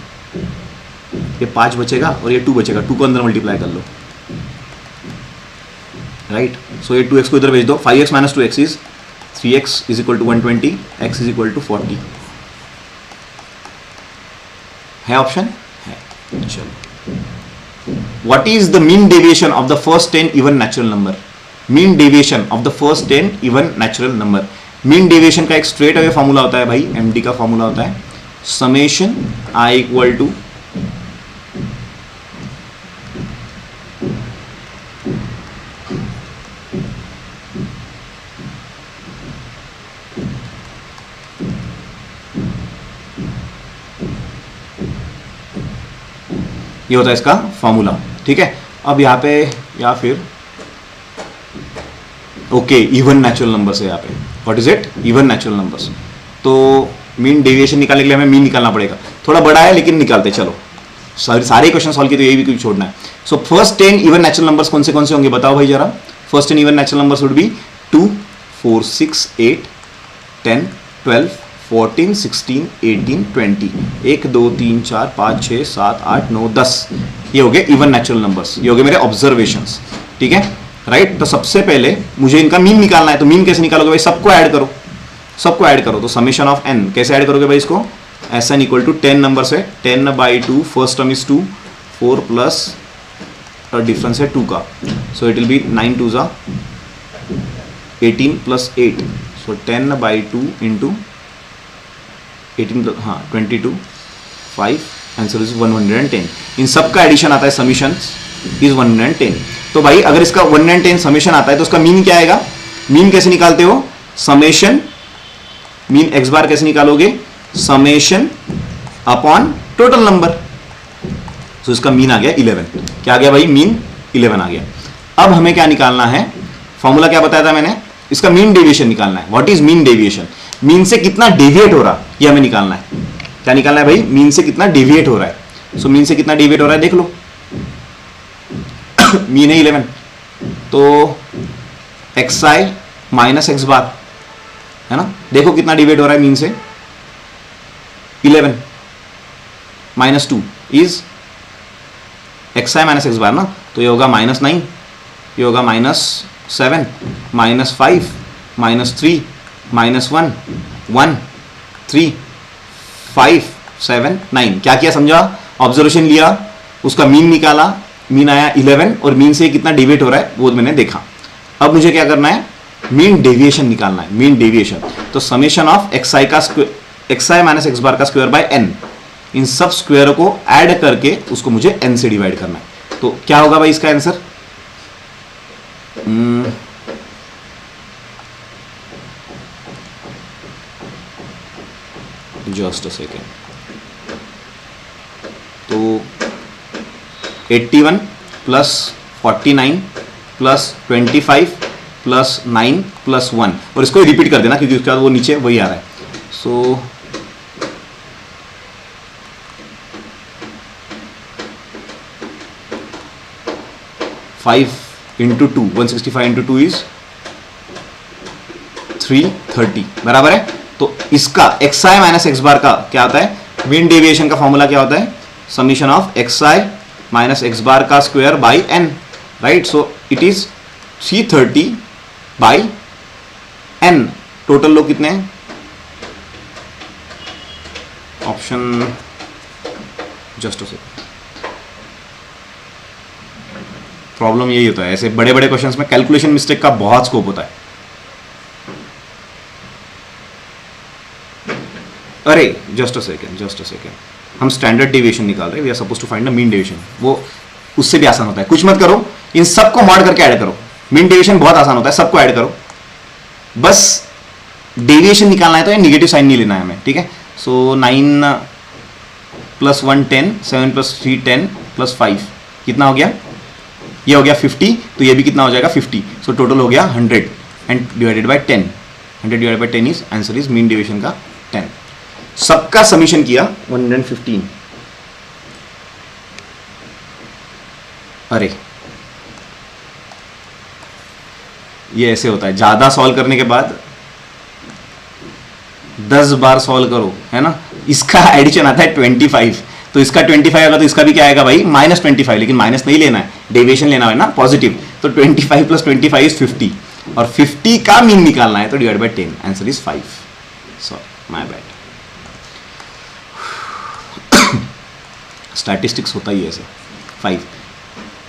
ये 5 बचेगा और ये 2 बचेगा, 2 को अंदर मल्टीप्लाई कर लो, राइट। सो ये 2x को इधर भेज दो, 5x minus 2x is 3x is equal to 120, x is equal to 40 है, ऑप्शन है। चलो, what is the mean deviation of the first 10 even natural number. Mean deviation of the first 10 even natural number. Mean deviation का एक straight away formula होता है भाई, MD का formula होता है समेशन आई इक्वल टू ये होता है इसका फॉर्मूला, ठीक है। अब यहाँ पे या फिर ओके इवन नेचुरल नंबर्स है यहाँ पे, what is it, even natural numbers. तो मीन डेविएशन निकालने के लिए हमें मीन निकालना पड़ेगा, थोड़ा बड़ा है लेकिन निकालते चलो, सारे क्वेश्चन सॉल्व किए तो यही भी छोड़ना है। So first 10 even natural numbers कौन से होंगे बताओ भाई जरा। First 10 even natural numbers would be 2 4 6 8 10 12 14 16 18 20 1 2 3 4 5 6 7 8 9 10, ये हो गए इवन नेचुरल नंबर्स, ये हो गए मेरे ऑब्जर्वेशंस, ठीक है राइट। तो सबसे पहले मुझे इनका मीन निकालना है, तो मीन कैसे निकालोगे भाई, सबको ऐड करो, सबको ऐड करो। तो समेशन ऑफ n कैसे ऐड करोगे भाई इसको, Sn इक्वल टू 10 नंबर है, 10/2, first term is 2, 4 plus difference है 2 का, सो इट विल बी 9 2 जा 18 प्लस 8, सो 10/2 इंटू 18 हाँ 22 5, आंसर इज 110। इन सब का एडिशन आता है, समीशन इज 110। तो भाई अगर इसका 110 समेशन आता है तो उसका मीन क्या आएगा, मीन कैसे निकालते हो, समेशन मीन x बार कैसे निकालोगे, समेशन अपॉन टोटल नंबर। तो इसका मीन आ गया 11, क्या आ गया भाई, मीन 11 आ गया। अब हमें क्या निकालना है, फॉर्मूला क्या बताया था मैंने, इसका मीन डेविएशन निकालना है। What is mean deviation, mean से कितना डेविएट हो रहा है ये हमें निकालना है। क्या निकालना है भाई, मीन से कितना डेविएट हो रहा है। सो मीन से कितना डेविएट हो रहा है देख लो, मीन है 11, तो xi माइनस एक्स बार है ना, देखो कितना डिवाइड हो रहा है मीन से, 11 minus 2 is xi minus x bar ना, तो ये होगा -9, ये होगा -7 -5 -3 -1 1 3 5 7 9। क्या किया समझा, ऑब्जर्वेशन लिया, उसका मीन निकाला, मीन आया 11 और मीन से कितना डिवाइड हो रहा है वो मैंने देखा। अब मुझे क्या करना है, मीन डेविएशन निकालना है, मीन डेविएशन। तो समेशन ऑफ xi का xi माइनस एक्स बार का स्क्वायर बाय n, इन सब स्क्वायर को ऐड करके उसको मुझे n से डिवाइड करना है। तो क्या होगा भाई इसका आंसर, जस्ट अ सेकेंड, तो 81 प्लस 49 प्लस 25 प्लस 9 प्लस 1, और इसको रिपीट कर देना क्योंकि उसके बाद वो नीचे वही आ रहा है। So five into 2 165 into 2 is 330 बराबर है। तो इसका xi माइनस एक्स बार का क्या आता है, मीन डेविएशन का फॉर्मूला क्या होता है, summation of xi minus x bar का square by n, right. So it is 330 by n। Total लोग कितने हैं, ऑप्शन जस्ट से प्रॉब्लम यही होता है, ऐसे बड़े बड़े क्वेश्चंस में कैलकुलेशन मिस्टेक का बहुत स्कोप होता है। अरे जस्ट अ सेकेंड, हम स्टैंडर्ड डेविएशन निकाल रहे हैं, we are suppose to find the mean deviation, वो उससे भी आसान होता है। कुछ मत करो, इन सबको मॉड करके ऐड करो, मीन डेविएशन बहुत आसान होता है, सबको ऐड करो, बस डेविएशन निकालना है तो ये निगेटिव साइन नहीं लेना है हमें, ठीक है। सो 9 प्लस 1 10, 7 प्लस 3 10 प्लस 5 कितना हो गया, ये हो गया 50, तो ये भी कितना हो जाएगा 50। सो टोटल हो गया 100 and divided by 10, 100 divided by 10 is answer is mean deviation का 10। सबका समीशन किया 115। अरे ये ऐसे होता है, ज्यादा सॉल्व करने के बाद 10 बार सॉल्व करो, है ना। इसका एडिशन आता है 25, तो इसका 25 आएगा तो इसका भी क्या आएगा भाई -25, लेकिन माइनस नहीं लेना है, डेविएशन लेना है ना पॉजिटिव। तो 25 प्लस 25 इज 50, और 50 का मीन निकालना है तो divide by 10, answer is 5। Sorry my bad, statistics होता ही ऐसे 5।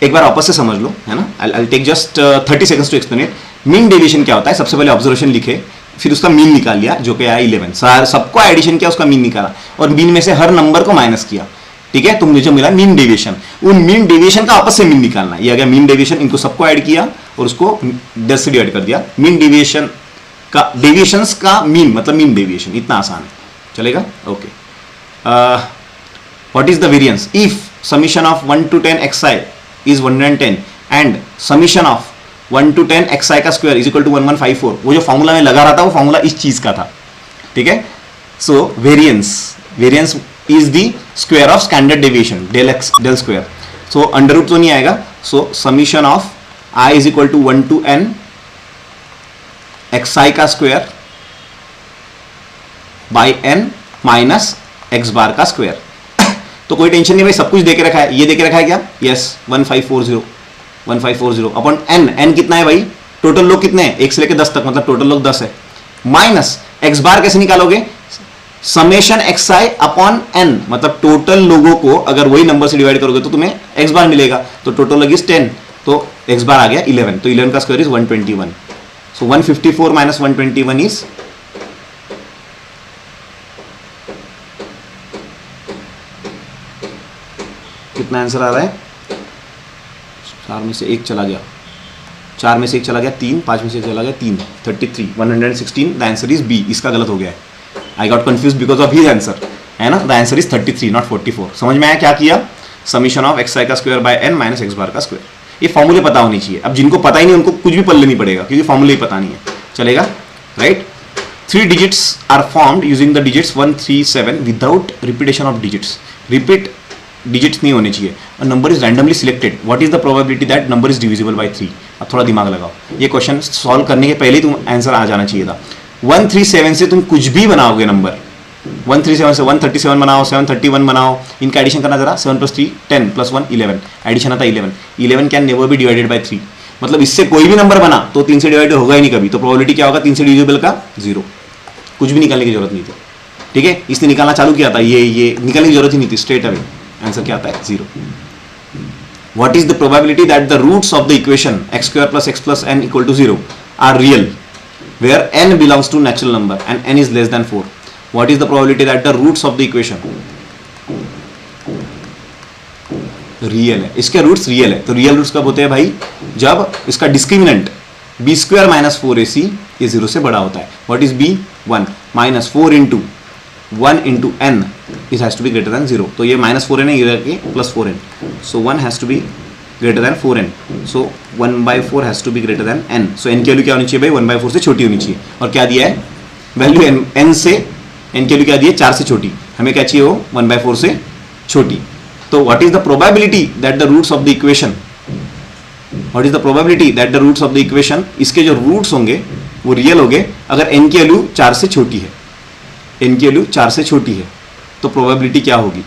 एक बार वापस से समझ लो, है ना। I take just 30 seconds to explain it. Mean deviation क्या होता है, सबसे पहले ऑब्जर्वेशन लिखे, फिर उसका मीन निकाल लिया जो कि आया 11, सबको एडिशन किया, उसका मीन निकाला और मीन में से हर नंबर को माइनस किया, ठीक है। तो मुझे मिला मीन डेविएशन, उन मीन डेविएशन का आपस से मीन निकालना है। ये आ गया मीन डेविएशन, इनको सबको ऐड किया और उसको 10 से डिवाइड कर दिया। मीन डेविएशन का, डेविएशंस का मीन मतलब मीन डेविएशन, इतना आसान है, चलेगा। Okay, what is the variance if summation of 1 to 10 xi is 110 and summation of 1 to 10 xi का स्क्वायर इज इक्वल टू 1154, वो जो फॉर्मूला में लगा रहा था वो फॉर्मूला इस चीज का था, ठीक है। So variance is the square of standard deviation del x del square, so under root तो नहीं आएगा, so summation of i is equal to 1 to n xi का square by n minus x bar का square. तो कोई tension नहीं भाई, सब कुछ देके रखा है, ये देके रखा है क्या, यस 1540 अपॉन n कितना है भाई, टोटल लोग कितने हैं 1 से लेकर 10 तक, मतलब टोटल लोग 10 है, माइनस एक्स बार कैसे निकालोगे, समेशन एक्स आई अपॉन n, मतलब टोटल लोगों को अगर वही नंबर से डिवाइड करोगे तो तुम्हें एक्स बार मिलेगा, तो टोटल लगी 10, तो एक्स बार आ गया 11, तो 11 का square is 121, so 154 minus 121 is कितना आंसर आ रहा है, 4 में से 1 चला गया, 4 में से 1 चला गया 3, 5 में से 1 चला गया 3, 33 116, द आंसर इज बी, इसका गलत हो गया है, I got confuse because of his answer, है ना, द आंसर इज 33 नॉट 44। समझ में आया क्या किया, समीशन ऑफ एक्स आई का square by n minus x bar का स्क्वायर, ये फॉर्मूले पता होनी चाहिए, अब जिनको पता ही नहीं उनको कुछ भी पल्ले नहीं पड़ेगा क्योंकि फॉर्मूले ही पता नहीं है, चलेगा, right. 3 digits are formed using the digits 1 3 7 without repetition of digits, repeat digits नहीं होने चाहिए, और number is randomly selected, what is the probability that number is divisible by 3। अब थोड़ा दिमाग लगाओ, ये क्वेश्चन सॉल्व करने के पहले ही तुम आंसर आ जाना चाहिए था। 137 से तुम कुछ भी बनाओगे नंबर, 137 से 137 बनाओ, 731 बनाओ, इनका एडिशन करना जरा, 7 + 3 10 + 1 11, एडिशन आता 11 can never be divided by 3, मतलब इससे कोई भी नंबर बना तो 3 से डिवाइड होगा ही नहीं कभी, तो प्रोबेबिलिटी क्या होगा 3 से डिविजिबल का 0, कुछ भी निकालने की जरूरत नहीं थी, ठीक है, इसने निकालना चालू किया था, ये निकालने की जरूरत ही नहीं थी, स्ट्रेट अवे आंसर क्या आता है 0। What is the probability that the roots of the equation x² + x + n = 0 are real where n belongs to natural number and n is less than 4। What is the probability that the roots of the equation real है, इसके roots real है, तो real roots कब होते हैं भाई, जब इसका डिस्क्रिमिनेंट b² - 4ac ये 0 से बड़ा होता है। What is b 1 - 4 × 1 × n is has to be greater than 0, तो ये -4n है, ये रखे +4n, so 1 has to be greater than 4n, so 1/4 has to be greater than n, so n की वैल्यू क्या होनी चाहिए भाई 1/4 से छोटी होनी चाहिए, और क्या दिया है वैल्यू n से, n की वैल्यू क्या दी है 4 से छोटी, हमें क्या चाहिए वो 1/4 से छोटी। तो what is the probability that the roots of the equation, what is the probability that the roots of the equation, इसके जो रूट्स होंगे वो रियल होंगे अगर n की वैल्यू 4 से छोटी है, n की वैल्यू 4 से छोटी है, तो प्रोबेबिलिटी क्या होगी,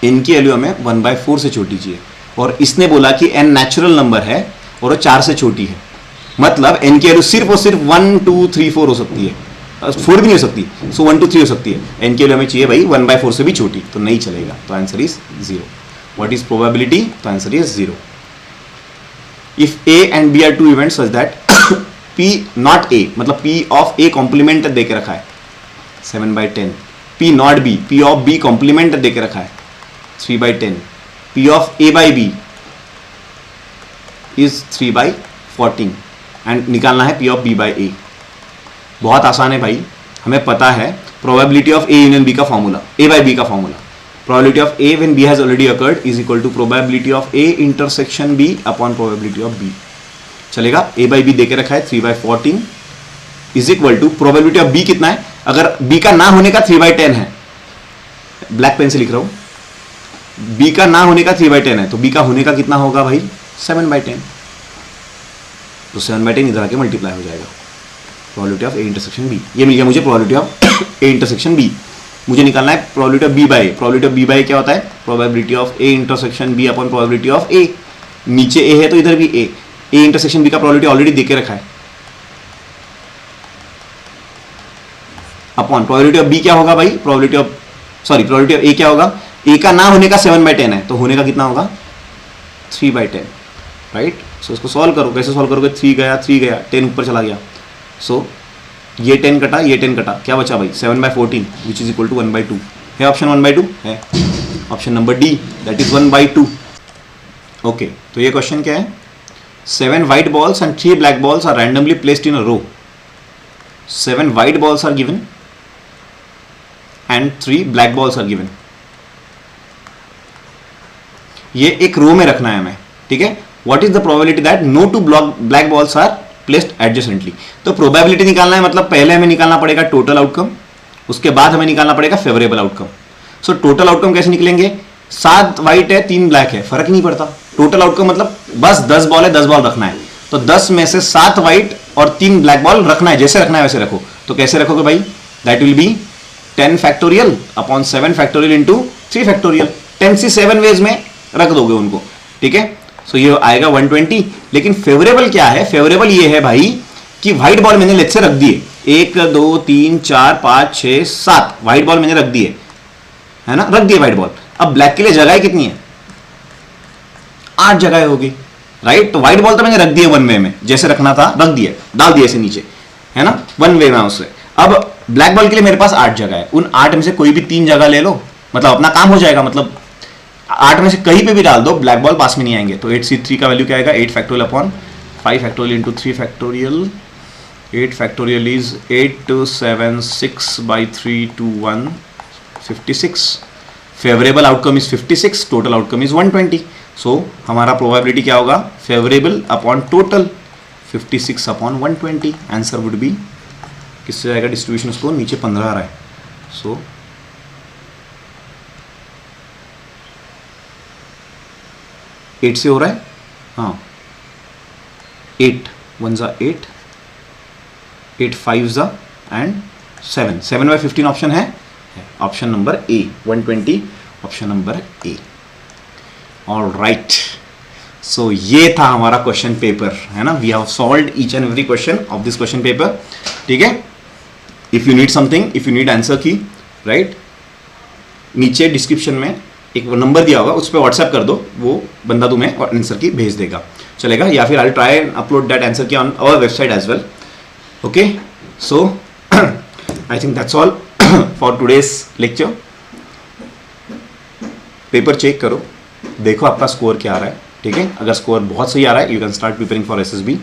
n की वैल्यू हमें 1/4 से छोटी चाहिए, और इसने बोला कि n नेचुरल नंबर है और वो 4 से छोटी है, मतलब n की वैल्यू सिर्फ और सिर्फ 1 2 3 4 हो सकती है, 4 भी नहीं हो सकती, सो 1 2 3 हो सकती है, n की वैल्यू हमें चाहिए भाई 1/4 से भी छोटी, तो नहीं चलेगा, तो answer is 0। What is probability, तो answer is 0। If a and b are two events such that p not a, मतलब p of a कॉम्प्लीमेंट दे के रखा है 7/10, p not b, p of b complement दे के रखा है 3/10, p of a by b is 3/14 and निकालना है p of b by a। बहुत आसान है भाई, हमें पता है probability of a union b का फॉर्मूला, a by b का formula, probability of a when b has already occurred is equal to probability of a intersection b upon probability of b। चलेगा, a by b देके रखा है 3/14 is equal to probability of b कितना है, अगर b का ना होने का 3/10 है, ब्लैक पेन से लिख रहा हूं, b का ना होने का 3/10 है, तो b का होने का कितना होगा भाई 7/10, तो 7/10 इधर आके मल्टीप्लाई हो जाएगा, probability of a intersection b, ये मिल गया मुझे probability of a intersection b। मुझे निकालना है probability of b by a, probability of b by क्या होता है, probability of a intersection b upon probability of a, नीचे a है तो इधर भी a इंटरसेक्शन b का प्रोबेबिलिटी ऑलरेडी देके रखा है, अपॉन प्रोबेबिलिटी ऑफ b क्या होगा भाई, प्रोबेबिलिटी ऑफ a क्या होगा, a का ना होने का 7/10 है, तो होने का कितना होगा 3/10, राइट। सो इसको सॉल्व करो, कैसे सॉल्व करोगे, 3 गया 10 ऊपर चला गया, सो ये 10 कटा ये 10 कटा, क्या बचा भाई 7/14 विच इज इक्वल टू 1/2 है, ऑप्शन 1/2 है, option number D that is 1/2। Okay, तो ये क्वेश्चन क्या है, 7 white balls and 3 black balls are randomly placed in a row, 7 white balls are given and 3 black balls are given, ये एक रो में रखना है हमें, ठीक है। What is the probability that no two black balls are placed adjacently. तो probability निकालना है, मतलब पहले हमें निकालना पड़ेगा टोटल आउटकम, उसके बाद हमें निकालना पड़ेगा favourable outcome. So total outcome कैसे निकलेंगे, 7 व्हाइट है 3 ब्लैक है, फर्क नहीं पड़ता। टोटल आउटकम मतलब बस 10 बॉल है 10 बॉल रखना है, तो 10 में से 7 व्हाइट और 3 ब्लैक बॉल रखना है, जैसे रखना है वैसे रखो। तो कैसे रखोगे भाई, that will be 10 factorial upon 7 factorial into 3 factorial. 10 से 7 वेज में रख दोगे उनको, ठीक है। सो ये आएगा 120। लेकिन फेवरेबल क्या है, फेवरेबल ये है भाई कि व्हाइट बॉल मैंने लेट से रख दिए, 1 2 3 4 5 6 7 व्हाइट बॉल मैंने रख दिए, है ना, रख दिए व्हाइट बॉल। अब ब्लैक के लिए जगह कितनी है, 8 जगह होगी, राइट। तो व्हाइट बॉल तो मैंने रख दिए वन वे में, जैसे रखना था रख दिए, डाल दिए ऐसे नीचे, है ना, वन वे में उससे। अब ब्लैक बॉल के लिए मेरे पास 8 जगह है, उन 8 में से कोई भी 3 जगह ले लो, मतलब अपना काम हो जाएगा। मतलब 8 में से कहीं पे भी डाल दो, ब्लैक बॉल पास में नहीं आएंगे। तो 8C3 का वैल्यू क्या आएगा, 8 factorial upon 5 factorial into 3 factorial. 8 factorial is 8 7 6 by 3 2 1 56। Favourable outcome is 56, total outcome is 120। सो हमारा प्रोबेबिलिटी क्या होगा, favourable upon total 56 upon 120। Answer would B, किससे जाएगा डिस्ट्रीब्यूशन स्कोर, नीचे 15 आ रहा है, सो 8 से हो रहा है, हाँ 8 1 जा 8 8 5 जा एंड 7 7 by 15 ऑप्शन है, option number a 120, option number a. Alright, so ये था हमारा क्वेश्चन पेपर, है ना। We have solved each and every question of this question paper, ठीक है। If you need something, if you need answer key, right, नीचे description में एक नंबर दिया होगा, उस पर व्हाट्सएप कर दो, वो बंदा तुम्हें आंसर की भेज देगा, चलेगा। या फिर I will try and upload that answer key on our website as well, okay. So I think that's all for today's lecture. Paper check करो, देखो आपका स्कोर क्या आ रहा है, ठीक है। अगर स्कोर बहुत सही आ रहा है, you can start preparing for SSB.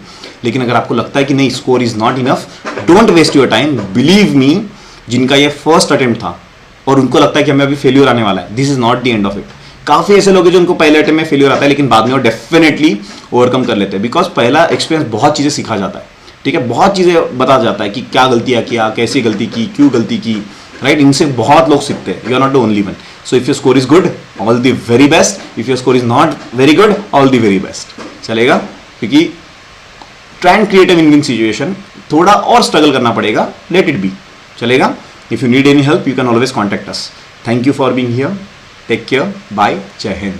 लेकिन अगर आपको लगता है कि नहीं score is not enough, don't waste your time. Believe me, जिनका ये फर्स्ट अटेम्प्ट था और उनको लगता है कि हमें अभी फेल्यूर आने वाला है, this is not the end of it. काफी ऐसे लोग हैं जो उनको पहले अटेम्प्ट में फेल्यूर आता है, लेकिन बाद में वो डेफिनेटली ओवरकम कर लेते हैं, बिकॉज पहला एक्सपीरियंस बहुत चीजें सिखा जाता है, ठीक है। बहुत चीजें बता जाता है कि क्या गलतियां किया, कैसे गलती की, क्यों गलती की, राइट। इनसे बहुत लोग सीखते हैं, you are not the only one. So if your score is good, all the very best. If your score is not very good, all the very best, चलेगा। क्योंकि try and create a win win situation, थोड़ा और struggle करना पड़ेगा, let it be, चलेगा। If you need any help, you can always contact us. Thank you for being here, take care, bye, जय हिंद।